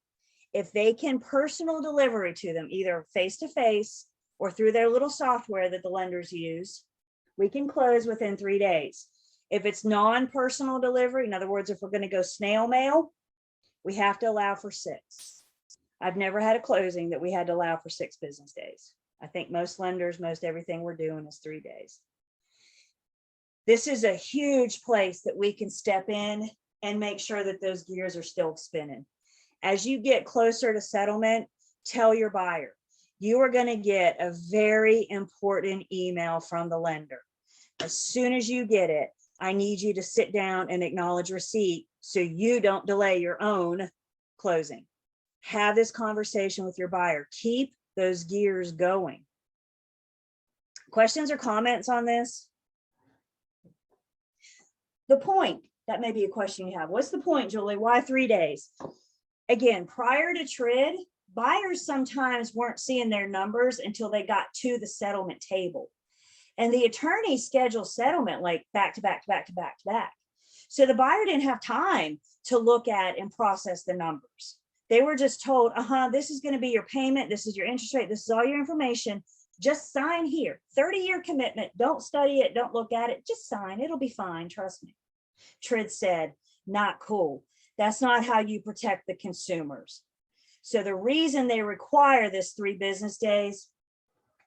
[SPEAKER 1] If they can personal delivery to them, either face-to-face or through their little software that the lenders use, we can close within 3 days. If it's non-personal delivery, in other words, if we're going to go snail mail, we have to allow for 6. I've never had a closing that we had to allow for 6 business days. I think most lenders, most everything we're doing is 3 days. This is a huge place that we can step in and make sure that those gears are still spinning. As you get closer to settlement, tell your buyer, you are going to get a very important email from the lender. As soon as you get it, I need you to sit down and acknowledge receipt so you don't delay your own closing. Have this conversation with your buyer. Keep those gears going. Questions or comments on this? The point, that may be a question you have. What's the point, Julie? Why 3 days? Again, prior to TRID, buyers sometimes weren't seeing their numbers until they got to the settlement table. And the attorney scheduled settlement like back to back to back to back to back. So the buyer didn't have time to look at and process the numbers. They were just told, this is going to be your payment. This is your interest rate. This is all your information. Just sign here. 30-year commitment. Don't study it. Don't look at it. Just sign. It'll be fine. Trust me. TRID said, not cool. That's not how you protect the consumers. So the reason they require this 3 business days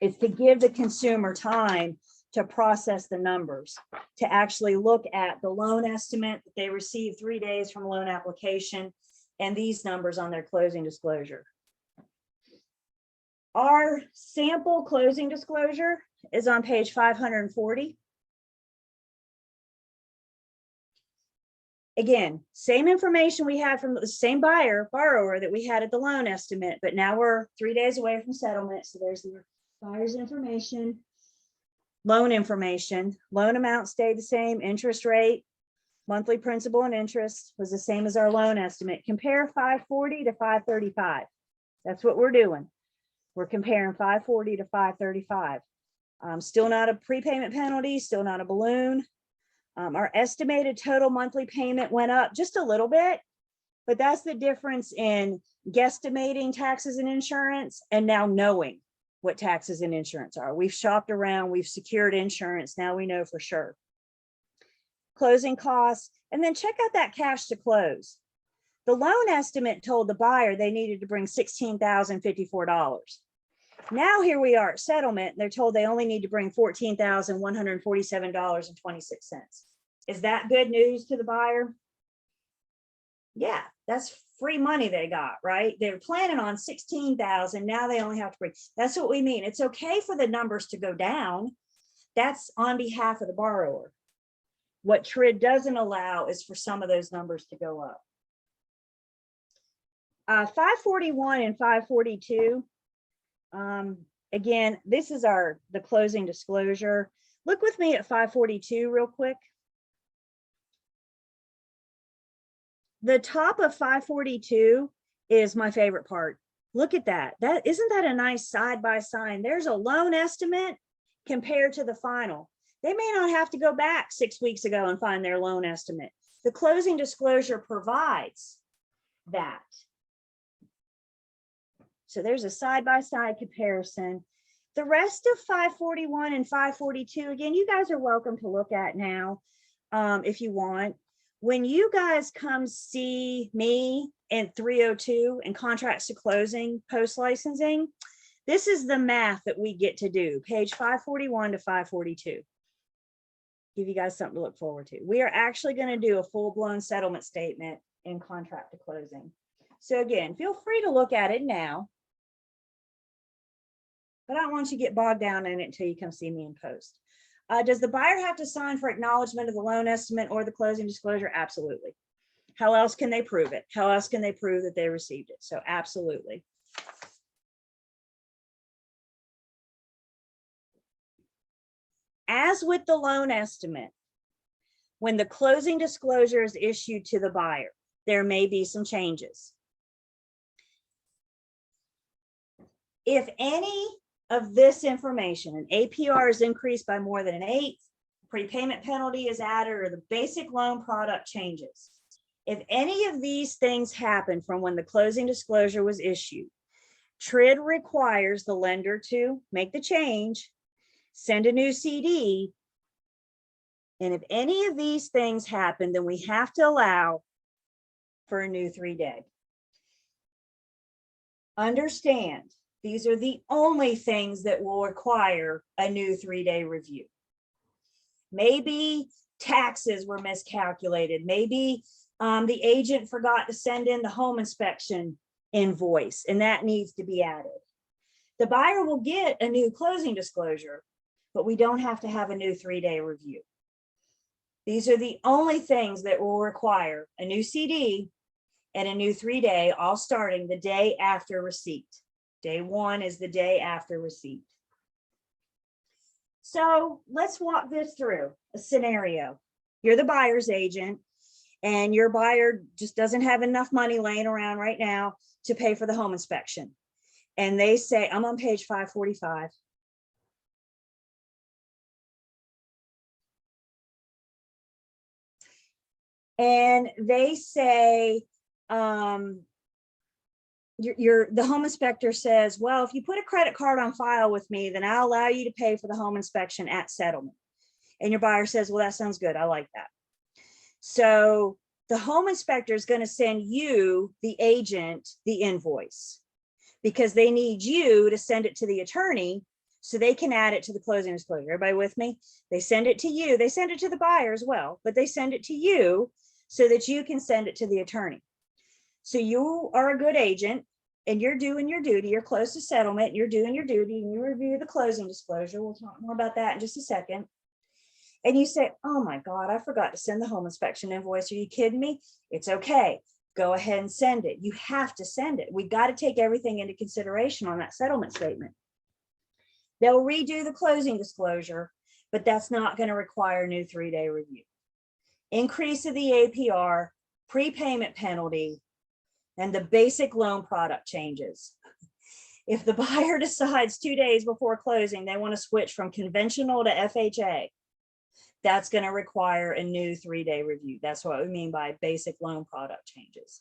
[SPEAKER 1] is to give the consumer time to process the numbers, to actually look at the loan estimate that they received 3 days from loan application and these numbers on their closing disclosure. Our sample closing disclosure is on page 540. Again, same information we had from the same borrower that we had at the loan estimate, but now we're 3 days away from settlement. So there's the buyer's information, loan information, loan amount stayed the same, interest rate, monthly principal and interest was the same as our loan estimate. Compare 540 to 535. That's what we're doing. We're comparing 540 to 535. Still not a prepayment penalty, still not a balloon. Our estimated total monthly payment went up just a little bit, but that's the difference in guesstimating taxes and insurance and now knowing what taxes and insurance are. We've shopped around, we've secured insurance, now we know for sure. Closing costs, and then check out that cash to close. The loan estimate told the buyer they needed to bring $16,054. Now here we are at settlement, they're told they only need to bring $14,147.26. Is that good news to the buyer? Yeah, that's free money they got, right? They're planning on 16,000. Now they only have to bring. That's what we mean. It's okay for the numbers to go down. That's on behalf of the borrower. What TRID doesn't allow is for some of those numbers to go up. 541 and 542. Again, this is the closing disclosure. Look with me at 542 real quick. The top of 542 is my favorite part. Look at that. Isn't that a nice side by side? There's a loan estimate compared to the final. They may not have to go back 6 weeks ago and find their loan estimate. The closing disclosure provides that. So there's a side-by-side comparison. The rest of 541 and 542, again, you guys are welcome to look at now if you want. When you guys come see me in 302 and contracts to closing post-licensing, this is the math that we get to do, page 541 to 542. Give you guys something to look forward to. We are actually going to do a full-blown settlement statement in contract to closing. So again, feel free to look at it now. But I don't want you to get bogged down in it until you come see me in post. Does the buyer have to sign for acknowledgement of the loan estimate or the closing disclosure? Absolutely. How else can they prove it? How else can they prove that they received it? So absolutely. As with the loan estimate, when the closing disclosure is issued to the buyer, there may be some changes. If any of this information, an APR is increased by more than 1/8, prepayment penalty is added, or the basic loan product changes. If any of these things happen from when the closing disclosure was issued, TRID requires the lender to make the change, send a new CD, and if any of these things happen, then we have to allow for a new 3-day. understand, these are the only things that will require a new 3-day review. Maybe taxes were miscalculated. Maybe the agent forgot to send in the home inspection invoice, and that needs to be added. The buyer will get a new closing disclosure, but we don't have to have a new 3-day review. These are the only things that will require a new CD and a new 3-day, all starting the day after receipt. Day 1 is the day after receipt. So let's walk this through a scenario. You're the buyer's agent, and your buyer just doesn't have enough money laying around right now to pay for the home inspection. And they say, I'm on page 545. And they say, the home inspector says, well, if you put a credit card on file with me, then I'll allow you to pay for the home inspection at settlement. And your buyer says, well, that sounds good. I like that. So the home inspector is going to send you, the agent, the invoice, because they need you to send it to the attorney so they can add it to the closing disclosure. Everybody with me? They send it to you. They send it to the buyer as well, but they send it to you so that you can send it to the attorney. So you are a good agent and you're doing your duty. You're close to settlement. You're doing your duty and you review the closing disclosure. We'll talk more about that in just a second. And you say, oh my God, I forgot to send the home inspection invoice. Are you kidding me? It's okay. Go ahead and send it. You have to send it. We got to take everything into consideration on that settlement statement. They'll redo the closing disclosure, but that's not going to require a new 3-day review. Increase of the APR, prepayment penalty, and the basic loan product changes. If the buyer decides 2 days before closing, they want to switch from conventional to FHA, that's going to require a new 3-day review. That's what we mean by basic loan product changes.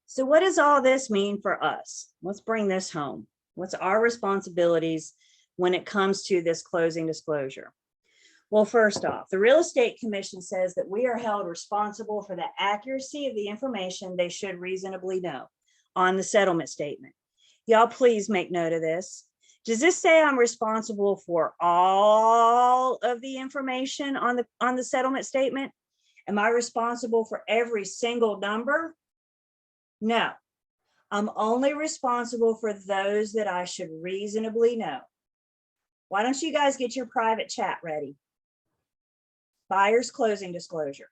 [SPEAKER 1] So what does all this mean for us? Let's bring this home. What's our responsibilities when it comes to this closing disclosure? Well, first off, the Real Estate Commission says that we are held responsible for the accuracy of the information they should reasonably know on the settlement statement. Y'all please make note of this. Does this say I'm responsible for all of the information on the settlement statement? Am I responsible for every single number? No, I'm only responsible for those that I should reasonably know. Why don't you guys get your private chat ready? Buyer's closing disclosure.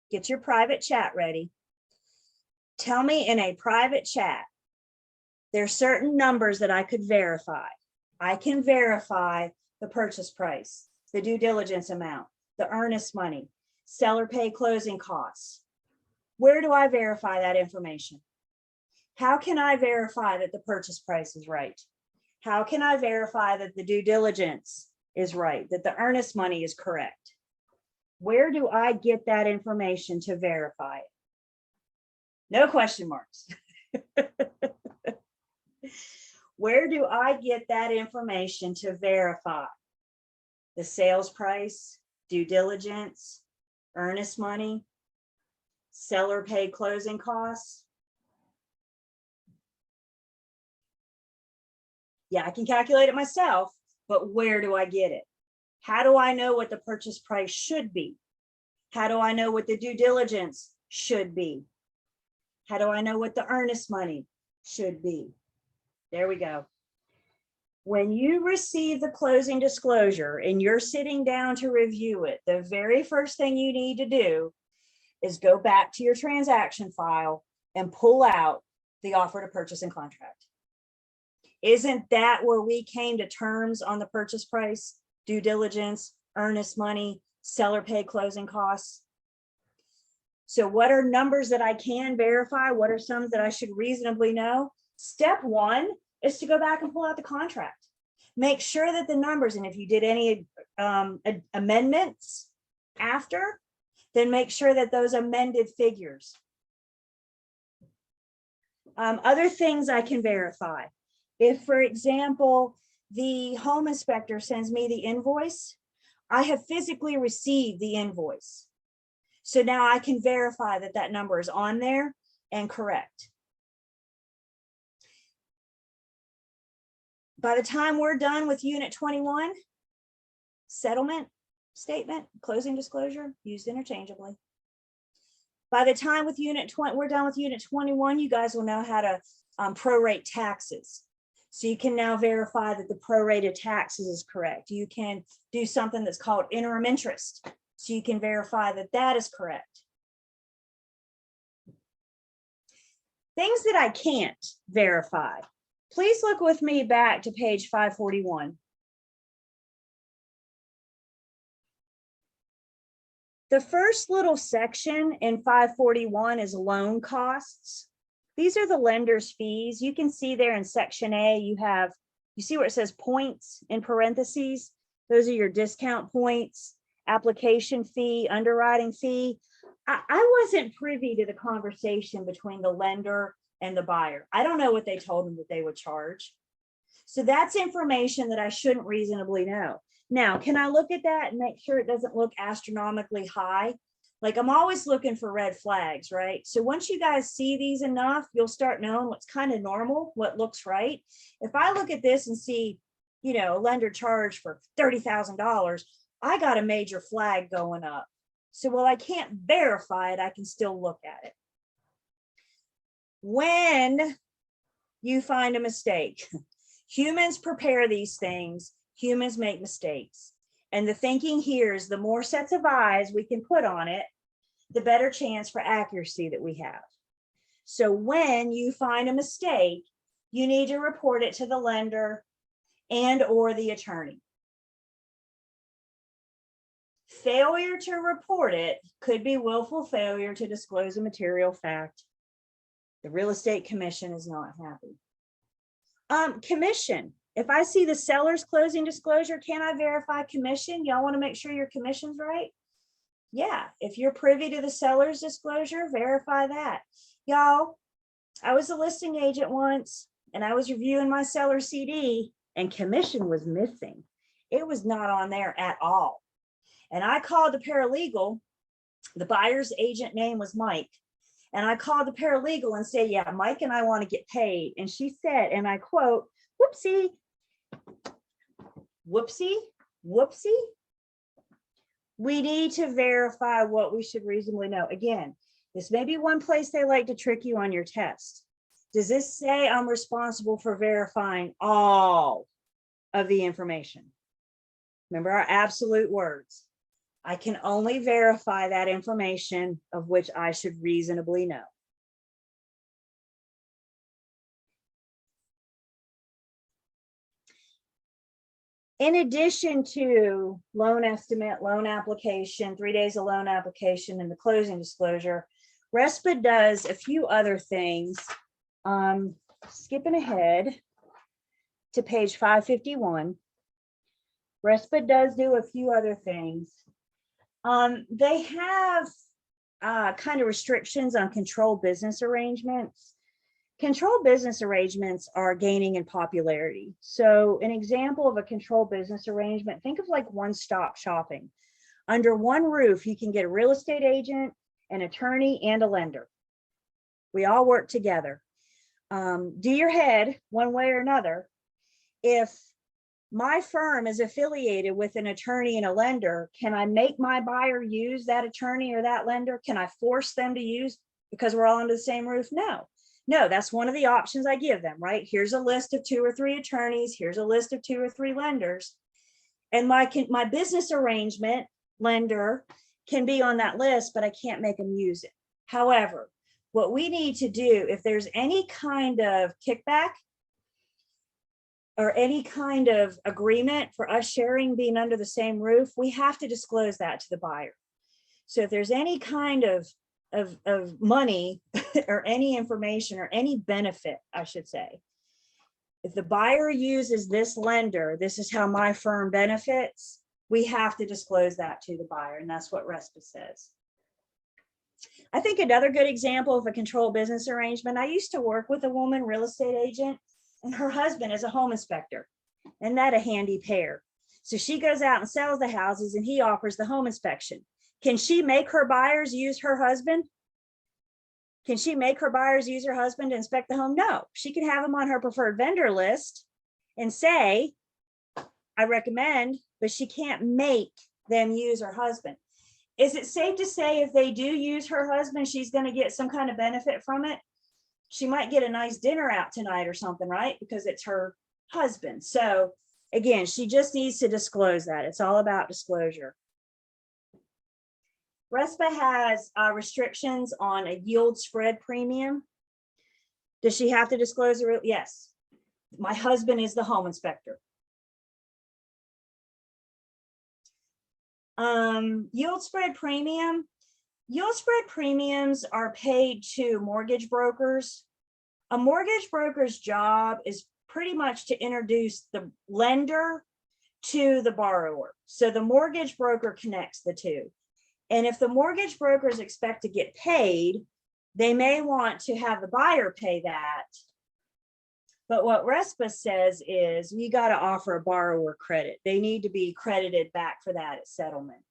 [SPEAKER 1] Get your private chat ready. Tell me in a private chat, there's certain numbers that I could verify. I can verify the purchase price, the due diligence amount, the earnest money, seller pay closing costs. Where do I verify that information? How can I verify that the purchase price is right? How can I verify that the due diligence is right, that the earnest money is correct? Where do I get that information to verify it? No question marks. Where do I get that information to verify the sales price, due diligence, earnest money, seller paid closing costs? Yeah, I can calculate it myself, but where do I get it? How do I know what the purchase price should be? How do I know what the due diligence should be? How do I know what the earnest money should be? There we go. When you receive the closing disclosure and you're sitting down to review it, the very first thing you need to do is go back to your transaction file and pull out the offer to purchase and contract. Isn't that where we came to terms on the purchase price, due diligence, earnest money, seller paid closing costs? So what are numbers that I can verify? What are some that I should reasonably know? Step one is to go back and pull out the contract. Make sure that the numbers, and if you did any amendments after, then make sure that those amended figures. Other things I can verify. If, for example, the home inspector sends me the invoice, I have physically received the invoice. So now I can verify that that number is on there and correct. By the time we're done with unit 21, settlement statement, closing disclosure, used interchangeably. By the time with unit 20, we're done with unit 21, you guys will know how to prorate taxes. So you can now verify that the prorated taxes is correct. You can do something that's called interim interest. So you can verify that that is correct. Things that I can't verify. Please look with me back to page 541. The first little section in 541 is loan costs. These are the lender's fees. You can see there in section A, you see where it says points in parentheses. Those are your discount points, application fee, underwriting fee. I wasn't privy to the conversation between the lender and the buyer. I don't know what they told them that they would charge. So that's information that I shouldn't reasonably know. Now, can I look at that and make sure it doesn't look astronomically high? Like, I'm always looking for red flags, right? So once you guys see these enough, you'll start knowing what's kind of normal, what looks right. If I look at this and see, you know, a lender charge for $30,000, I got a major flag going up. So while I can't verify it, I can still look at it. When you find a mistake, humans prepare these things, humans make mistakes. And the thinking here is the more sets of eyes we can put on it, the better chance for accuracy that we have. So when you find a mistake, you need to report it to the lender and or the attorney. Failure to report it could be willful failure to disclose a material fact. The real estate commission is not happy. Commission. If I see the seller's closing disclosure, can I verify commission? Y'all want to make sure your commission's right? Yeah, if you're privy to the seller's disclosure, verify that. Y'all, I was a listing agent once and I was reviewing my seller CD and commission was missing. It was not on there at all. And I called the paralegal. The buyer's agent name was Mike. And I called the paralegal and said, yeah, Mike and I want to get paid. And she said, and I quote, whoopsie, whoopsie, whoopsie. We need to verify what we should reasonably know. Again, this may be one place they like to trick you on your test. Does this say I'm responsible for verifying all of the information? Remember our absolute words. I can only verify that information of which I should reasonably know. In addition to loan estimate, loan application, 3 days of loan application, and the closing disclosure, RESPA does a few other things. Skipping ahead to page 551, RESPA does do a few other things. They have kind of restrictions on controlled business arrangements. Controlled business arrangements are gaining in popularity. So an example of a controlled business arrangement, think of like one-stop shopping. Under one roof, you can get a real estate agent, an attorney, and a lender. We all work together. Do your head one way or another. If my firm is affiliated with an attorney and a lender, can I make my buyer use that attorney or that lender? Can I force them to use because we're all under the same roof? No, that's one of the options I give them, right? Here's a list of 2 or 3 attorneys. Here's a list of 2 or 3 lenders. And my business arrangement lender can be on that list, but I can't make them use it. However, what we need to do, if there's any kind of kickback or any kind of agreement for us sharing being under the same roof, we have to disclose that to the buyer. So if there's any kind of money or any information or any benefit, I should say, if the buyer uses this lender, this is how my firm benefits, we have to disclose that to the buyer. And that's what RESPA says. I think another good example of a controlled business arrangement, I used to work with a woman real estate agent and her husband is a home inspector. And that a handy pair. So she goes out and sells the houses and he offers the home inspection. Can she make her buyers use her husband? Can she make her buyers use her husband to inspect the home? No, she can have him on her preferred vendor list and say, I recommend, but she can't make them use her husband. Is it safe to say if they do use her husband, she's going to get some kind of benefit from it? She might get a nice dinner out tonight or something, right? Because it's her husband. So again, she just needs to disclose that. It's all about disclosure. RESPA has restrictions on a yield spread premium. Does she have to disclose it? Yes. My husband is the home inspector. Yield spread premium. Yield spread premiums are paid to mortgage brokers. A mortgage broker's job is pretty much to introduce the lender to the borrower. So the mortgage broker connects the two. And if the mortgage brokers expect to get paid, they may want to have the buyer pay that. But what RESPA says is we got to offer a borrower credit. They need to be credited back for that at settlement.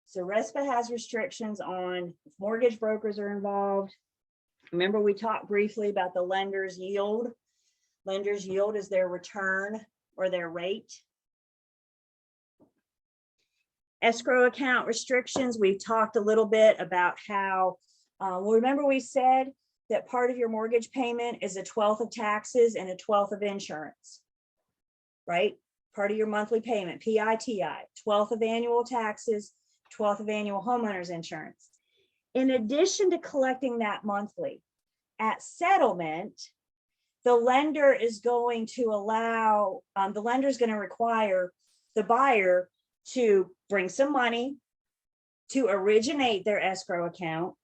[SPEAKER 1] So RESPA has restrictions on if mortgage brokers are involved. Remember, we talked briefly about the lender's yield. Lender's yield is their return or their rate. Escrow account restrictions, we've talked a little bit about how, well, remember we said that part of your mortgage payment is 1/12 of taxes and 1/12 of insurance, right? Part of your monthly payment, PITI, 1/12 of annual taxes, 1/12 of annual homeowners insurance. In addition to collecting that monthly, at settlement, the lender is going to allow, the lender is going to require the buyer to bring some money to originate their escrow account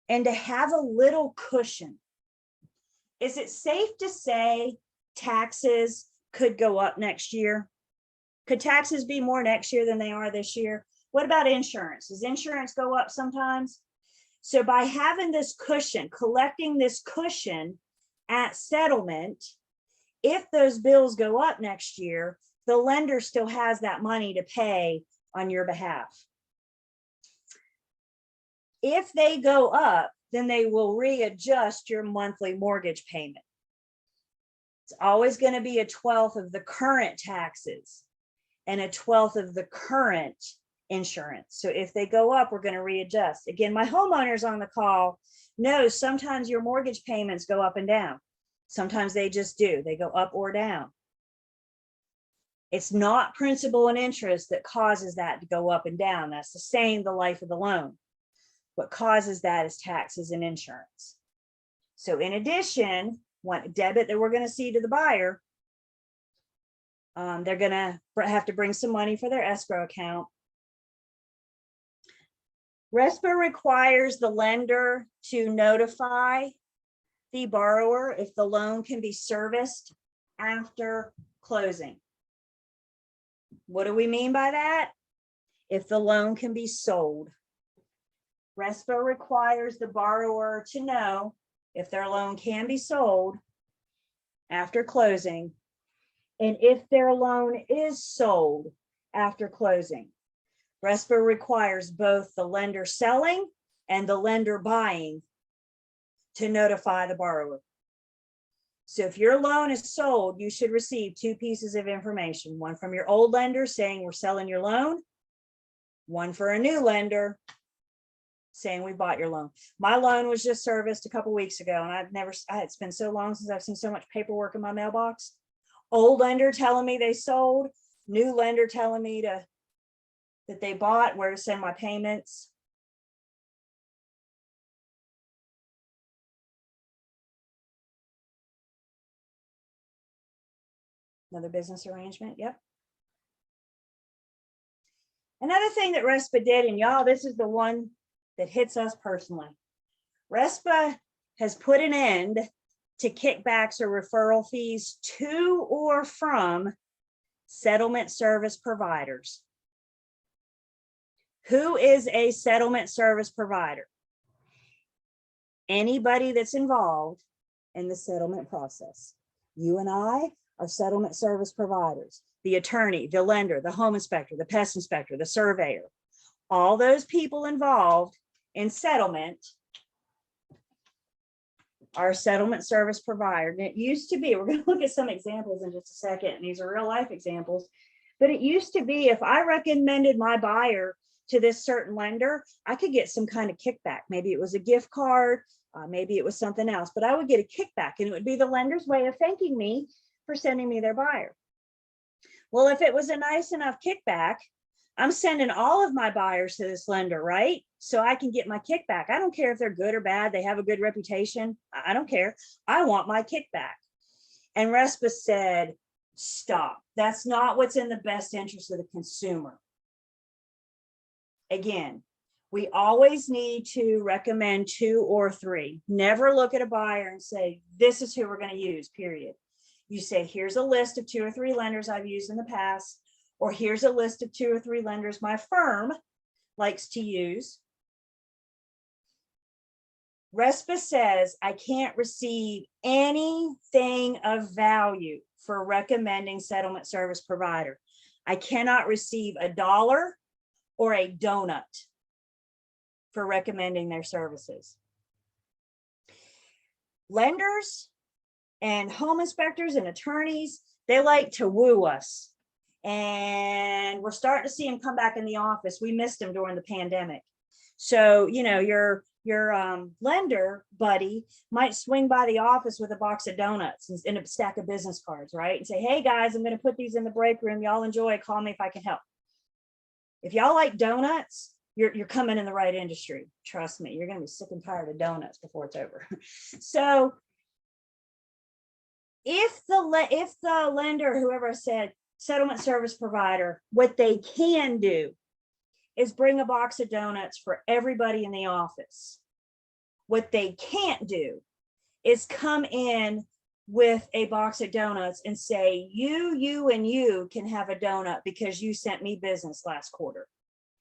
[SPEAKER 1] and to have a little cushion. Is it safe to say taxes could go up next year? Could taxes be more next year than they are this year? What about insurance? Does insurance go up sometimes? So by having this cushion, collecting this cushion at settlement, if those bills go up next year, the lender still has that money to pay on your behalf. If they go up, then they will readjust your monthly mortgage payment. It's always going to be 1/12 of the current taxes and 1/12 of the current insurance. So if they go up, we're going to readjust. Again, my homeowners on the call know sometimes your mortgage payments go up and down. Sometimes they just do. They go up or down. It's not principal and interest that causes that to go up and down. That's the same the life of the loan. What causes that is taxes and insurance. So in addition, one debit that we're going to see to the buyer, they're going to have to bring some money for their escrow account. RESPA requires the lender to notify the borrower if the loan can be serviced after closing. What do we mean by that? If the loan can be sold. RESPA requires the borrower to know if their loan can be sold after closing, and if their loan is sold after closing. RESPA requires both the lender selling and the lender buying to notify the borrower. So if your loan is sold, you should receive 2 pieces of information, one from your old lender saying we're selling your loan, one for a new lender saying we bought your loan. My loan was just serviced a couple weeks ago, and it's been so long since I've seen so much paperwork in my mailbox. Old lender telling me they sold, new lender telling me that they bought, where to send my payments. Another business arrangement, yep. Another thing that RESPA did, and y'all, this is the one that hits us personally. RESPA has put an end to kickbacks or referral fees to or from settlement service providers. Who is a settlement service provider? Anybody that's involved in the settlement process. You and I of settlement service providers, the attorney, the lender, the home inspector, the pest inspector, the surveyor, all those people involved in settlement are settlement service provider. And it used to be, we're going to look at some examples in just a second, and these are real life examples, but it used to be if I recommended my buyer to this certain lender, I could get some kind of kickback. Maybe it was a gift card, maybe it was something else, but I would get a kickback, and it would be the lender's way of thanking me for sending me their buyer. Well, if it was a nice enough kickback, I'm sending all of my buyers to this lender, right? So I can get my kickback. I don't care if they're good or bad. They have a good reputation. I don't care. I want my kickback. And RESPA said, stop. That's not what's in the best interest of the consumer. Again, we always need to recommend 2 or 3. Never look at a buyer and say, this is who we're going to use, period. You say, here's a list of 2 or 3 lenders I've used in the past, or here's a list of 2 or 3 lenders my firm likes to use. RESPA says I can't receive anything of value for recommending settlement service provider. I cannot receive $1 or a donut for recommending their services. Lenders and home inspectors and attorneys, they like to woo us. And we're starting to see them come back in the office. We missed them during the pandemic. So, you know, your lender buddy might swing by the office with a box of donuts and a stack of business cards, right? And say, hey guys, I'm going to put these in the break room. Y'all enjoy, call me if I can help. If y'all like donuts, you're coming in the right industry. Trust me, you're going to be sick and tired of donuts before it's over. So if the lender, whoever said settlement service provider, what they can do is bring a box of donuts for everybody in the office. What they can't do is come in with a box of donuts and say, you, and you can have a donut because you sent me business last quarter.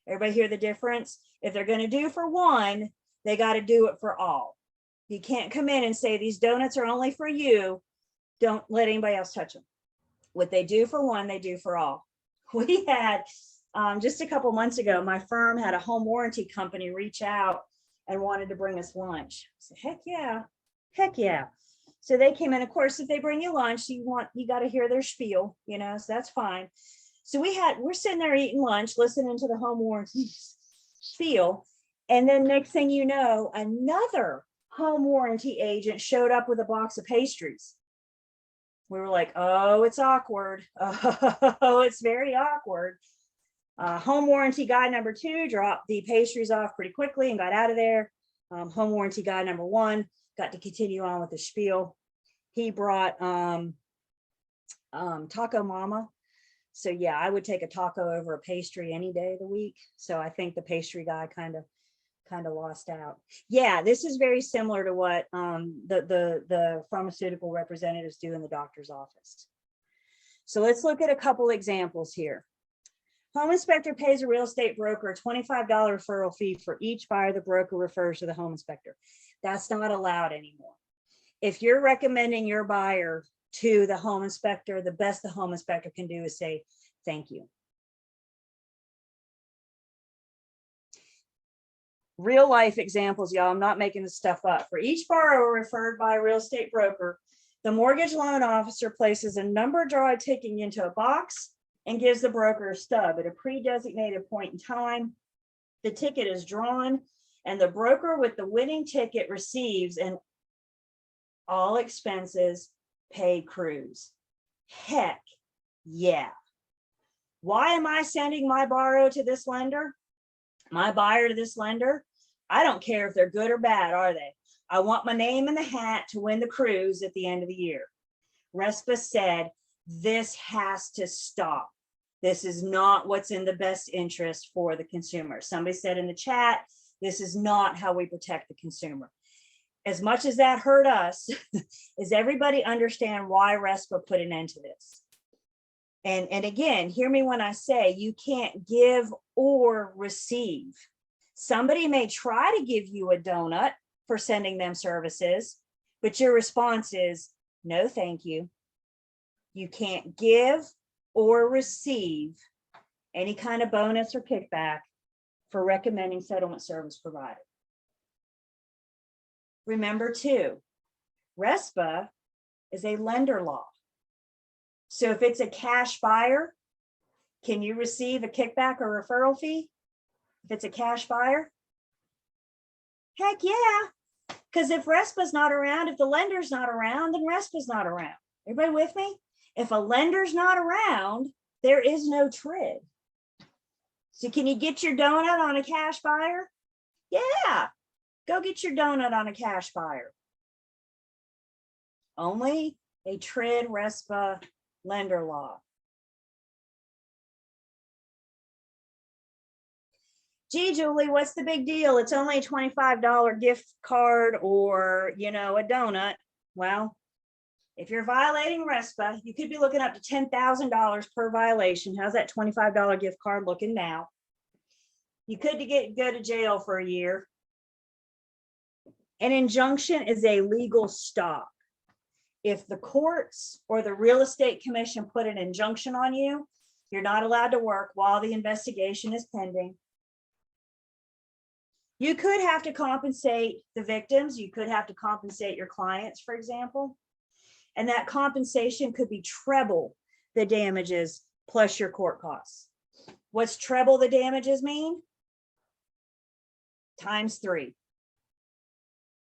[SPEAKER 1] Everybody hear the difference? If they're going to do for one, they got to do it for all. You can't come in and say, these donuts are only for you. Don't let anybody else touch them. What they do for one, they do for all. We had, just a couple months ago, my firm had a home warranty company reach out and wanted to bring us lunch. I said, heck yeah, heck yeah. So they came in. Of course, if they bring you lunch, you got to hear their spiel, you know, so that's fine. So we're sitting there eating lunch, listening to the home warranty spiel. And then next thing you know, another home warranty agent showed up with a box of pastries. We were like, oh, it's awkward. Oh, it's very awkward. Home warranty guy number 2 dropped the pastries off pretty quickly and got out of there. Home warranty guy number 1 got to continue on with the spiel. He brought Taco Mama. So yeah, I would take a taco over a pastry any day of the week. So I think the pastry guy kind of lost out. Yeah, this is very similar to what the pharmaceutical representatives do in the doctor's office. So let's look at a couple examples here. Home inspector pays a real estate broker a $25 referral fee for each buyer the broker refers to the home inspector. That's not allowed anymore. If you're recommending your buyer to the home inspector, the best the home inspector can do is say, thank you. Real life examples, y'all, I'm not making this stuff up. For each borrower referred by a real estate broker, the mortgage loan officer places a number draw ticket into a box and gives the broker a stub at a pre-designated point in time. The ticket is drawn and the broker with the winning ticket receives an all expenses paid cruise. Heck yeah. Why am I sending my borrower to this lender? My buyer to this lender? I don't care if they're good or bad, are they? I want my name in the hat to win the cruise at the end of the year. RESPA said, this has to stop. This is not what's in the best interest for the consumer. Somebody said in the chat, this is not how we protect the consumer. As much as that hurt us, does everybody understand why RESPA put an end to this? And again, hear me when I say you can't give or receive. Somebody may try to give you a donut for sending them services, but your response is, no, thank you. You can't give or receive any kind of bonus or kickback for recommending settlement service provider. Remember too, RESPA is a lender law. So if it's a cash buyer, can you receive a kickback or referral fee? If it's a cash buyer? Heck yeah. Because if RESPA's not around, if the lender's not around, then RESPA's not around. Everybody with me? If a lender's not around, there is no TRID. So can you get your donut on a cash buyer? Yeah, go get your donut on a cash buyer. Only a TRID RESPA lender law. Gee, Julie, what's the big deal? It's only a $25 gift card or, a donut. Well, if you're violating RESPA, you could be looking up to $10,000 per violation. How's that $25 gift card looking now? You could go to jail for a year. An injunction is a legal stop. If the courts or the real estate commission put an injunction on you, you're not allowed to work while the investigation is pending. You could have to compensate the victims. You could have to compensate your clients, for example. And that compensation could be treble the damages plus your court costs. What's treble the damages mean? Times 3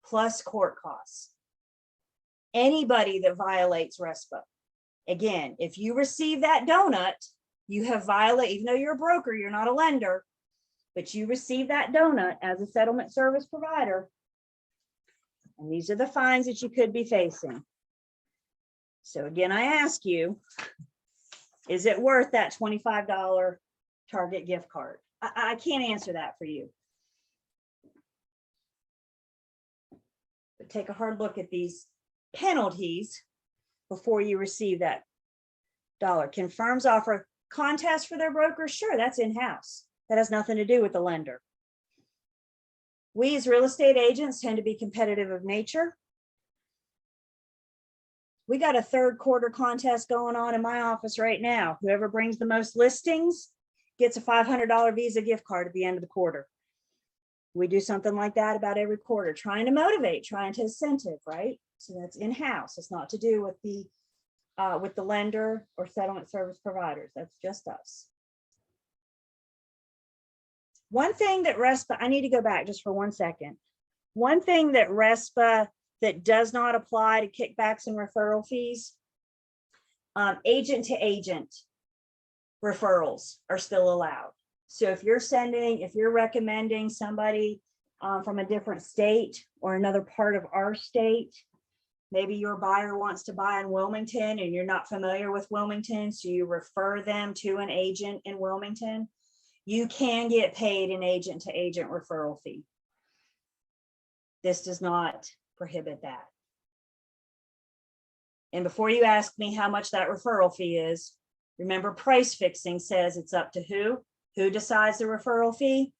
[SPEAKER 1] plus court costs. Anybody that violates RESPA, again, if you receive that donut, you have violated, even though you're a broker, you're not a lender, but you receive that donut as a settlement service provider. And these are the fines that you could be facing. So again, I ask you, is it worth that $25 Target gift card? I can't answer that for you. But take a hard look at these penalties before you receive that dollar. Can firms offer contests for their brokers? Sure, that's in-house. That has nothing to do with the lender. We as real estate agents tend to be competitive of nature. We got a third quarter contest going on in my office right now. Whoever brings the most listings gets a $500 Visa gift card at the end of the quarter. We do something like that about every quarter, trying to motivate, trying to incentive, right? So that's in-house. It's not to do with the lender or settlement service providers. That's just us. One thing that RESPA, I need to go back just for 1 second. One thing that RESPA that does not apply to kickbacks and referral fees, agent to agent referrals are still allowed. So if you're recommending somebody from a different state or another part of our state, maybe your buyer wants to buy in Wilmington and you're not familiar with Wilmington, so you refer them to an agent in Wilmington, you can get paid an agent to agent referral fee. This does not prohibit that. And before you ask me how much that referral fee is, remember price fixing says it's up to who? Who decides the referral fee?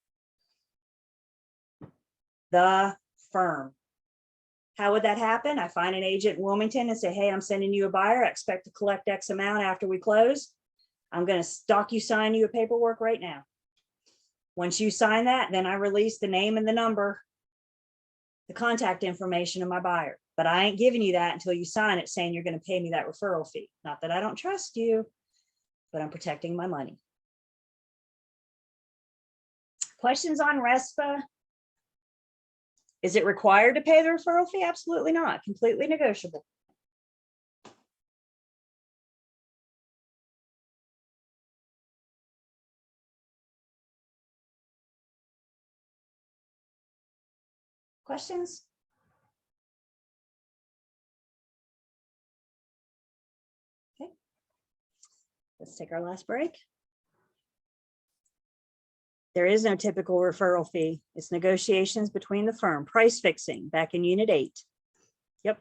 [SPEAKER 1] The firm. How would that happen? I find an agent in Wilmington and say, hey, I'm sending you a buyer. I expect to collect X amount after we close. I'm going to sign you a paperwork right now. Once you sign that, then I release the name and the number, the contact information of my buyer. But I ain't giving you that until you sign it saying you're going to pay me that referral fee. Not that I don't trust you, but I'm protecting my money. Questions on RESPA? Is it required to pay the referral fee? Absolutely not. Completely negotiable. Questions? Okay. Let's take our last break. There is no typical referral fee. It's negotiations between the firm. Price fixing back in Unit 8. Yep.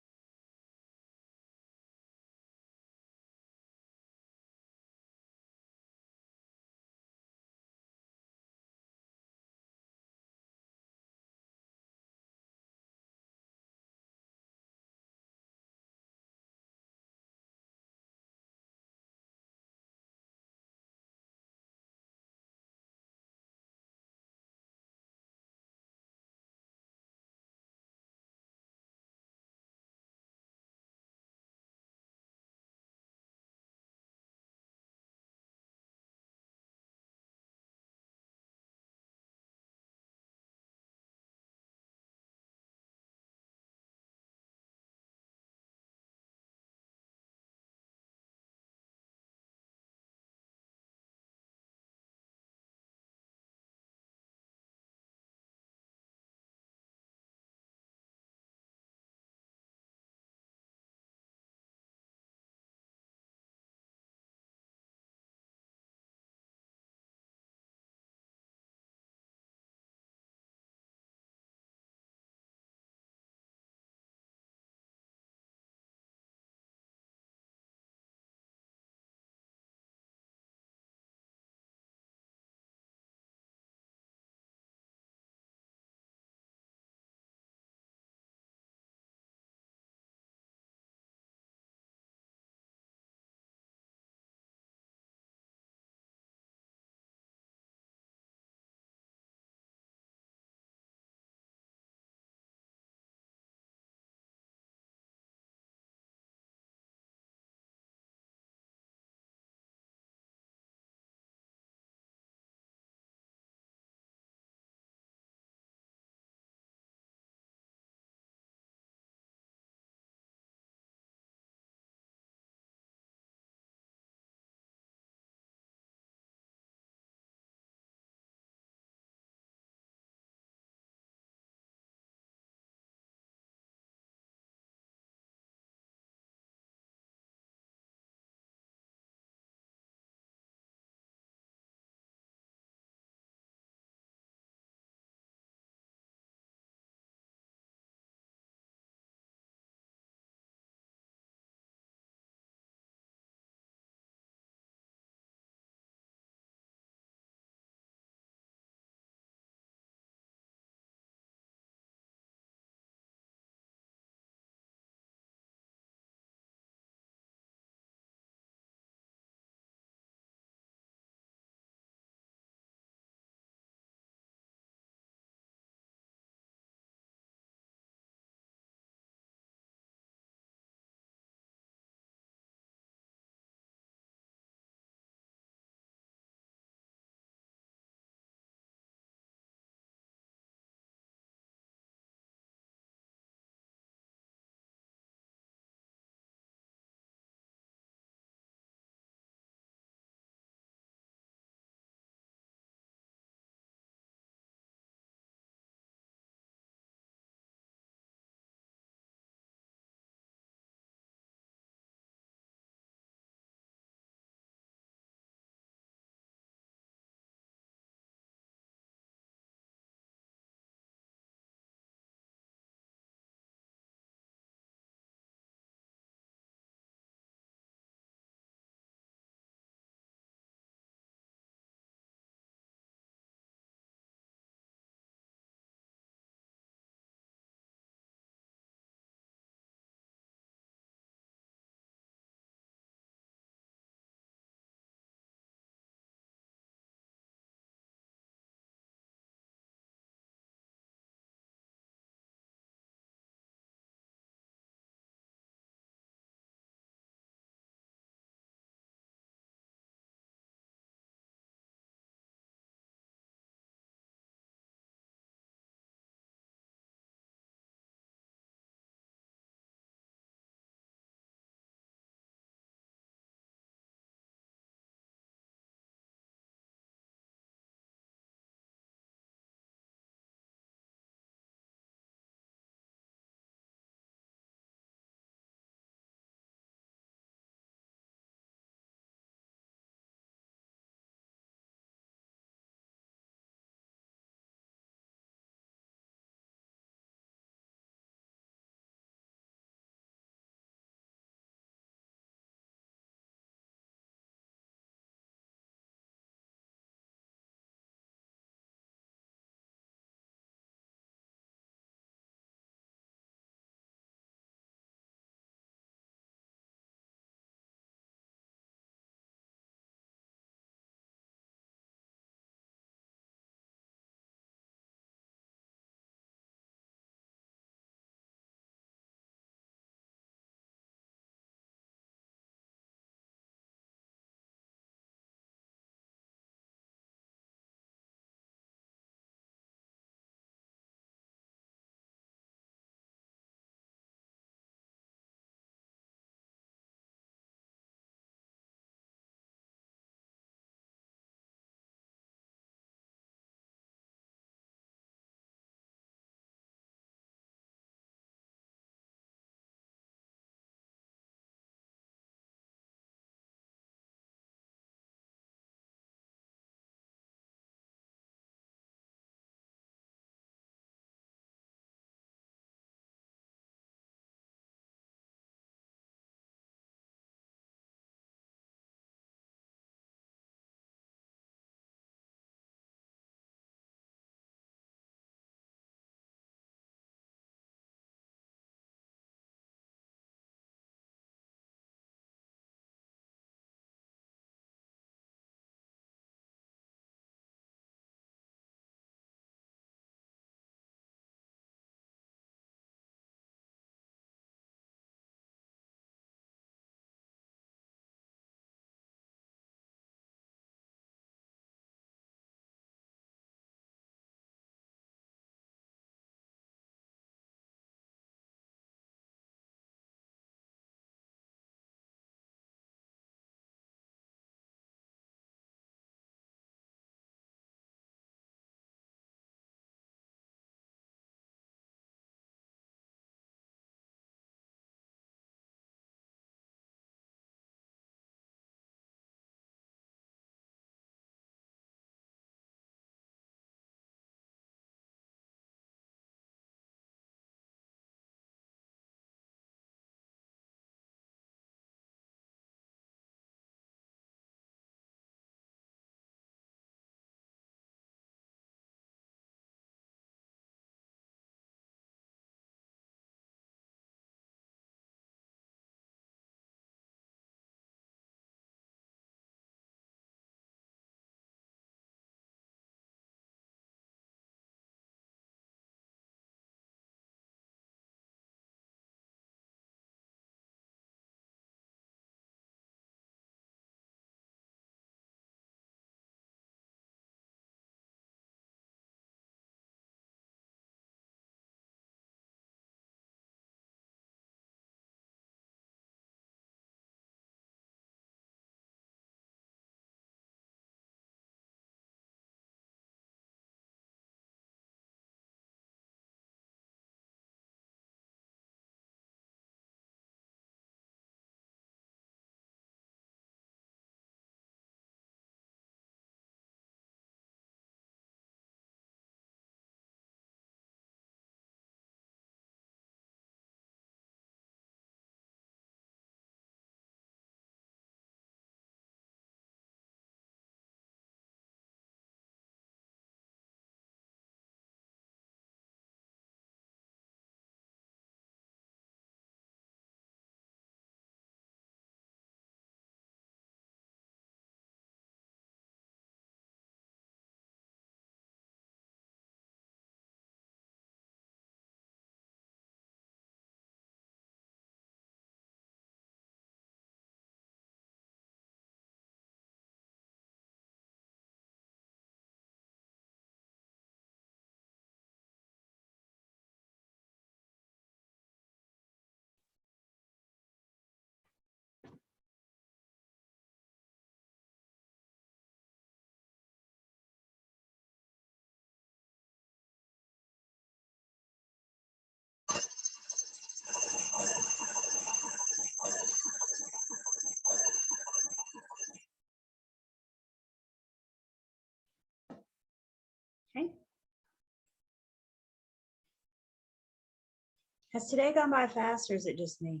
[SPEAKER 1] Has today gone by fast or is it just me?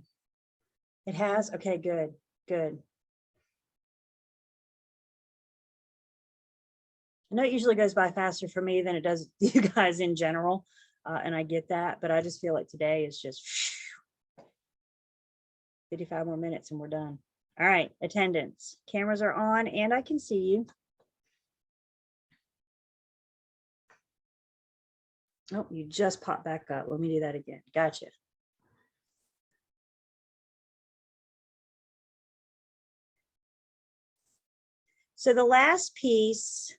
[SPEAKER 1] It has? Okay, good, good. I know it usually goes by faster for me than it does you guys in general. And I get that, but I just feel like today is just 55 more minutes and we're done. All right, attendance. Cameras are on and I can see you. Oh, you just popped back up. Let me do that again. Gotcha. So the last piece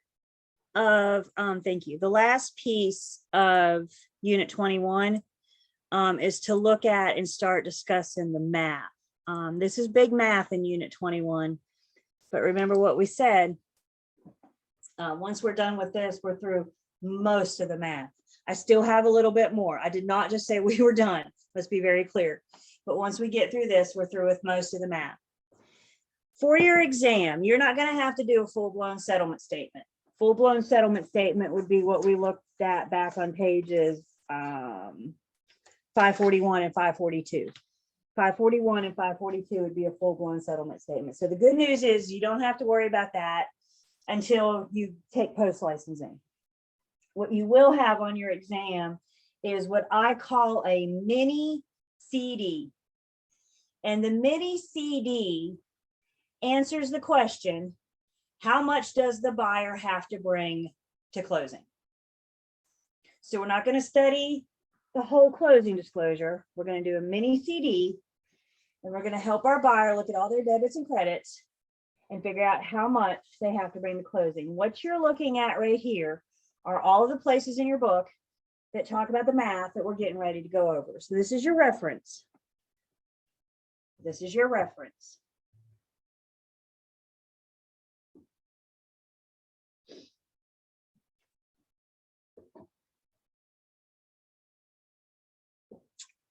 [SPEAKER 1] of, thank you. The last piece of Unit 21 is to look at and start discussing the math. This is big math in Unit 21, but remember what we said. Once we're done with this, we're through most of the math. I still have a little bit more. I did not just say we were done. Let's be very clear. But once we get through this, we're through with most of the math. For your exam, you're not going to have to do a full-blown settlement statement. Full-blown settlement statement would be what we looked at back on pages 541 and 542. 541 and 542 would be a full-blown settlement statement. So the good news is you don't have to worry about that until you take post-licensing. What you will have on your exam is what I call a mini CD. And the mini CD answers the question, how much does the buyer have to bring to closing? So we're not going to study the whole closing disclosure. We're going to do a mini CD, and we're going to help our buyer look at all their debits and credits and figure out how much they have to bring to closing. What you're looking at right here are all of the places in your book that talk about the math that we're getting ready to go over. So this is your reference. This is your reference.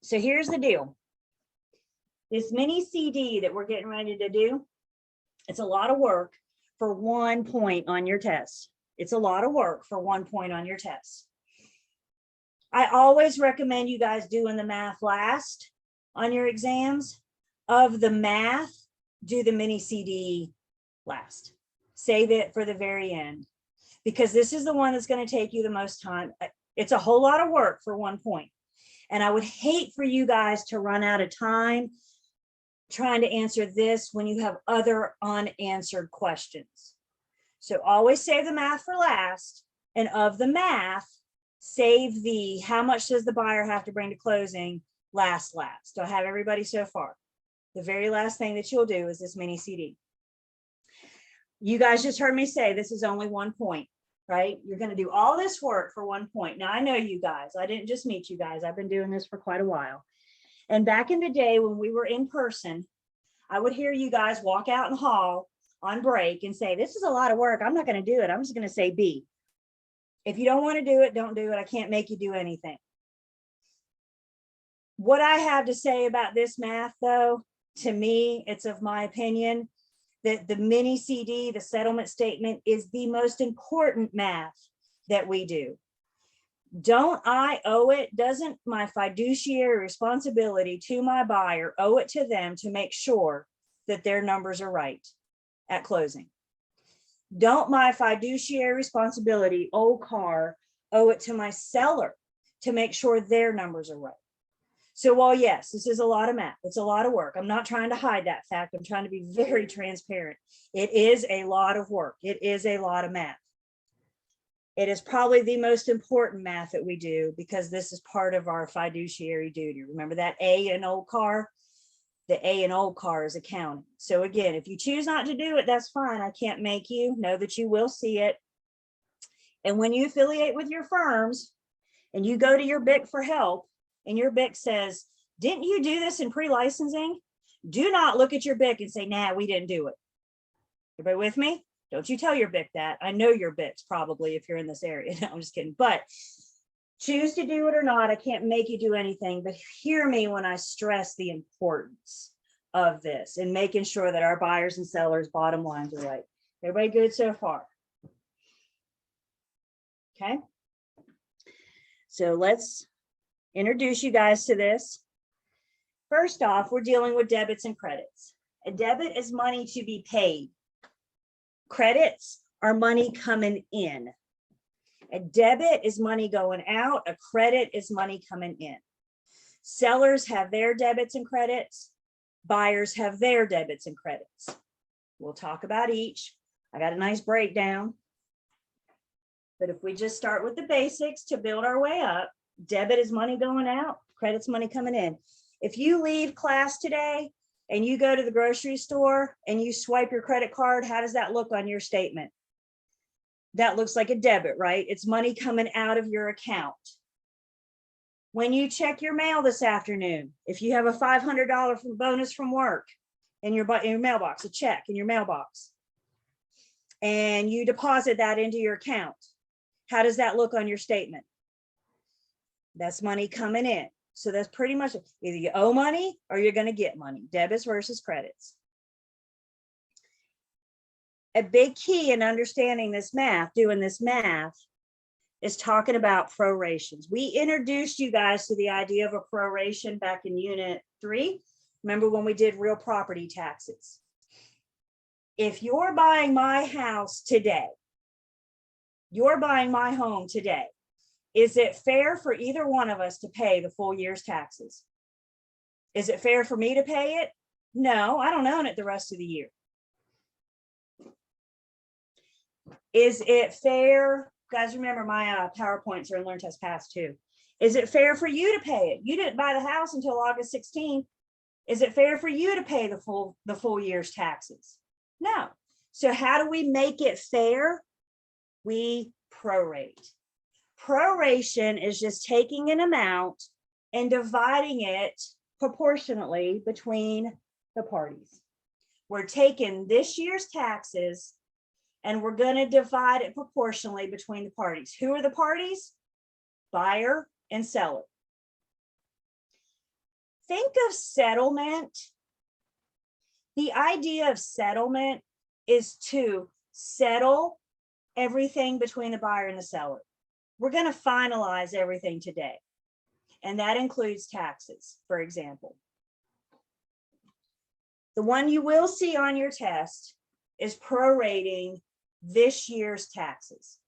[SPEAKER 1] So here's the deal. This mini CD that we're getting ready to do, it's a lot of work for 1 point on your test. It's a lot of work for 1 point on your test. I always recommend you guys doing the math last on your exams. Of the math, do the mini CD last. Save it for the very end, because this is the one that's going to take you the most time. It's a whole lot of work for 1 point. And I would hate for you guys to run out of time trying to answer this when you have other unanswered questions. So always save the math for last. And of the math, save the how much does the buyer have to bring to closing last. Do I have everybody so far? The very last thing that you'll do is this mini CD. You guys just heard me say this is only 1 point. Right? You're going to do all this work for 1 point. Now, I know you guys. I didn't just meet you guys. I've been doing this for quite a while. And back in the day when we were in person, I would hear you guys walk out in the hall on break and say, this is a lot of work. I'm not going to do it. I'm just going to say B. If you don't want to do it, don't do it. I can't make you do anything. What I have to say about this math, though, to me, it's of my opinion, that the mini CD, the settlement statement, is the most important math that we do. Don't I owe it? Doesn't my fiduciary responsibility to my buyer owe it to them to make sure that their numbers are right at closing? Don't my fiduciary responsibility, old car, owe it to my seller to make sure their numbers are right? So while yes, this is a lot of math, it's a lot of work. I'm not trying to hide that fact. I'm trying to be very transparent. It is a lot of work. It is a lot of math. It is probably the most important math that we do because this is part of our fiduciary duty. Remember that A in old car? The A in old car is accounting. So again, if you choose not to do it, that's fine. I can't make you. Know that you will see it. And when you affiliate with your firms and you go to your BIC for help, and your BIC says, didn't you do this in pre-licensing? Do not look at your BIC and say, nah, we didn't do it. Everybody with me? Don't you tell your BIC that. I know your BICs probably if you're in this area. No, I'm just kidding. But choose to do it or not. I can't make you do anything, but hear me when I stress the importance of this and making sure that our buyers and sellers' bottom lines are right. Everybody good so far? Okay. So let's introduce you guys to this. First off, we're dealing with debits and credits. A debit is money to be paid. Credits are money coming in. A debit is money going out. A credit is money coming in. Sellers have their debits and credits. Buyers have their debits and credits. We'll talk about each. I got a nice breakdown. But if we just start with the basics to build our way up, debit is money going out, credit's money coming in. If you leave class today and you go to the grocery store and you swipe your credit card, how does that look on your statement? That looks like a debit, right? It's money coming out of your account. When you check your mail this afternoon, if you have a $500 bonus from work in your mailbox, a check in your mailbox, and you deposit that into your account, how does that look on your statement? That's money coming in. So that's pretty much either you owe money or you're going to get money, debits versus credits. A big key in understanding this math, doing this math, is talking about prorations. We introduced you guys to the idea of a proration back in Unit 3. Remember when we did real property taxes? If you're buying my house today, you're buying my home today, is it fair for either one of us to pay the full year's taxes? Is it fair for me to pay it? No, I don't own it the rest of the year. Is it fair? Guys, remember my PowerPoints are in Learn Test Pass too. Is it fair for you to pay it? You didn't buy the house until August 16th. Is it fair for you to pay the full year's taxes? No. So how do we make it fair? We prorate. Proration is just taking an amount and dividing it proportionately between the parties. We're taking this year's taxes and we're going to divide it proportionally between the parties. Who are the parties? Buyer and seller. Think of settlement. The idea of settlement is to settle everything between the buyer and the seller. We're going to finalize everything today. And that includes taxes, for example. The one you will see on your test is prorating this year's taxes,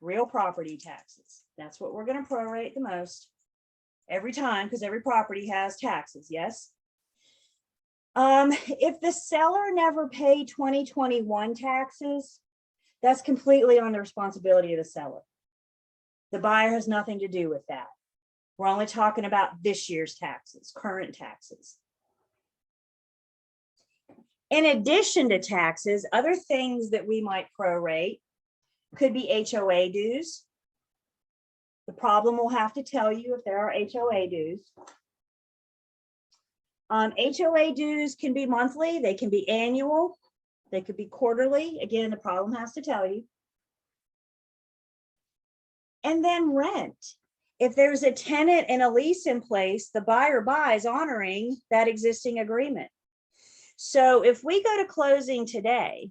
[SPEAKER 1] real property taxes. That's what we're going to prorate the most every time, because every property has taxes, yes? If the seller never paid 2021 taxes, that's completely on the responsibility of the seller. The buyer has nothing to do with that. We're only talking about this year's taxes, current taxes. In addition to taxes, other things that we might prorate could be HOA dues. The problem will have to tell you if there are HOA dues. HOA dues can be monthly, they can be annual, they could be quarterly. Again, the problem has to tell you. And then rent. If there's a tenant and a lease in place, the buyer buys honoring that existing agreement. So if we go to closing today,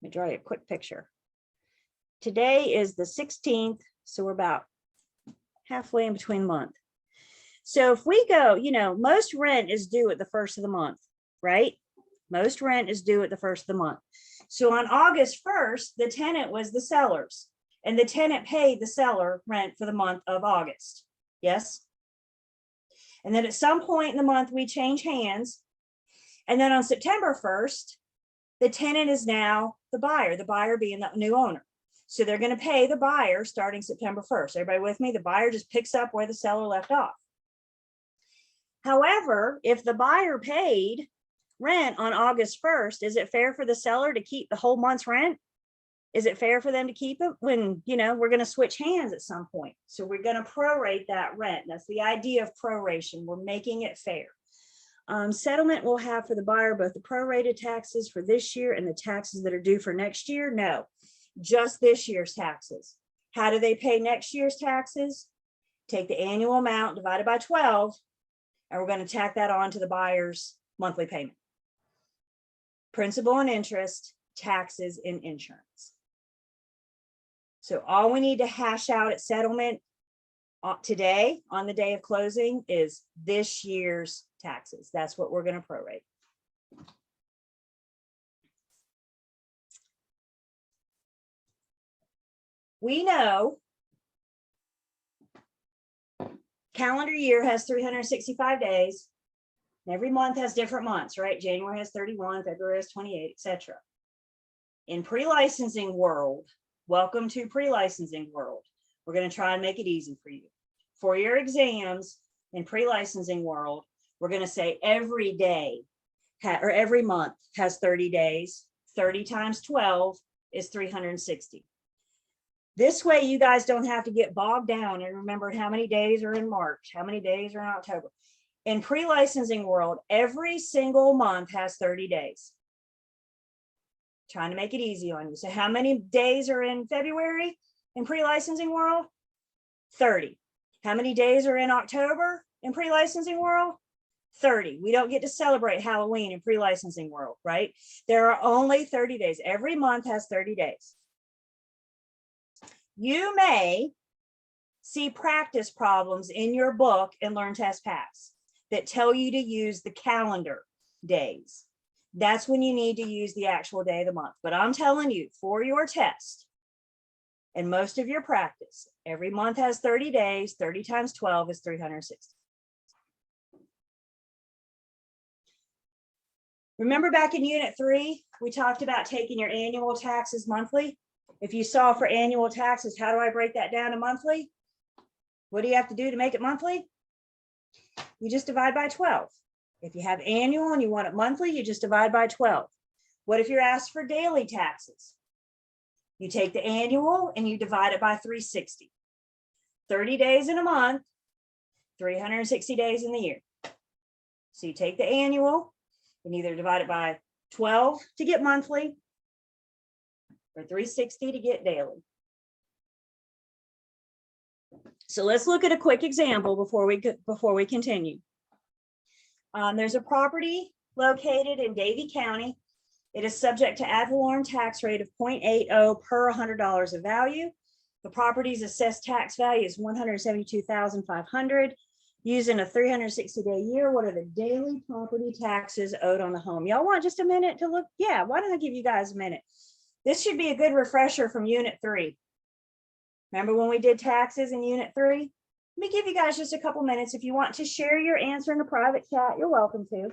[SPEAKER 1] let me draw you a quick picture. Today is the 16th, so we're about halfway in between month. So if we go, you know, most rent is due at the first of the month, right? Most rent is due at the first of the month. So on August 1st, the tenant was the seller's, and the tenant paid the seller rent for the month of August. Yes? And then at some point in the month, we change hands. And then on September 1st, the tenant is now the buyer being the new owner. So they're going to pay the buyer starting September 1st. Everybody with me? The buyer just picks up where the seller left off. However, if the buyer paid rent on August 1st, is it fair for the seller to keep the whole month's rent? Is it fair for them to keep it when, you know, we're going to switch hands at some point? So we're going to prorate that rent. That's the idea of proration. We're making it fair. Settlement will have for the buyer both the prorated taxes for this year and the taxes that are due for next year. No, just this year's taxes. How do they pay next year's taxes? Take the annual amount divided by 12, and we're going to tack that on to the buyer's monthly payment. Principal and interest, taxes, and insurance. So all we need to hash out at settlement today on the day of closing is this year's taxes. That's what we're going to prorate. We know calendar year has 365 days. And every month has different months, right? January has 31, February has 28, etc. In pre-licensing world, welcome to pre-licensing world. We're going to try and make it easy for you. For your exams in pre-licensing world, we're going to say every day or every month has 30 days. 30 times 12 is 360. This way, you guys don't have to get bogged down and remember how many days are in March, how many days are in October. In pre-licensing world, every single month has 30 days. Trying to make it easy on you. So how many days are in February in pre-licensing world? 30. How many days are in October in pre-licensing world? 30. We don't get to celebrate Halloween in pre-licensing world, right? There are only 30 days. Every month has 30 days. You may see practice problems in your book in Learn, Test, Pass that tell you to use the calendar days. That's when you need to use the actual day of the month. But I'm telling you, for your test and most of your practice, every month has 30 days. 30 times 12 is 360. Remember back in Unit 3, we talked about taking your annual taxes monthly. If you saw for annual taxes, how do I break that down to monthly? What do you have to do to make it monthly? You just divide by 12. If you have annual and you want it monthly, you just divide by 12. What if you're asked for daily taxes? You take the annual and you divide it by 360. 30 days in a month, 360 days in the year. So you take the annual and either divide it by 12 to get monthly or 360 to get daily. So let's look at a quick example before we continue. There's a property located in Davie County. It is subject to ad valorem tax rate of 0.80 per $100 of value. The property's assessed tax value is $172,500. Using a 360-day year, what are the daily property taxes owed on the home? Y'all want just a minute to look? Yeah, why don't I give you guys a minute? This should be a good refresher from Unit 3. Remember when we did taxes in Unit 3? Let me give you guys just a couple minutes. If you want to share your answer in a private chat, you're welcome to.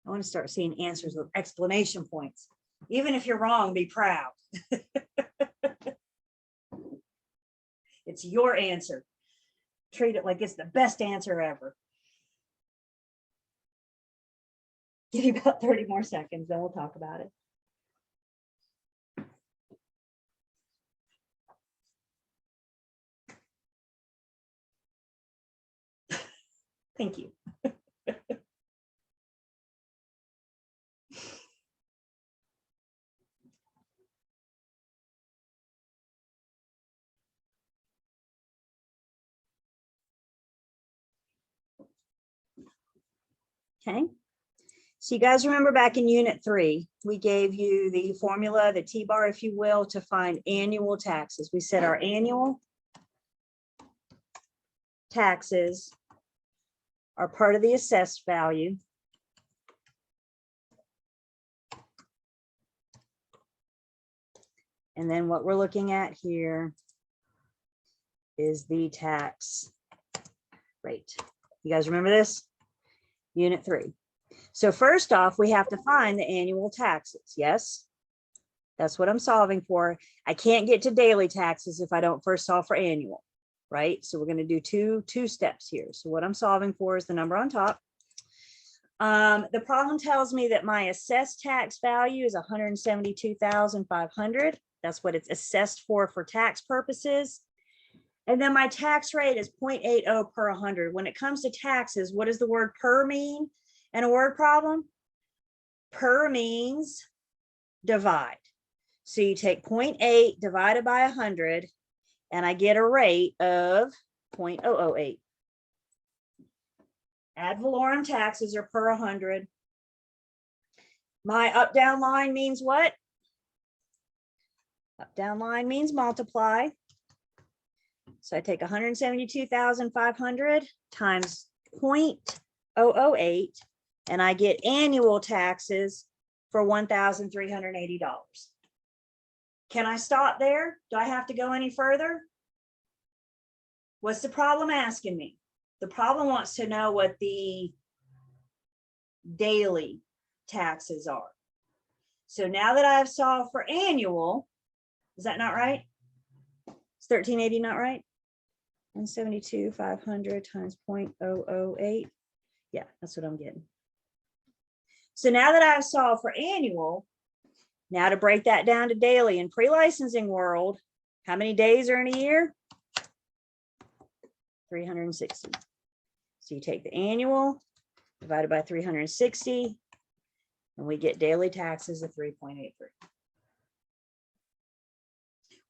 [SPEAKER 1] I want to start seeing answers with exclamation points. Even if you're wrong, be proud. It's your answer. Treat it like it's the best answer ever. Give you about 30 more seconds, then we'll talk about it. Thank you. Okay. So you guys remember back in Unit 3, we gave you the formula, the T-bar, if you will, to find annual taxes. We said our annual taxes are part of the assessed value. And then what we're looking at here is the tax rate. You guys remember this? Unit 3. So first off, we have to find the annual taxes. Yes, that's what I'm solving for. I can't get to daily taxes if I don't first solve for annual, right? So we're going to do two steps here. So what I'm solving for is the number on top. The problem tells me that my assessed tax value is 172,500. That's what it's assessed for tax purposes. And then my tax rate is 0.80 per 100. When it comes to taxes, what does the word per mean in a word problem? Per means divide. So you take 0.8 divided by 100, and I get a rate of 0.008. Ad valorem taxes are per 100. My up down line means what? Up down line means multiply. So I take 172,500 times 0.008, and I get annual taxes for $1,380. Can I stop there? Do I have to go any further? What's the problem asking me? The problem wants to know what the daily taxes are. So now that I've solved for annual, is that not right? Is 1380 not right? 172,500 times 0.008. Yeah, that's what I'm getting. So now that I've solved for annual, now to break that down to daily in pre-licensing world, how many days are in a year? 360. So you take the annual divided by 360, and we get daily taxes of 3.83.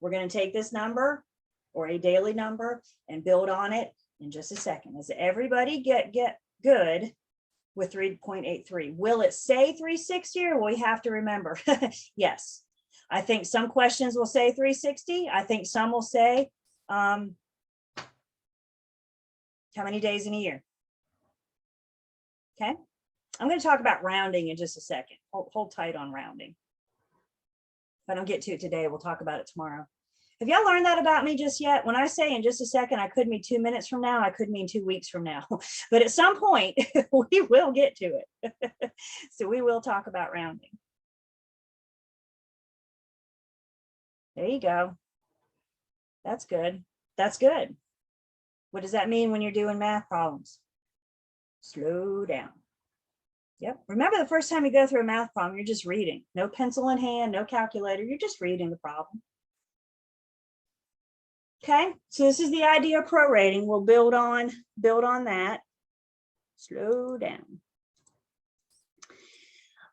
[SPEAKER 1] We're going to take this number or a daily number and build on it in just a second. Does everybody get good with 3.83? Will it say 360 or will we have to remember? Yes. I think some questions will say 360. I think some will say how many days in a year? Okay. I'm going to talk about rounding in just a second. Hold tight on rounding. If I don't get to it today, we'll talk about it tomorrow. Have y'all learned that about me just yet? When I say in just a second, I could mean 2 minutes from now, I could mean 2 weeks from now, but at some point we will get to it. So we will talk about rounding. There you go. That's good. That's good. What does that mean when you're doing math problems? Slow down. Yep. Remember the first time you go through a math problem, you're just reading. No pencil in hand, no calculator. You're just reading the problem. Okay, so this is the idea of prorating. We'll build on that. Slow down.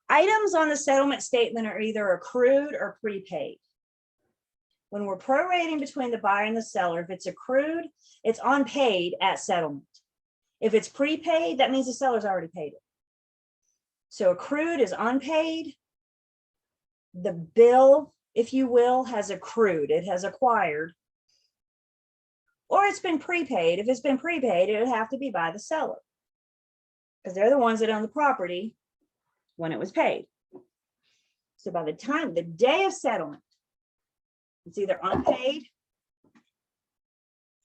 [SPEAKER 1] Items on the settlement statement are either accrued or prepaid. When we're prorating between the buyer and the seller, if it's accrued, it's unpaid at settlement. If it's prepaid, that means the seller's already paid it. So accrued is unpaid. The bill, if you will, has accrued. It has acquired. Or it's been prepaid. If it's been prepaid, it would have to be by the seller because they're the ones that own the property when it was paid. So by the time, the day of settlement, it's either unpaid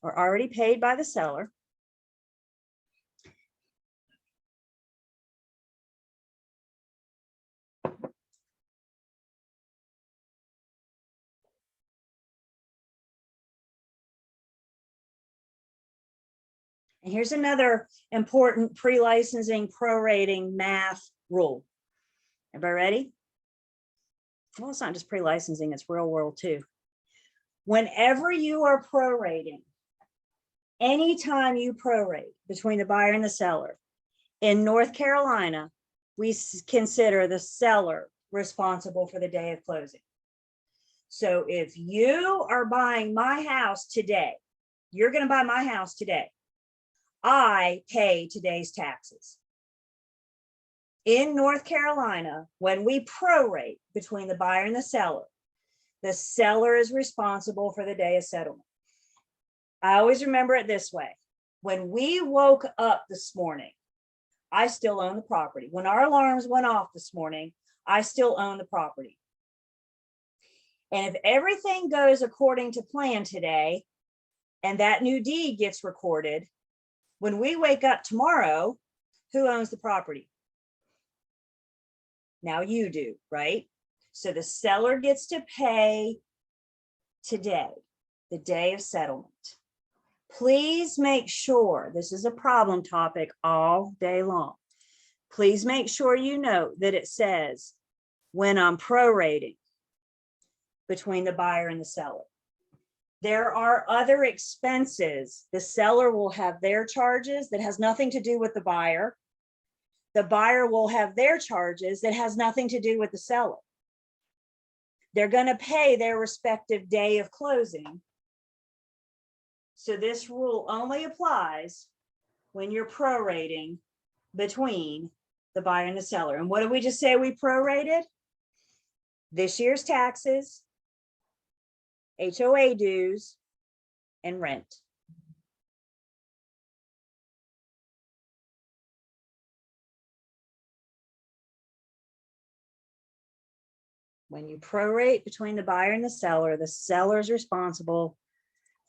[SPEAKER 1] or already paid by the seller. And here's another important pre-licensing prorating math rule. Everybody ready? Well, it's not just pre-licensing, it's real world too. Whenever you are prorating, anytime you prorate between the buyer and the seller, in North Carolina, we consider the seller responsible for the day of closing. So if you are buying my house today, you're going to buy my house today. I pay today's taxes. in North Carolina, when we prorate between the buyer and the seller is responsible for the day of settlement. I always remember it this way. When we woke up this morning, I still own the property. When our alarms went off this morning, I still own the property. And if everything goes according to plan today, and that new deed gets recorded, when we wake up tomorrow, who owns the property? Now you do, right? So the seller gets to pay today, the day of settlement. Please make sure, this is a problem topic all day long. Please make sure you note that it says when I'm prorating between the buyer and the seller. There are other expenses. The seller will have their charges that has nothing to do with the buyer. The buyer will have their charges that has nothing to do with the seller. They're going to pay their respective day of closing. So this rule only applies when you're prorating between the buyer and the seller. And what did we just say we prorated? This year's taxes, HOA dues, and rent. When you prorate between the buyer and the seller is responsible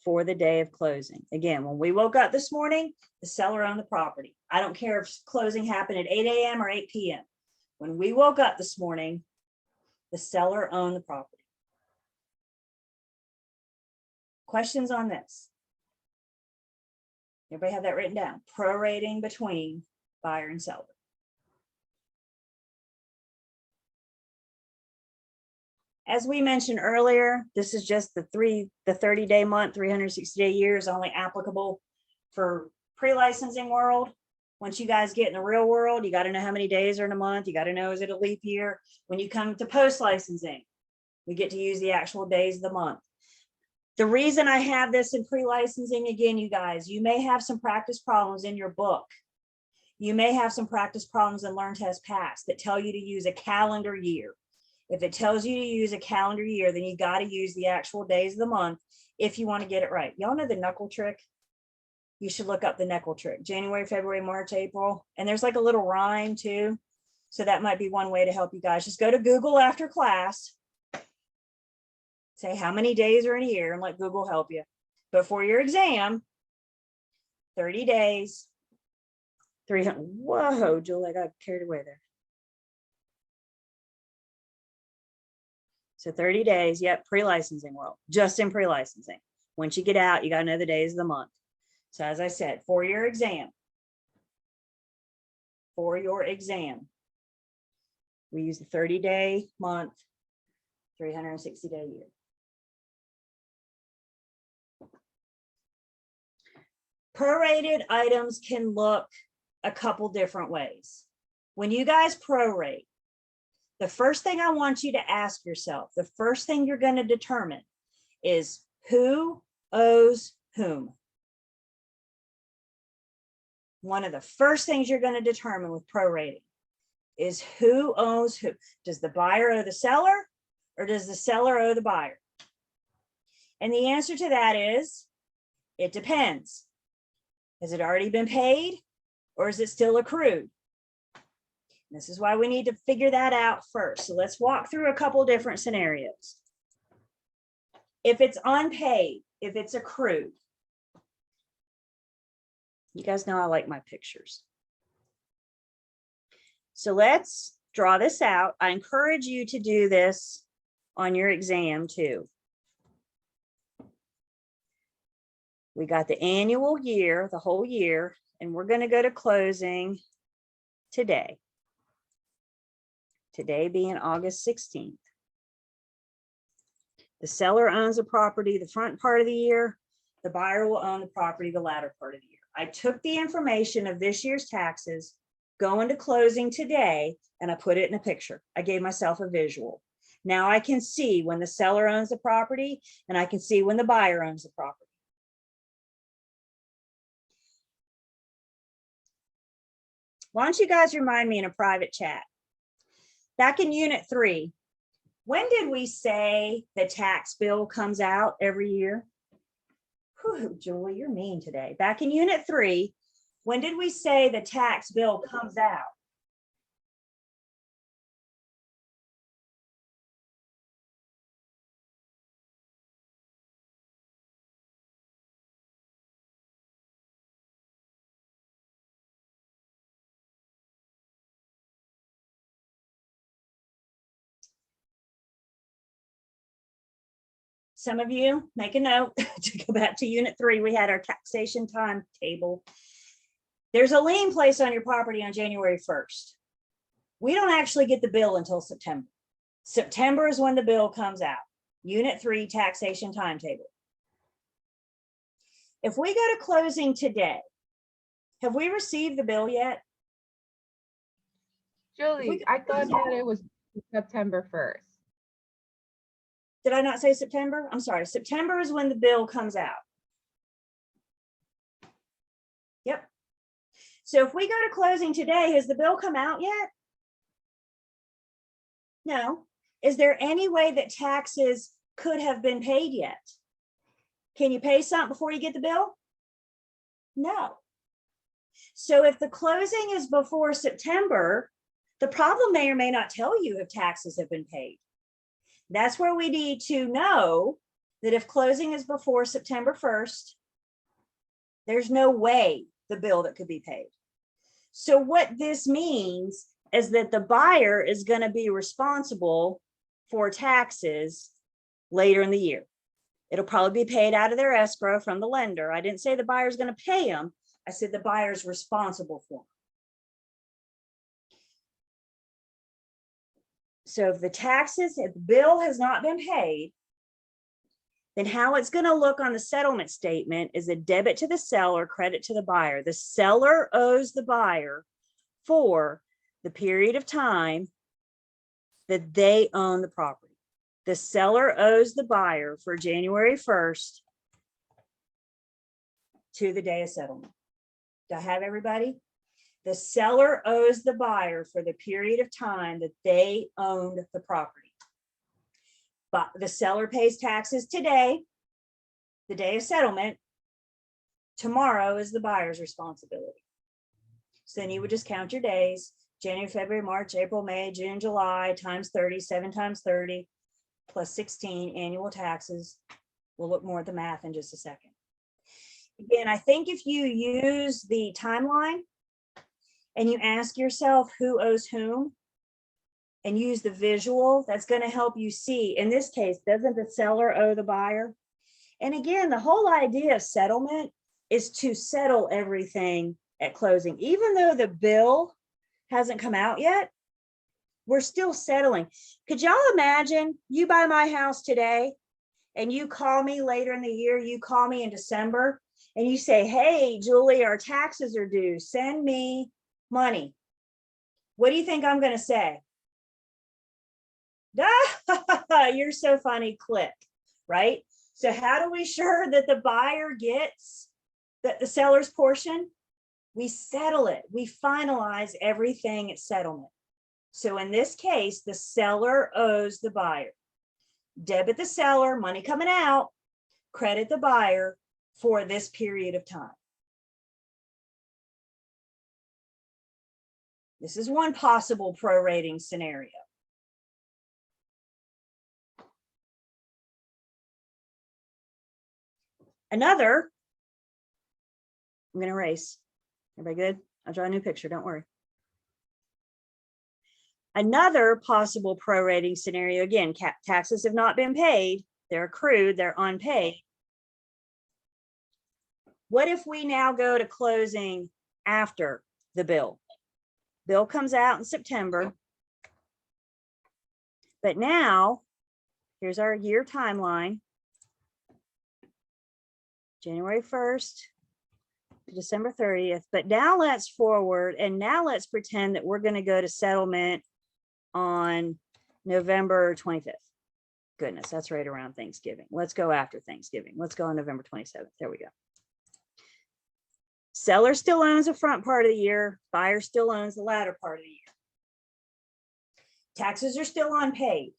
[SPEAKER 1] for the day of closing. Again, when we woke up this morning, the seller owned the property. I don't care if closing happened at 8 a.m. or 8 p.m. When we woke up this morning, the seller owned the property. Questions on this? Everybody have that written down? Prorating between buyer and seller. As we mentioned earlier, this is just the 30-day month, 360-day year is only applicable for pre-licensing world. Once you guys get in the real world, you got to know how many days are in a month. You got to know, is it a leap year? When you come to post-licensing, we get to use the actual days of the month. The reason I have this in pre-licensing, again, you guys, you may have some practice problems in your book. You may have some practice problems in Learn Test Pass that tell you to use a calendar year. If it tells you to use a calendar year, then you got to use the actual days of the month if you want to get it right. Y'all know the knuckle trick? You should look up the knuckle trick. January, February, March, April. And there's like a little rhyme too. So that might be one way to help you guys. Just go to Google after class. Say how many days are in a year and let Google help you. But for your exam, 30 days, 300. Whoa, Julie, I got carried away there. So 30 days, yep, pre-licensing world, just in pre-licensing. Once you get out, you got to know the days of the month. So as I said, for your exam, we use the 30-day month, 360-day year. Prorated items can look a couple different ways. When you guys prorate, the first thing I want you to ask yourself, the first thing you're going to determine is who owes whom. One of the first things you're going to determine with prorating is who owes who. Does the buyer owe the seller or does the seller owe the buyer? And the answer to that is, it depends. Has it already been paid or is it still accrued? This is why we need to figure that out first. So let's walk through a couple different scenarios. If it's unpaid, if it's accrued, you guys know I like my pictures. So let's draw this out. I encourage you to do this on your exam too. We got the annual year, the whole year, and we're going to go to closing today. Today being August 16th. The seller owns the property the front part of the year. The buyer will own the property the latter part of the year. I took the information of this year's taxes going to closing today and I put it in a picture. I gave myself a visual. Now I can see when the seller owns the property and I can see when the buyer owns the property. Why don't you guys remind me in a private chat? Back in Unit 3, when did we say the tax bill comes out every year? Whew, Julie, you're mean today. Back in Unit 3, when did we say the tax bill comes out? Some of you make a note to go back to Unit 3. We had our taxation timetable. There's a lien placed on your property on January 1st. We don't actually get the bill until September. September is when the bill comes out. Unit 3 taxation timetable. If we go to closing today, have we received the bill yet?
[SPEAKER 3] Julie, I thought that it was September 1st.
[SPEAKER 1] Did I not say September? I'm sorry. September is when the bill comes out. Yep. So if we go to closing today, has the bill come out yet? No. Is there any way that taxes could have been paid yet? Can you pay something before you get the bill? No. So if the closing is before September, the problem may or may not tell you if taxes have been paid. That's where we need to know that if closing is before September 1st, there's no way the bill that could be paid. So what this means is that the buyer is going to be responsible for taxes later in the year. It'll probably be paid out of their escrow from the lender. I didn't say the buyer's going to pay them. I said the buyer's responsible for them. So if the bill has not been paid, then how it's going to look on the settlement statement is a debit to the seller, credit to the buyer. The seller owes the buyer for the period of time that they own the property. The seller owes the buyer for January 1st to the day of settlement. Do I have everybody? The seller owes the buyer for the period of time that they owned the property. But the seller pays taxes today, the day of settlement. Tomorrow is the buyer's responsibility. So then you would just count your days: January, February, March, April, May, June, July, times 30, 7 times 30, plus 16 annual taxes. We'll look more at the math in just a second. Again, I think if you use the timeline and you ask yourself who owes whom and use the visual, that's going to help you see. In this case, doesn't the seller owe the buyer? And again, the whole idea of settlement is to settle everything at closing. Even though the bill hasn't come out yet, we're still settling. Could y'all imagine you buy my house today and you call me later in the year, you call me in December and you say, hey, Julie, our taxes are due, send me money. What do you think I'm going to say? You're so funny, click, right? So how do we sure that the buyer gets the seller's portion? We settle it. We finalize everything at settlement. So in this case, the seller owes the buyer. Debit the seller, money coming out, credit the buyer for this period of time. This is one possible prorating scenario. Another, I'm going to erase. Everybody good? I'll draw a new picture. Don't worry. Another possible prorating scenario, again, taxes have not been paid. They're accrued. They're unpaid. What if we now go to closing after the bill? Bill comes out in September. But now, here's our year timeline. January 1st to December 30th. But now let's forward, and now let's pretend that we're going to go to settlement on November 25th. Goodness, that's right around Thanksgiving. Let's go after Thanksgiving. Let's go on November 27th. There we go. Seller still owns the front part of the year, buyer still owns the latter part of the year. Taxes are still unpaid.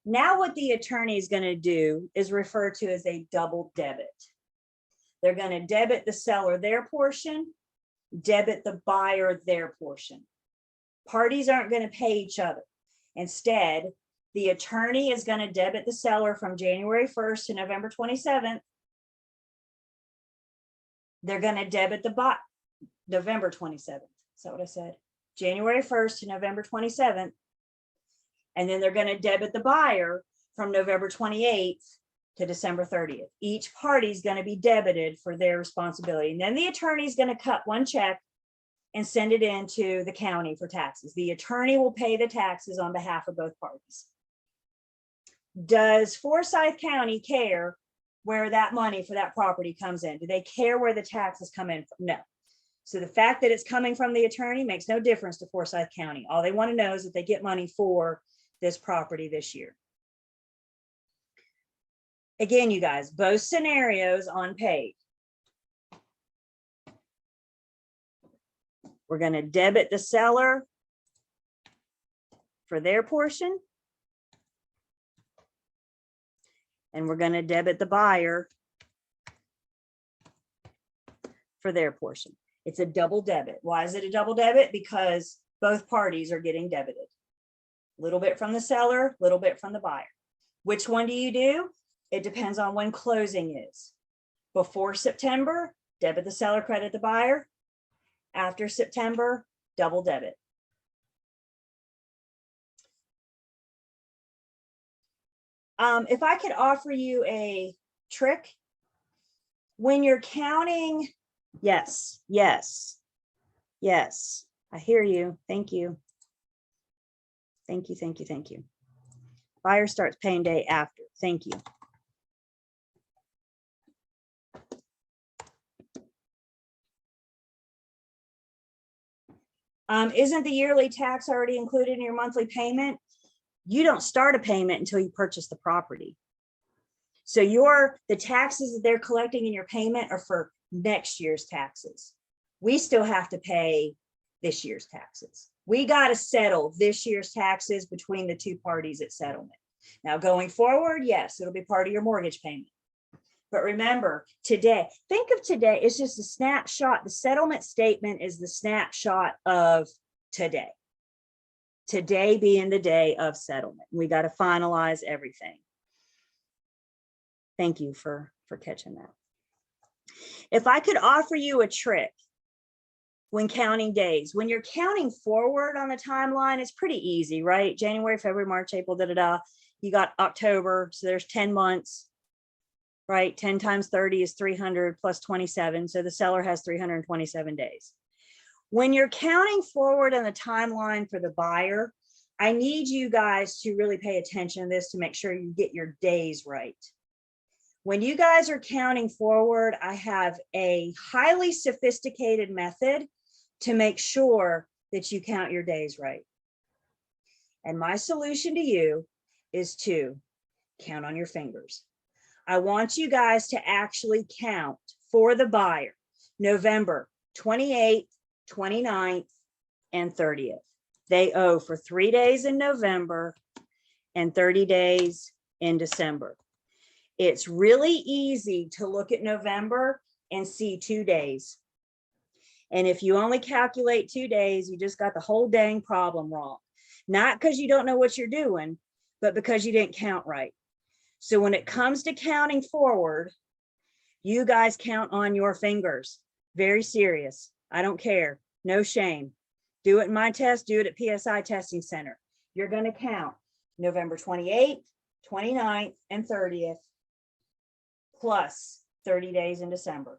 [SPEAKER 1] Now what the attorney is going to do is refer to as a double debit. They're going to debit the seller their portion, debit the buyer their portion. Parties aren't going to pay each other. Instead, the attorney is going to debit the seller from January 1st to November 27th. They're going to debit the buyer November 27th. Is that what I said? January 1st to November 27th. And then they're going to debit the buyer from November 28th to December 30th. Each party is going to be debited for their responsibility. And then the attorney is going to cut one check and send it into the county for taxes. The attorney will pay the taxes on behalf of both parties. Does Forsyth County care where that money for that property comes in? Do they care where the taxes come in from? No. So the fact that it's coming from the attorney makes no difference to Forsyth County. All they want to know is that they get money for this property this year. Again, you guys, both scenarios unpaid. We're going to debit the seller for their portion. And we're going to debit the buyer for their portion. It's a double debit. Why is it a double debit? Because both parties are getting debited. A little bit from the seller, a little bit from the buyer. Which one do you do? It depends on when closing is. Before September, debit the seller, credit the buyer. After September, double debit. If I could offer you a trick, when you're counting, yes, yes, yes, I hear you. Thank you. Thank you, thank you, thank you. Buyer starts paying day after. Thank you. Isn't the yearly tax already included in your monthly payment? You don't start a payment until you purchase the property. So the taxes that they're collecting in your payment are for next year's taxes. We still have to pay this year's taxes. We got to settle this year's taxes between the two parties at settlement. Now going forward, yes, it'll be part of your mortgage payment. But remember, today, think of today, it's just a snapshot. The settlement statement is the snapshot of today. Today being the day of settlement. We got to finalize everything. Thank you for catching that. If I could offer you a trick when counting days, when you're counting forward on the timeline, it's pretty easy, right? January, February, March, April, You got October, so there's 10 months, right? 10 times 30 is 300 plus 27. So the seller has 327 days. When you're counting forward on the timeline for the buyer, I need you guys to really pay attention to this to make sure you get your days right. When you guys are counting forward, I have a highly sophisticated method to make sure that you count your days right. And my solution to you is to count on your fingers. I want you guys to actually count for the buyer, November 28th, 29th, and 30th. They owe for 3 days in November and 30 days in December. It's really easy to look at November and see 2 days. And if you only calculate 2 days, you just got the whole dang problem wrong. Not because you don't know what you're doing, but because you didn't count right. So when it comes to counting forward, you guys count on your fingers. Very serious. I don't care. No shame. Do it in my test. Do it at PSI Testing Center. You're going to count November 28th, 29th, and 30th, plus 30 days in December.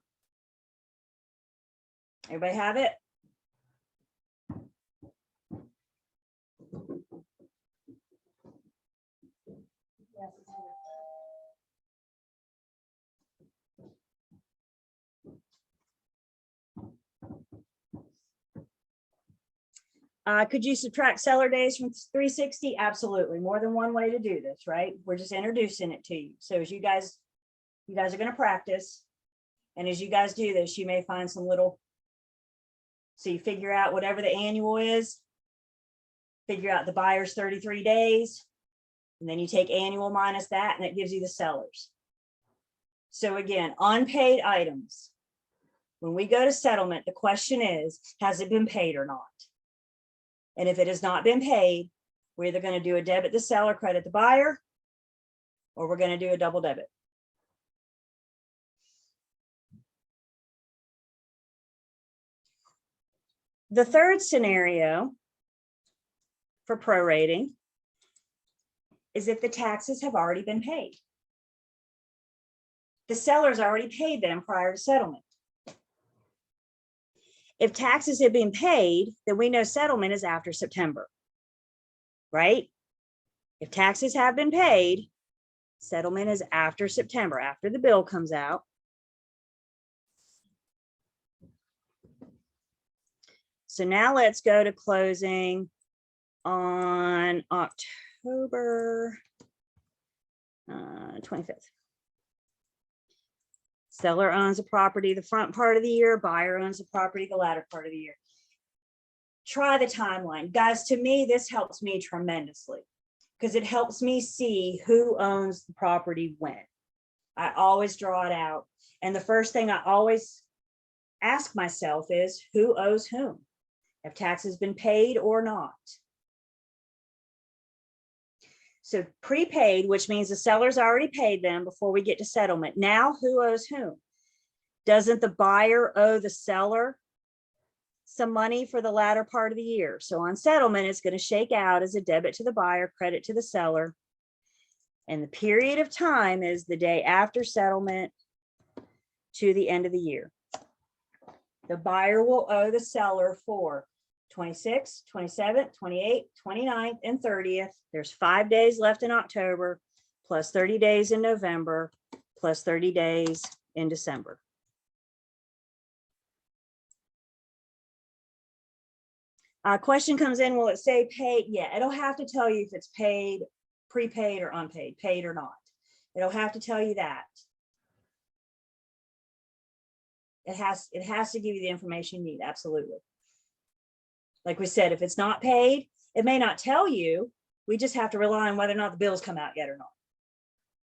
[SPEAKER 1] Everybody have it? Could you subtract seller days from 360? Absolutely. More than one way to do this, right? We're just introducing it to you. So as you guys are going to practice, And as you guys do this, you may find some little, so you figure out whatever the annual is, figure out the buyer's 33 days, and then you take annual minus that, and it gives you the sellers. So again, unpaid items. When we go to settlement, the question is, has it been paid or not? And if it has not been paid, we're either going to do a debit the seller, credit the buyer, or we're going to do a double debit. The third scenario for prorating is if the taxes have already been paid. The seller's already paid them prior to settlement. If taxes have been paid, then we know settlement is after September, right? If taxes have been paid, settlement is after September, after the bill comes out. So now let's go to closing on October 25th. Seller owns a property the front part of the year, buyer owns a property the latter part of the year. Try the timeline. Guys, to me, this helps me tremendously because it helps me see who owns the property when. I always draw it out. And the first thing I always ask myself is who owes whom? Have taxes been paid or not? So prepaid, which means the seller's already paid them before we get to settlement. Now who owes whom? Doesn't the buyer owe the seller some money for the latter part of the year? So on settlement, it's going to shake out as a debit to the buyer, credit to the seller. And the period of time is the day after settlement to the end of the year. The buyer will owe the seller for 26th, 27th, 28th, 29th, and 30th. There's 5 days left in October, plus 30 days in November, plus 30 days in December. Question comes in, will it say paid? Yeah, it'll have to tell you if it's paid, prepaid, or unpaid, paid or not. It'll have to tell you that. It has to give you the information you need, absolutely. Like we said, if it's not paid, it may not tell you. We just have to rely on whether or not the bills come out yet or not.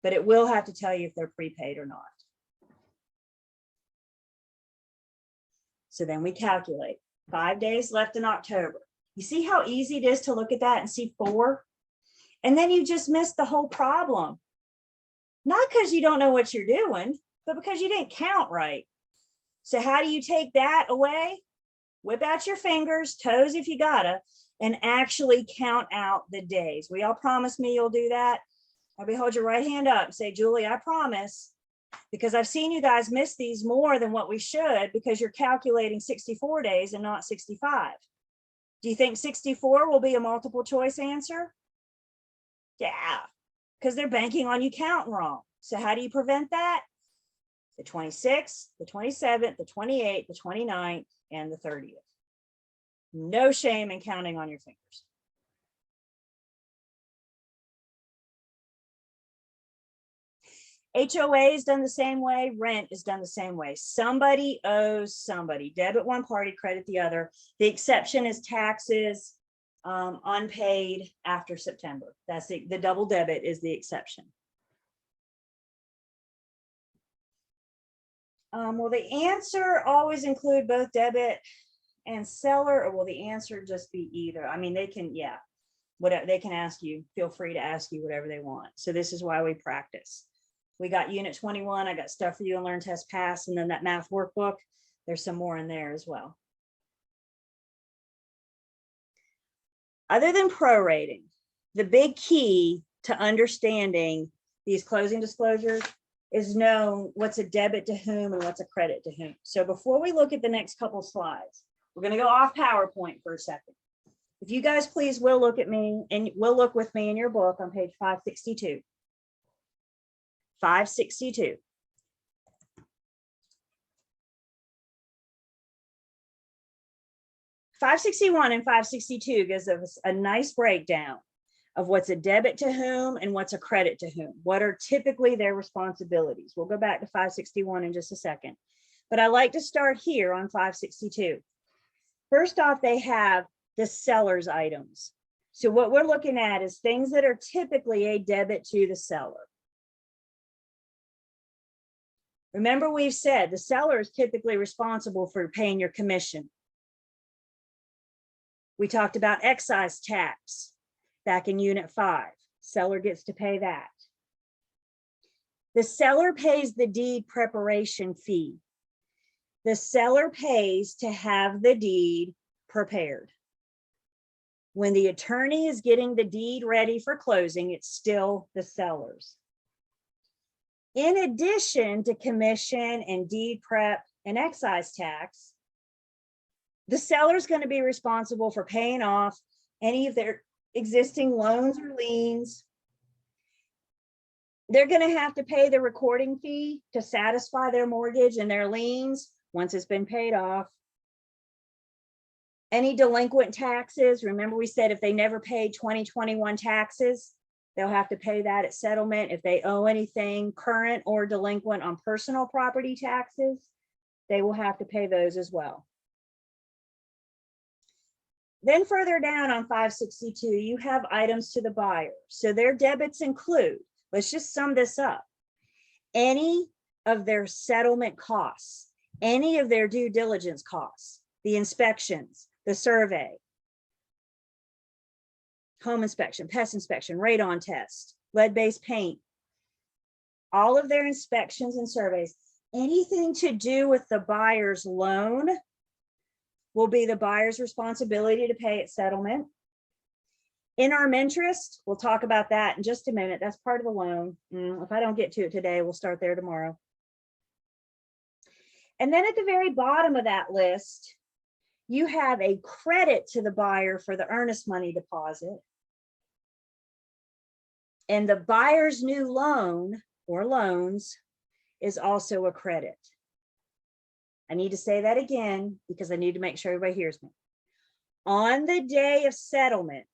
[SPEAKER 1] But it will have to tell you if they're prepaid or not. So then we calculate 5 days left in October. You see how easy it is to look at that and see 4? And then you just missed the whole problem. Not because you don't know what you're doing, but because you didn't count right. So how do you take that away? Whip out your fingers, toes if you gotta, and actually count out the days. Will y'all promise me you'll do that? Everybody hold your right hand up and say, Julie, I promise. Because I've seen you guys miss these more than what we should because you're calculating 64 days and not 65. Do you think 64 will be a multiple choice answer? Yeah, because they're banking on you counting wrong. So how do you prevent that? The 26th, the 27th, the 28th, the 29th, and the 30th. No shame in counting on your fingers. HOA is done the same way. Rent is done the same way. Somebody owes somebody. Debit one party, credit the other. The exception is taxes unpaid after September. That's the double debit is the exception. Will the answer always include both debit and seller, or will the answer just be either? I mean, they can, yeah, whatever they can ask you, feel free to ask you whatever they want. So this is why we practice. We got unit 21. I got stuff for you and learn test pass, and then that math workbook. There's some more in there as well. Other than prorating, the big key to understanding these closing disclosures is know what's a debit to whom and what's a credit to whom. So before we look at the next couple slides, we're going to go off PowerPoint for a second. If you guys please will look at me and will look with me in your book on page 562. 562. '561 and 562 gives us a nice breakdown of what's a debit to whom and what's a credit to whom. What are typically their responsibilities? We'll go back to 561 in just a second. But I like to start here on 562. First off, they have the seller's items. So what we're looking at is things that are typically a debit to the seller. Remember, we've said the seller is typically responsible for paying your commission. We talked about excise tax back in Unit 5. Seller gets to pay that. The seller pays the deed preparation fee. The seller pays to have the deed prepared. When the attorney is getting the deed ready for closing, it's still the seller's. In addition to commission and deed prep and excise tax, the seller is going to be responsible for paying off any of their existing loans or liens. They're going to have to pay the recording fee to satisfy their mortgage and their liens once it's been paid off. Any delinquent taxes, remember we said if they never paid 2021 taxes, they'll have to pay that at settlement. If they owe anything current or delinquent on personal property taxes, they will have to pay those as well. Then further down on 562, you have items to the buyer. So their debits include, let's just sum this up, any of their settlement costs, any of their due diligence costs, the inspections, the survey, home inspection, pest inspection, radon test, lead-based paint, all of their inspections and surveys, anything to do with the buyer's loan will be the buyer's responsibility to pay at settlement. Interim interest, we'll talk about that in just a minute. That's part of the loan. If I don't get to it today, we'll start there tomorrow. And then at the very bottom of that list, you have a credit to the buyer for the earnest money deposit. And the buyer's new loan or loans is also a credit. I need to say that again because I need to make sure everybody hears me. On the day of settlement,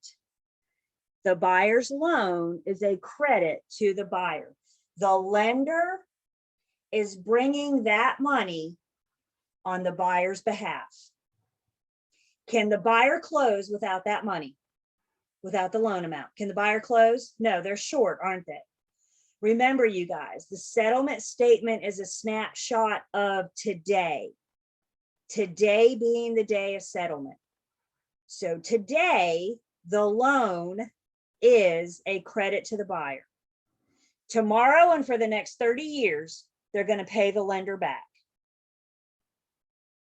[SPEAKER 1] the buyer's loan is a credit to the buyer. The lender is bringing that money on the buyer's behalf. Can the buyer close without that money, without the loan amount? Can the buyer close? No, they're short, aren't they? Remember, you guys, the settlement statement is a snapshot of today. Today being the day of settlement. So today, the loan is a credit to the buyer. Tomorrow and for the next 30 years, they're going to pay the lender back.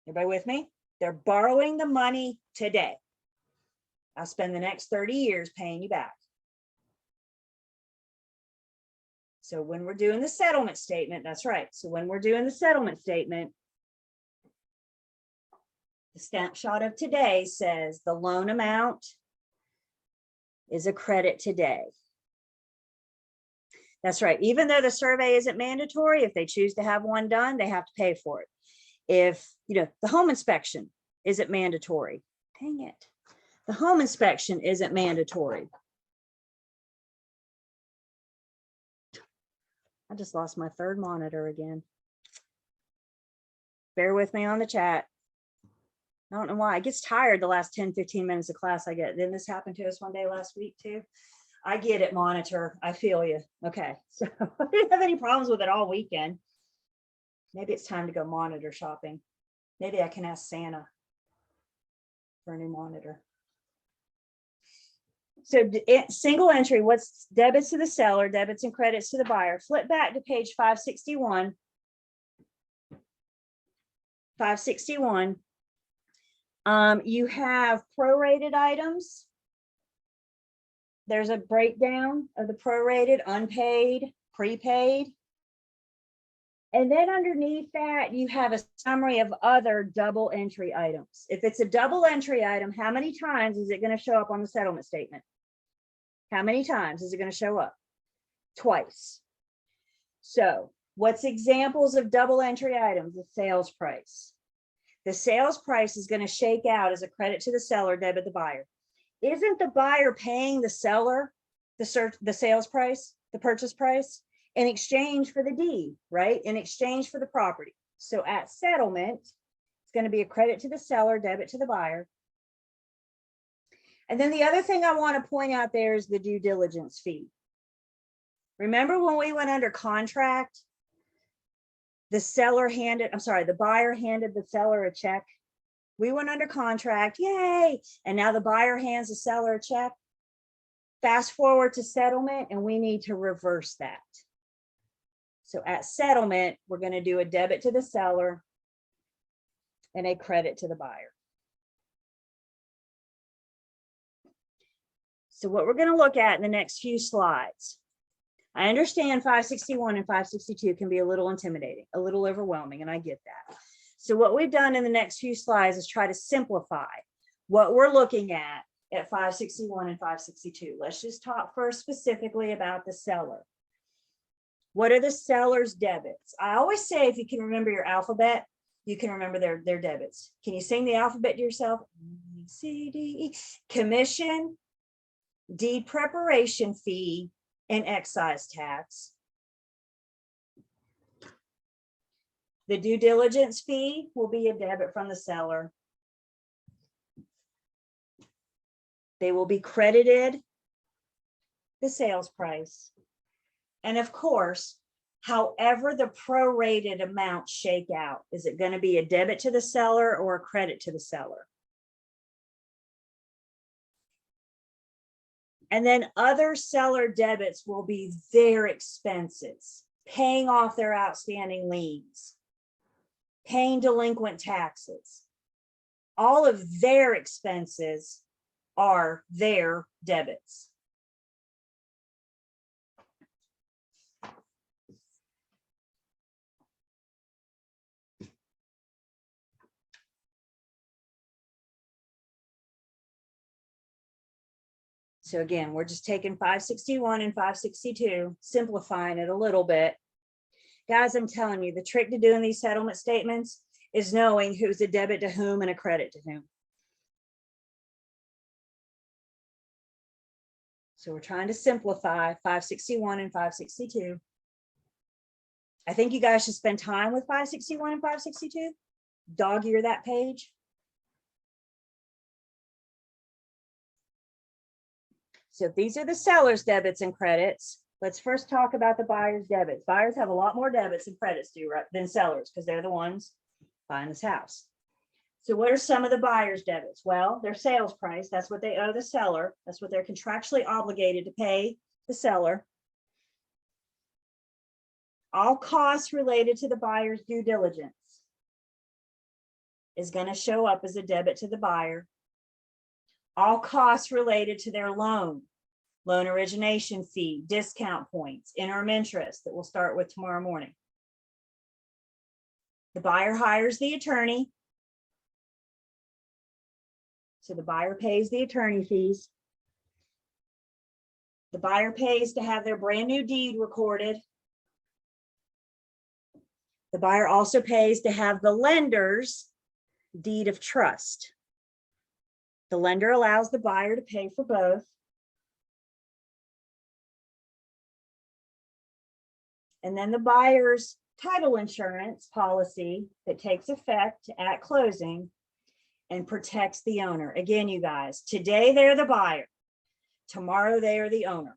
[SPEAKER 1] Everybody with me? They're borrowing the money today. I'll spend the next 30 years paying you back. So when we're doing the settlement statement, that's right. So when we're doing the settlement statement, the snapshot of today says the loan amount is a credit today. That's right. Even though the survey isn't mandatory, if they choose to have one done, they have to pay for it. If, the home inspection isn't mandatory, dang it. The home inspection isn't mandatory. I just lost my third monitor again. Bear with me on the chat. I don't know why. It gets tired the last 10, 15 minutes of class I get. Then this happened to us one day last week too. I get it, monitor. I feel you. Okay. So I didn't have any problems with it all weekend. Maybe it's time to go monitor shopping. Maybe I can ask Santa for a new monitor. So single entry, what's debits to the seller, debits and credits to the buyer. Flip back to page 561. 561. You have prorated items. There's a breakdown of the prorated, unpaid, prepaid. And then underneath that, you have a summary of other double entry items. If it's a double entry item, how many times is it going to show up on the settlement statement? How many times is it going to show up? Twice. So what's examples of double entry items? The sales price. The sales price is going to shake out as a credit to the seller, debit the buyer. Isn't the buyer paying the seller the sales price, the purchase price, in exchange for the deed, right? In exchange for the property. So at settlement, it's going to be a credit to the seller, debit to the buyer. And then the other thing I want to point out there is the due diligence fee. Remember when we went under contract, the buyer handed the seller a check. We went under contract, yay. And now the buyer hands the seller a check. Fast forward to settlement and we need to reverse that. So at settlement, we're going to do a debit to the seller and a credit to the buyer. So what we're going to look at in the next few slides, I understand 561 and 562 can be a little intimidating, a little overwhelming, and I get that. So what we've done in the next few slides is try to simplify what we're looking at 561 and 562. Let's just talk first specifically about the seller. What are the seller's debits? I always say if you can remember your alphabet, you can remember their debits. Can you sing the alphabet to yourself? E, C, D, E. Commission, deed preparation fee, and excise tax. The due diligence fee will be a debit from the seller. They will be credited the sales price. And of course, however the prorated amounts shake out, is it going to be a debit to the seller or a credit to the seller? And then other seller debits will be their expenses, paying off their outstanding liens, paying delinquent taxes. All of their expenses are their debits. So again, we're just taking 561 and 562, simplifying it a little bit. Guys, I'm telling you, the trick to doing these settlement statements is knowing who's a debit to whom and a credit to whom. So we're trying to simplify 561 and 562. I think you guys should spend time with 561 and 562. Dog ear that page. So if these are the seller's debits and credits, let's first talk about the buyer's debits. Buyers have a lot more debits and credits than sellers because they're the ones buying this house. So what are some of the buyer's debits? Well, their sales price, that's what they owe the seller. That's what they're contractually obligated to pay the seller. All costs related to the buyer's due diligence is going to show up as a debit to the buyer. All costs related to their loan origination fee, discount points, interim interest that we'll start with tomorrow morning. The buyer hires the attorney. So the buyer pays the attorney fees. The buyer pays to have their brand new deed recorded. The buyer also pays to have the lender's deed of trust. The lender allows the buyer to pay for both. And then the buyer's title insurance policy that takes effect at closing and protects the owner. Again, you guys, today they're the buyer. Tomorrow they are the owner.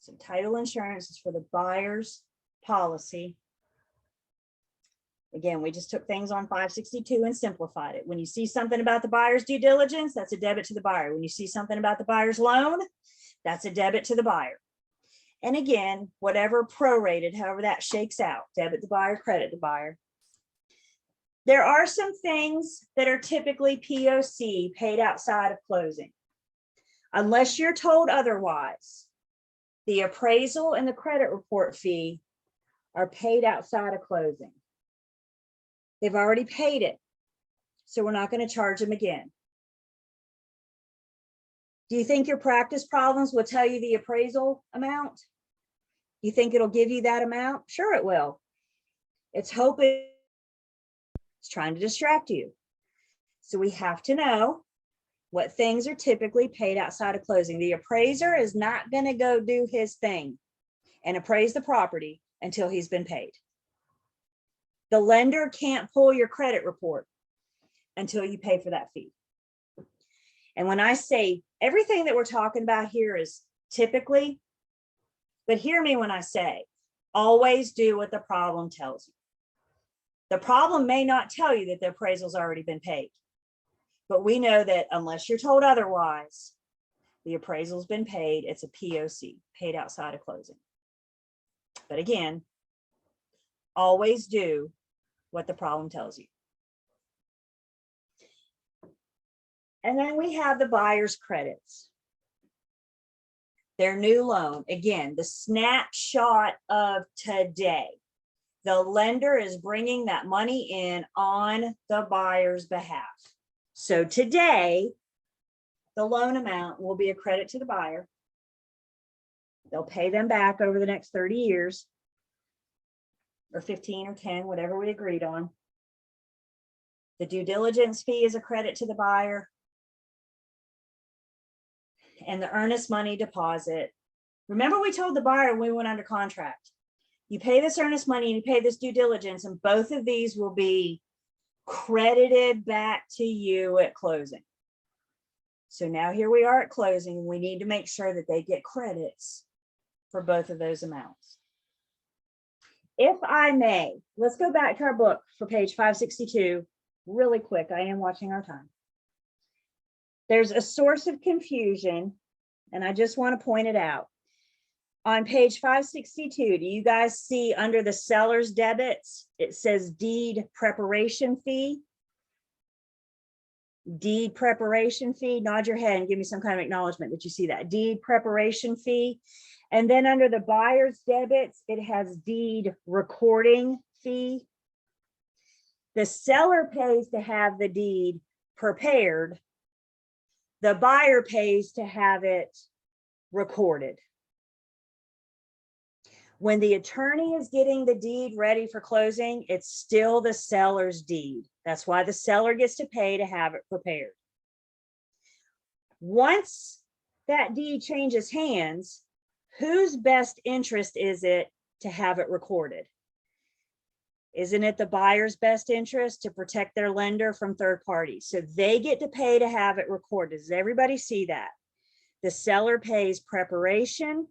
[SPEAKER 1] So title insurance is for the buyer's policy. Again, we just took things on 562 and simplified it. When you see something about the buyer's due diligence, that's a debit to the buyer. When you see something about the buyer's loan, that's a debit to the buyer. And again, whatever prorated, however that shakes out, debit the buyer, credit the buyer. There are some things that are typically POC, paid outside of closing. Unless you're told otherwise, the appraisal and the credit report fee are paid outside of closing. They've already paid it, so we're not going to charge them again. Do you think your practice problems will tell you the appraisal amount? You think it'll give you that amount? Sure, it will. It's hoping it's trying to distract you. So we have to know what things are typically paid outside of closing. The appraiser is not going to go do his thing and appraise the property until he's been paid. The lender can't pull your credit report until you pay for that fee. And when I say everything that we're talking about here is typically, but hear me when I say, always do what the problem tells you. The problem may not tell you that the appraisal's already been paid, but we know that unless you're told otherwise, the appraisal's been paid. It's a POC, paid outside of closing. But again, always do what the problem tells you. And then we have the buyer's credits. Their new loan, again, the snapshot of today. The lender is bringing that money in on the buyer's behalf. So today, the loan amount will be a credit to the buyer. They'll pay them back over the next 30 years, or 15 or 10, whatever we agreed on. The due diligence fee is a credit to the buyer. And the earnest money deposit. Remember, we told the buyer when we went under contract, you pay this earnest money and you pay this due diligence, and both of these will be credited back to you at closing. So now here we are at closing. We need to make sure that they get credits for both of those amounts. If I may, let's go back to our book for page 562 really quick. I am watching our time. There's a source of confusion, and I just want to point it out. On page 562, do you guys see under the seller's debits, it says deed preparation fee? Deed preparation fee. Nod your head and give me some kind of acknowledgement that you see that. Deed preparation fee. And then under the buyer's debits, it has deed recording fee. The seller pays to have the deed prepared. The buyer pays to have it recorded. When the attorney is getting the deed ready for closing, it's still the seller's deed. That's why the seller gets to pay to have it prepared. Once that deed changes hands, whose best interest is it to have it recorded? Isn't it the buyer's best interest to protect their lender from third parties? So they get to pay to have it recorded. Does everybody see that? The seller pays preparation.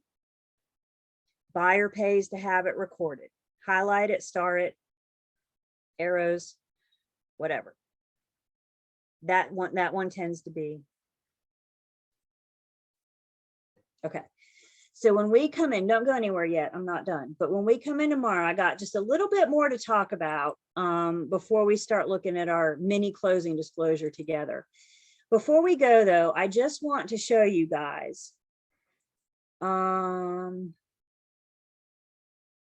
[SPEAKER 1] Buyer pays to have it recorded. Highlight it, star it, arrows, whatever. That one tends to be. Okay. So when we come in, don't go anywhere yet, I'm not done. But when we come in tomorrow, I got just a little bit more to talk about before we start looking at our mini closing disclosure together. Before we go though, I just want to show you guys.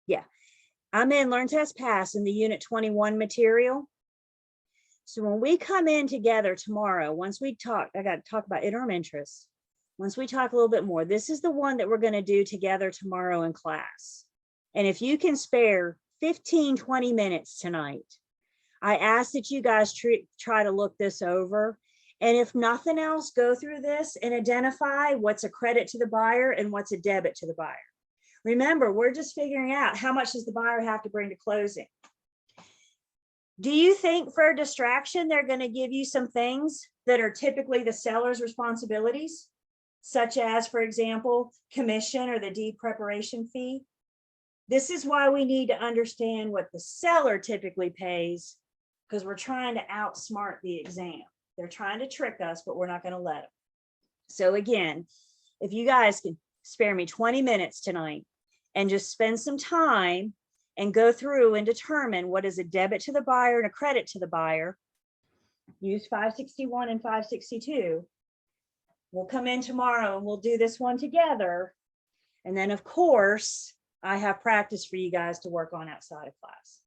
[SPEAKER 1] Yeah, I'm in Learn, Test, Pass in the Unit 21 material. So when we come in together tomorrow, once we talk, I got to talk about interim interest. Once we talk a little bit more, this is the one that we're going to do together tomorrow in class. And if you can spare 15, 20 minutes tonight, I ask that you guys try to look this over. And if nothing else, go through this and identify what's a credit to the buyer and what's a debit to the buyer. Remember, we're just figuring out how much does the buyer have to bring to closing. Do you think for a distraction, they're going to give you some things that are typically the seller's responsibilities, such as, for example, commission or the deed preparation fee? This is why we need to understand what the seller typically pays, because we're trying to outsmart the exam. They're trying to trick us, but we're not going to let them. So again, if you guys can spare me 20 minutes tonight and just spend some time and go through and determine what is a debit to the buyer and a credit to the buyer, use 561 and 562. We'll come in tomorrow and we'll do this one together. And then of course, I have practice for you guys to work on outside of class.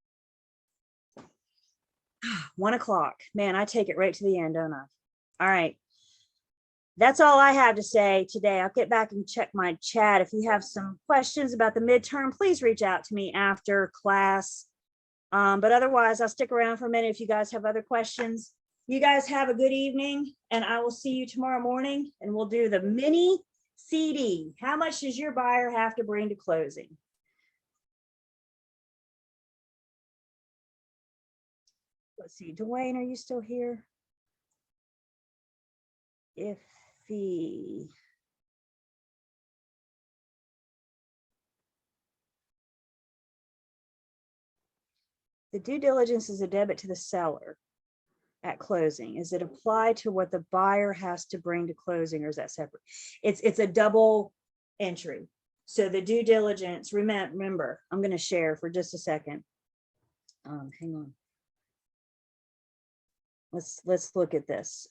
[SPEAKER 1] 1 o'clock, man, I take it right to the end, don't I? All right. That's all I have to say today. I'll get back and check my chat. If you have some questions about the midterm, please reach out to me after class. But otherwise, I'll stick around for a minute if you guys have other questions. You guys have a good evening, and I will see you tomorrow morning, and we'll do the mini CD. How much does your buyer have to bring to closing? Let's see, Dwayne, are you still here? If the due diligence is a debit to the seller at closing, is it applied to what the buyer has to bring to closing, or is that separate? It's a double entry. So the due diligence, remember, I'm going to share for just a second. Hang on. Let's look at this.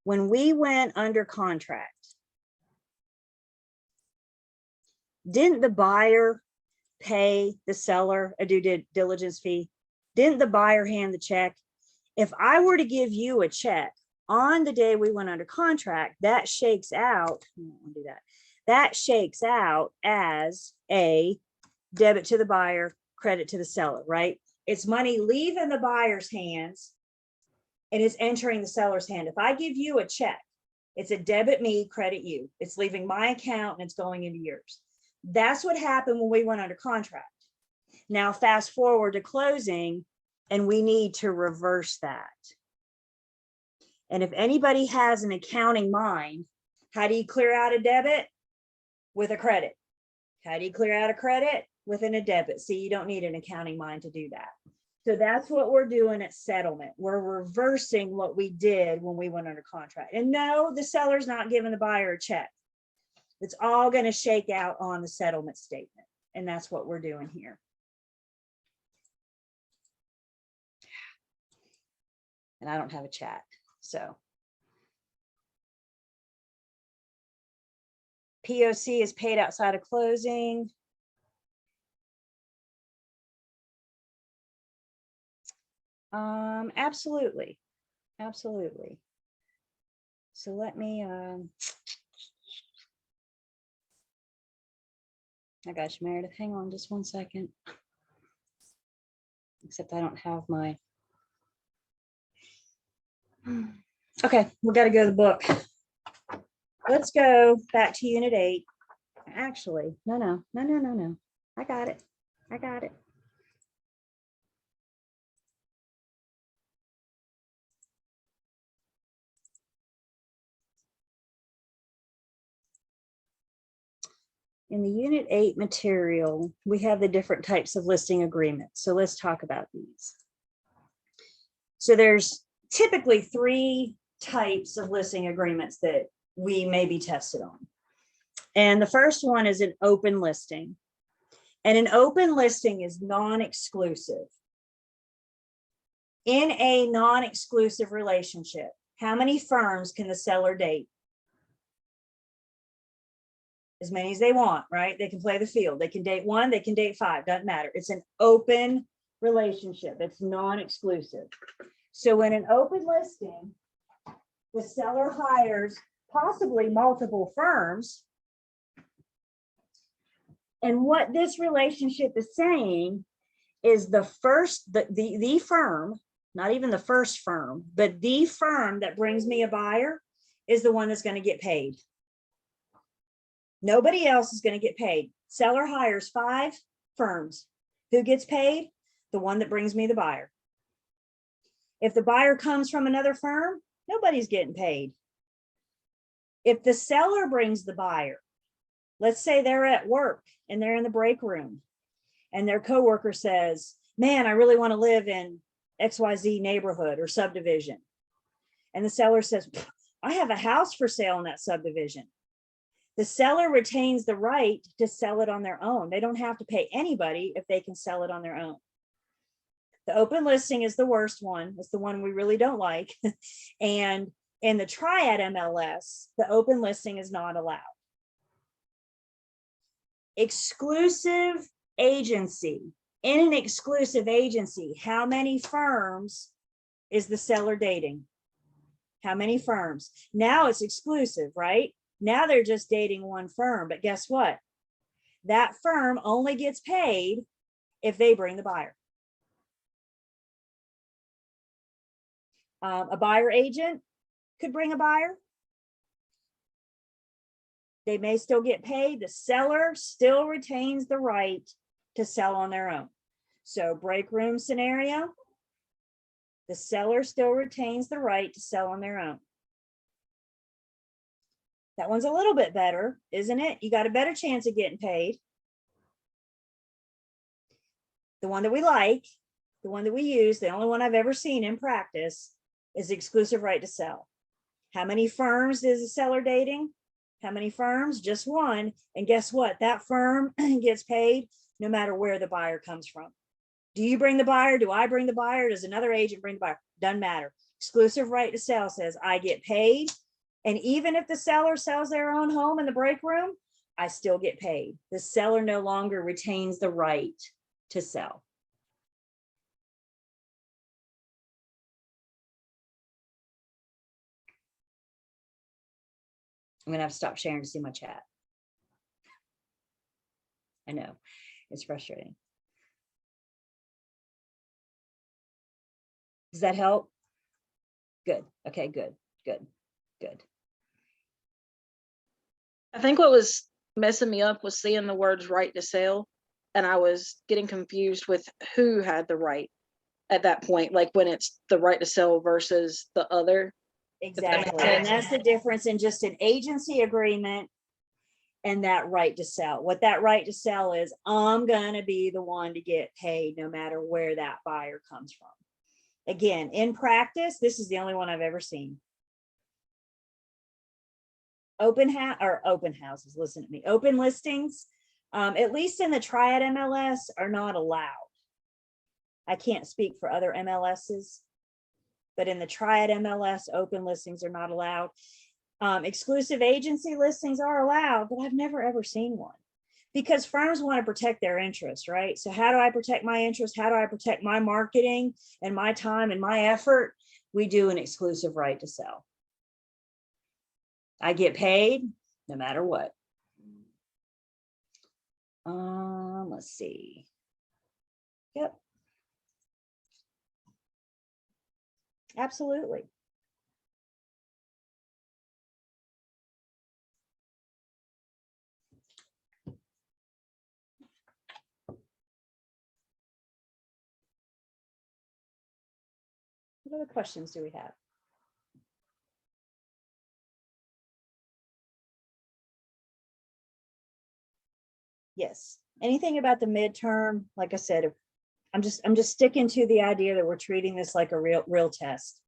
[SPEAKER 1] When we went under contract, didn't the buyer pay the seller a due diligence fee? Didn't the buyer hand the check? If I were to give you a check on the day we went under contract, that shakes out, I don't want to do that. That shakes out as a debit to the buyer, credit to the seller, right? It's money leaving the buyer's hands and it's entering the seller's hand. If I give you a check, it's a debit me, credit you. It's leaving my account and it's going into yours. That's what happened when we went under contract. Now fast forward to closing, and we need to reverse that. And if anybody has an accounting mind, how do you clear out a debit? With a credit. How do you clear out a credit? Within a debit. See, you don't need an accounting mind to do that. So that's what we're doing at settlement. We're reversing what we did when we went under contract. And no, the seller's not giving the buyer a check. It's all going to shake out on the settlement statement. And that's what we're doing here. And I don't have a chat, so. POC is paid outside of closing. Absolutely. Absolutely. So let me, I got you, Meredith. Hang on just one second. Except I don't have my, okay, we got to go to the book. Let's go back to Unit 8. Actually, no. I got it. In the Unit 8 material, we have the different types of listing agreements. So let's talk about these. So there's typically 3 types of listing agreements that we may be tested on. And the first one is an open listing. And an open listing is non-exclusive. In a non-exclusive relationship, how many firms can the seller date? As many as they want, right? They can play the field. They can date 1, they can date 5, doesn't matter. It's an open relationship. It's non-exclusive. So in an open listing, the seller hires possibly multiple firms. And what this relationship is saying is the firm, not even the first firm, but the firm that brings me a buyer is the one that's going to get paid. Nobody else is going to get paid. Seller hires 5 firms. Who gets paid? The one that brings me the buyer. If the buyer comes from another firm, nobody's getting paid. If the seller brings the buyer, let's say they're at work and they're in the break room and their coworker says, man, I really want to live in XYZ neighborhood or subdivision. And the seller says, I have a house for sale in that subdivision. The seller retains the right to sell it on their own. They don't have to pay anybody if they can sell it on their own. The open listing is the worst one. It's the one we really don't like. And in the Triad MLS, the open listing is not allowed. Exclusive agency. In an exclusive agency, how many firms is the seller dating? How many firms? Now it's exclusive, right? Now they're just dating 1 firm, but guess what? That firm only gets paid if they bring the buyer. A buyer agent could bring a buyer. They may still get paid. The seller still retains the right to sell on their own. So break room scenario, the seller still retains the right to sell on their own. That one's a little bit better, isn't it? You got a better chance of getting paid. The one that we like, the one that we use, the only one I've ever seen in practice is the exclusive right to sell. How many firms is a seller dating? How many firms? Just one. And guess what? That firm gets paid no matter where the buyer comes from. Do you bring the buyer? Do I bring the buyer? Does another agent bring the buyer? Doesn't matter. Exclusive right to sell says I get paid. And even if the seller sells their own home in the break room, I still get paid. The seller no longer retains the right to sell. I'm gonna have to stop sharing to see my chat. I know, it's frustrating. Does that help? Good. Okay, good, good, good.
[SPEAKER 4] I think what was messing me up was seeing the words right to sell. And I was getting confused with who had the right at that point, like when it's the right to sell versus the other.
[SPEAKER 1] Exactly. And that's the difference in just an agency agreement and that right to sell. What that right to sell is, I'm gonna be the one to get paid no matter where that buyer comes from. Again, in practice, this is the only one I've ever seen. Open houses, listen to me. Open listings, at least in the Triad MLS, are not allowed. I can't speak for other MLSs, but in the Triad MLS, open listings are not allowed. Exclusive agency listings are allowed, but I've never ever seen one because firms want to protect their interests, right? So how do I protect my interest? How do I protect my marketing and my time and my effort? We do an exclusive right to sell. I get paid no matter what. Let's see. Yep. Absolutely. What other questions do we have? Yes. Anything about the midterm? Like I said, I'm just sticking to the idea that we're treating this like a real test.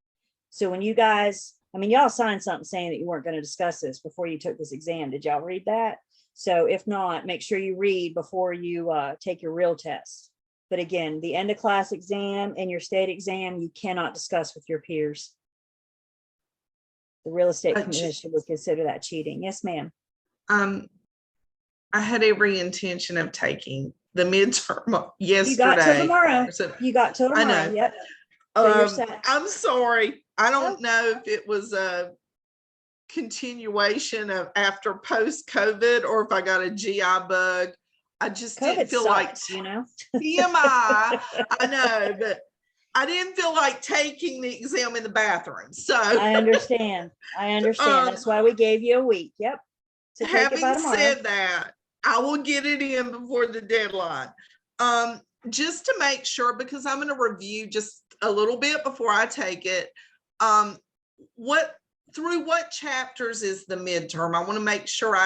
[SPEAKER 1] So when you guys, I mean, y'all signed something saying that you weren't going to discuss this before you took this exam. Did y'all read that? So if not, make sure you read before you take your real test. But again, the end of class exam and your state exam, you cannot discuss with your peers. The real estate commission would consider that cheating. Yes, ma'am.
[SPEAKER 5] I had every intention of taking the midterm yesterday.
[SPEAKER 1] You got till tomorrow. You got till tomorrow.
[SPEAKER 5] I know.
[SPEAKER 1] Yep. So you're set.
[SPEAKER 5] I'm sorry. I don't
[SPEAKER 1] Oh.
[SPEAKER 5] know if it was a continuation of after post-COVID or if I got a GI bug. I just didn't
[SPEAKER 1] COVID
[SPEAKER 5] feel
[SPEAKER 1] sucks,
[SPEAKER 5] like
[SPEAKER 1] you know.
[SPEAKER 5] TMI. I know, but I didn't feel like taking the exam in the bathroom. So
[SPEAKER 1] I understand. That's why we gave you a week. Yep. So take it by
[SPEAKER 5] having
[SPEAKER 1] tomorrow.
[SPEAKER 5] said that, I will get it in before the deadline. Just to make sure, because I'm going to review just a little bit before I take it. Through what chapters is the midterm? I want to make sure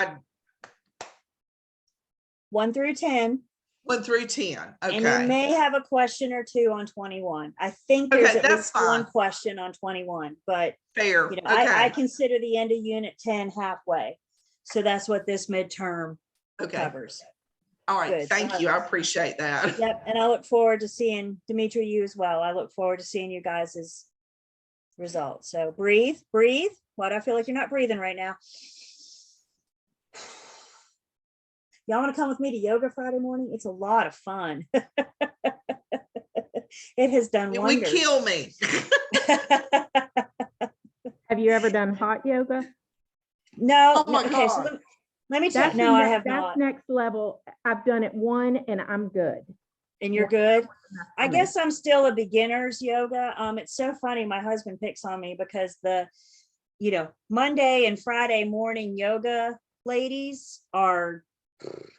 [SPEAKER 1] 1 through 10.
[SPEAKER 5] 1 through 10. Okay.
[SPEAKER 1] And you may have a question or two on 21. I think there's
[SPEAKER 5] Okay,
[SPEAKER 1] at
[SPEAKER 5] that's
[SPEAKER 1] least one
[SPEAKER 5] fine.
[SPEAKER 1] question on 21, but
[SPEAKER 5] Fair.
[SPEAKER 1] you know,
[SPEAKER 5] Okay.
[SPEAKER 1] I consider the end of unit 10 halfway. So that's what this midterm
[SPEAKER 5] Okay.
[SPEAKER 1] covers.
[SPEAKER 5] All right.
[SPEAKER 1] Good.
[SPEAKER 5] Thank you. I appreciate that.
[SPEAKER 1] Yep. And I look forward to seeing Dimitri, you as well. I look forward to seeing you guys' results. So breathe. Why do I feel like you're not breathing right now? Y'all want to come with me to yoga Friday morning? It's a lot of fun. It has done
[SPEAKER 5] It would
[SPEAKER 1] wonders.
[SPEAKER 5] kill me.
[SPEAKER 6] Have you ever done hot yoga?
[SPEAKER 1] No.
[SPEAKER 5] Oh my
[SPEAKER 1] Okay, so
[SPEAKER 5] God.
[SPEAKER 1] let me tell
[SPEAKER 6] That's
[SPEAKER 1] you. No, I
[SPEAKER 6] the
[SPEAKER 1] have
[SPEAKER 6] that's
[SPEAKER 1] not.
[SPEAKER 6] next level. I've done it one and I'm good.
[SPEAKER 1] And you're good? I guess I'm still a beginner's yoga. It's so funny. My husband picks on me because Monday and Friday morning yoga ladies are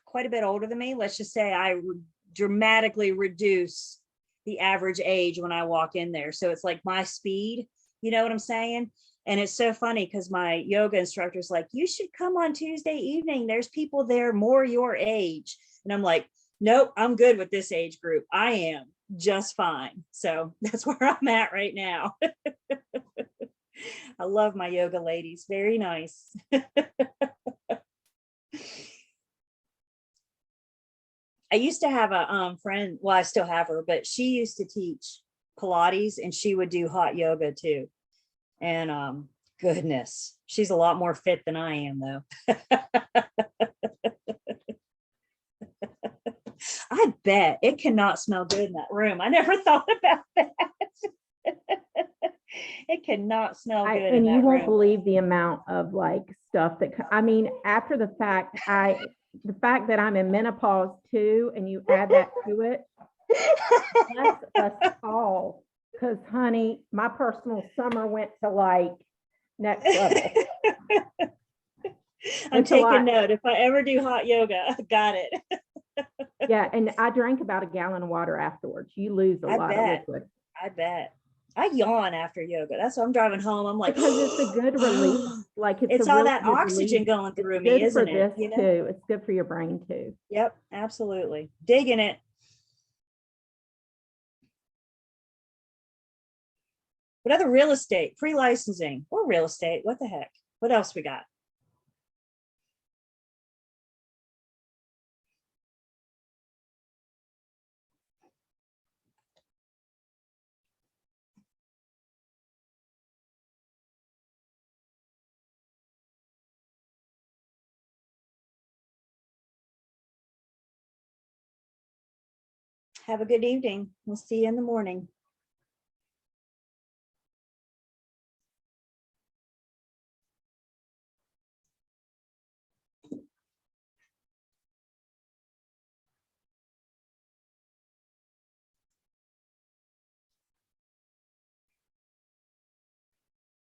[SPEAKER 1] quite a bit older than me. Let's just say I would dramatically reduce the average age when I walk in there. So it's like my speed, you know what I'm saying? And it's so funny because my yoga instructor's like, you should come on Tuesday evening. There's people there more your age. And I'm like, nope, I'm good with this age group. I am just fine. So that's where I'm at right now. I love my yoga ladies. Very nice. I used to have a friend, well, I still have her, but she used to teach Pilates and she would do hot yoga too. And goodness, she's a lot more fit than I am though. I bet it cannot smell good in that room. I never thought about that. It cannot smell good in
[SPEAKER 6] And
[SPEAKER 1] that
[SPEAKER 6] you won't
[SPEAKER 1] room.
[SPEAKER 6] believe the amount of like stuff that, I mean, after the fact that I'm in menopause too, and you add that to it, bless us all. Because honey, my personal summer went to like next level.
[SPEAKER 1] I'm
[SPEAKER 6] It's a lot.
[SPEAKER 1] taking note. If I ever do hot yoga, I got it.
[SPEAKER 6] Yeah, and I drank about a gallon of water afterwards. You lose a
[SPEAKER 1] I
[SPEAKER 6] lot
[SPEAKER 1] bet.
[SPEAKER 6] of liquid.
[SPEAKER 1] I bet. I yawn after yoga. That's why I'm driving home. I'm like,
[SPEAKER 6] Because it's a good relief. Like
[SPEAKER 1] it's
[SPEAKER 6] a
[SPEAKER 1] all
[SPEAKER 6] really
[SPEAKER 1] that
[SPEAKER 6] good
[SPEAKER 1] oxygen
[SPEAKER 6] relief.
[SPEAKER 1] going
[SPEAKER 6] It's
[SPEAKER 1] through me,
[SPEAKER 6] good for
[SPEAKER 1] isn't it?
[SPEAKER 6] this too. It's good for your brain too.
[SPEAKER 1] Yep, absolutely. Digging it. What other real estate, pre-licensing or real estate? What the heck? What else we got? Have a good evening. We'll see you in the morning.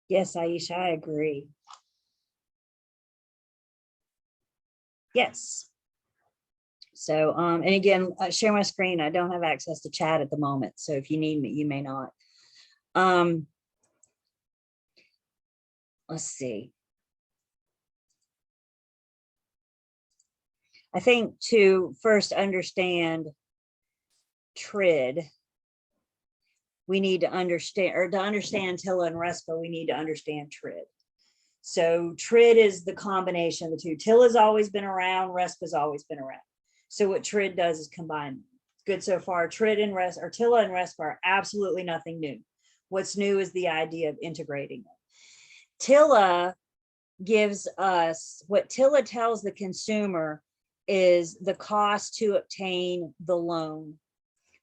[SPEAKER 1] Yes, Aisha, I agree. Yes. So, and again, share my screen. I don't have access to chat at the moment. So if you need me, you may not. Let's see. I think to first understand TRID, we need to understand, or to understand TILA and RESPA, we need to understand TRID. So TRID is the combination of the two. TILA's always been around, RESPA's always been around. So what TRID does is combine. Good so far. TRID and TILA and RESPA are absolutely nothing new. What's new is the idea of integrating them. TILA gives us, what TILA tells the consumer is the cost to obtain the loan.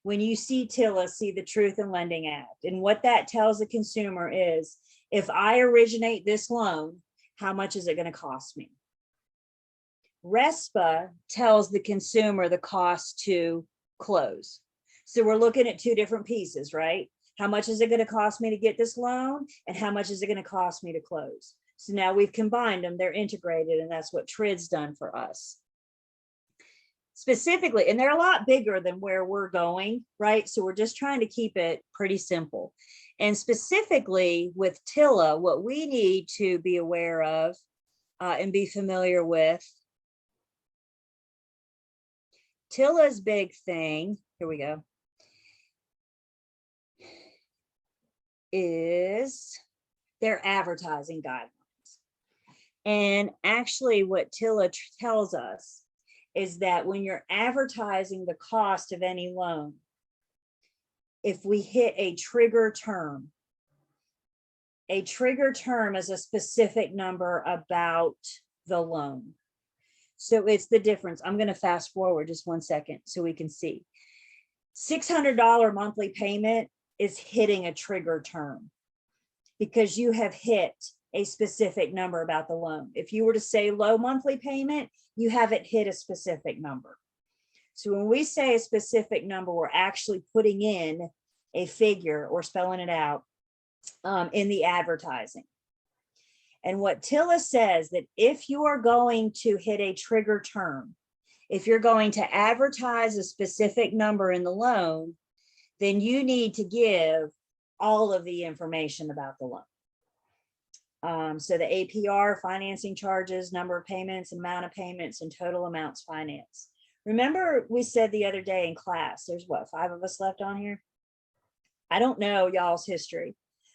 [SPEAKER 1] When you see TILA, see the Truth in Lending Act. And what that tells the consumer is, if I originate this loan, how much is it going to cost me? RESPA tells the consumer the cost to close. So we're looking at two different pieces, right? How much is it going to cost me to get this loan? And how much is it going to cost me to close? So now we've combined them, they're integrated, and that's what TRID's done for us. Specifically, and they're a lot bigger than where we're going, right? So we're just trying to keep it pretty simple. And specifically with TILA, what we need to be aware of and be familiar with, TILA's big thing, here we go, is their advertising guidelines. And actually what TILA tells us is that when you're advertising the cost of any loan, if we hit a trigger term is a specific number about the loan. So it's the difference. I'm going to fast forward just 1 second so we can see. $600 monthly payment is hitting a trigger term because you have hit a specific number about the loan. If you were to say low monthly payment, you haven't hit a specific number. So when we say a specific number, we're actually putting in a figure or spelling it out in the advertising. And what TILA says that if you are going to hit a trigger term, if you're going to advertise a specific number in the loan, then you need to give all of the information about the loan. So the APR, financing charges, number of payments, amount of payments, and total amounts financed. Remember, we said the other day in class, there's what, 5 of us left on here? I don't know y'all's history,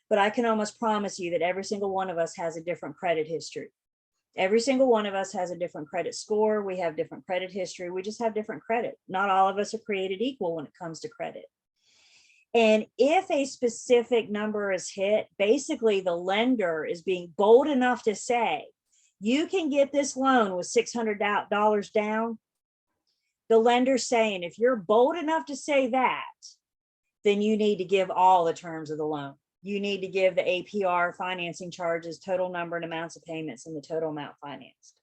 [SPEAKER 1] but I can almost promise you that every single one of us has a different credit history. Every single one of us has a different credit score. We have different credit history. We just have different credit. Not all of us are created equal when it comes to credit. And if a specific number is hit, basically the lender is being bold enough to say, you can get this loan with $600 down. The lender's saying, if you're bold enough to say that, then you need to give all the terms of the loan. You need to give the APR, financing charges, total number and amounts of payments, and the total amount financed.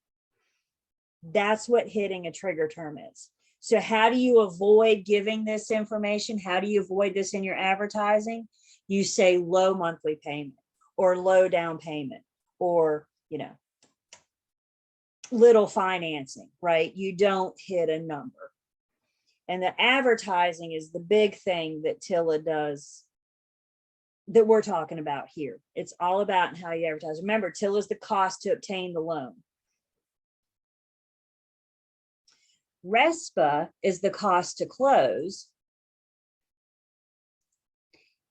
[SPEAKER 1] That's what hitting a trigger term is. So how do you avoid giving this information? How do you avoid this in your advertising? You say low monthly payment or low down payment or, you know, little financing, right? You don't hit a number. And the advertising is the big thing that TILA does that we're talking about here. It's all about how you advertise. Remember, TILA is the cost to obtain the loan. RESPA is the cost to close.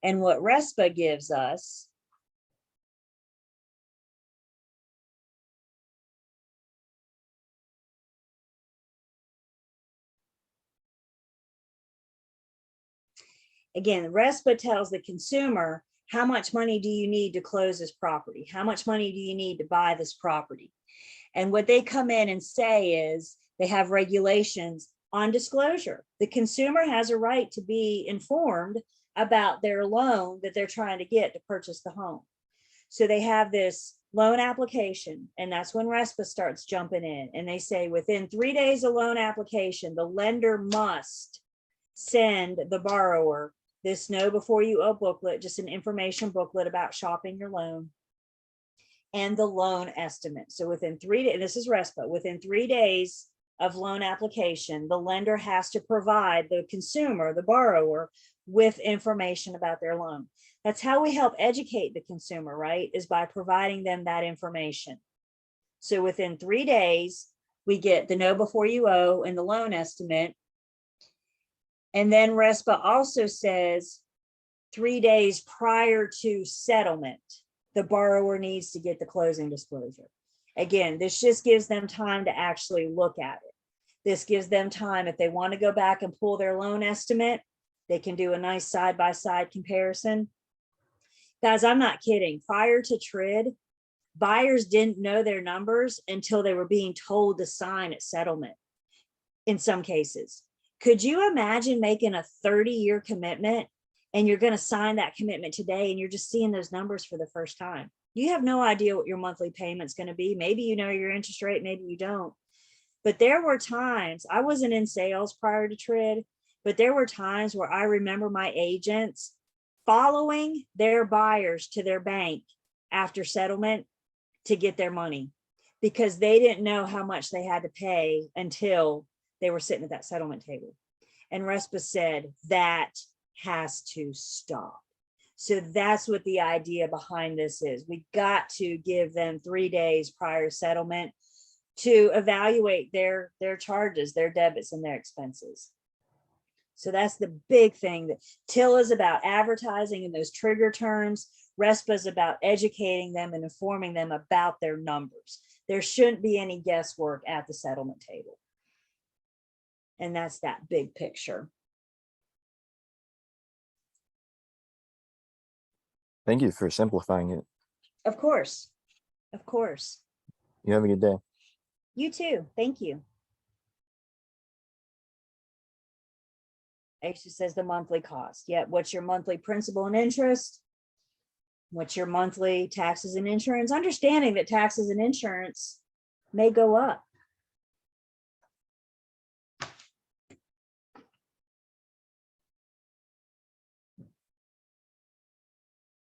[SPEAKER 1] And what RESPA gives us again, RESPA tells the consumer, how much money do you need to close this property? How much money do you need to buy this property? And what they come in and say is they have regulations on disclosure. The consumer has a right to be informed about their loan that they're trying to get to purchase the home. So they have this loan application, and that's when RESPA starts jumping in. And they say within 3 days of loan application, the lender must send the borrower this Know Before You Owe booklet, just an information booklet about shopping your loan, and the loan estimate. So within 3 days, this is RESPA, within 3 days of loan application, the lender has to provide the consumer, the borrower, with information about their loan. That's how we help educate the consumer, right? Is by providing them that information. So within 3 days, we get the Know Before You Owe and the loan estimate. And then RESPA also says 3 days prior to settlement, the borrower needs to get the closing disclosure. Again, this just gives them time to actually look at it. This gives them time, if they want to go back and pull their loan estimate, they can do a nice side-by-side comparison. Guys, I'm not kidding. Prior to TRID, buyers didn't know their numbers until they were being told to sign at settlement in some cases. Could you imagine making a 30-year commitment and you're going to sign that commitment today and you're just seeing those numbers for the first time? You have no idea what your monthly payment's going to be. Maybe you know your interest rate, maybe you don't. But there were times, I wasn't in sales prior to TRID, but there were times where I remember my agents following their buyers to their bank after settlement to get their money because they didn't know how much they had to pay until they were sitting at that settlement table. And RESPA said that has to stop. So that's what the idea behind this is. We got to give them 3 days prior settlement to evaluate their charges, their debits and their expenses. So that's the big thing. That TILA is about advertising and those trigger terms. RESPA is about educating them and informing them about their numbers. There shouldn't be any guesswork at the settlement table. And that's that big picture.
[SPEAKER 7] Thank you for simplifying it.
[SPEAKER 1] Of course. Of course.
[SPEAKER 7] You have a good day.
[SPEAKER 1] You too. Thank you. Aisha says the monthly cost. Yeah. What's your monthly principal and interest? What's your monthly taxes and insurance? Understanding that taxes and insurance may go up.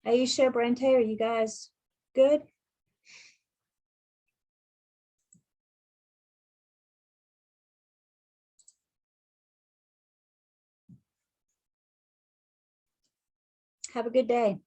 [SPEAKER 1] Aisha, Brente, are you guys good? Have a good day.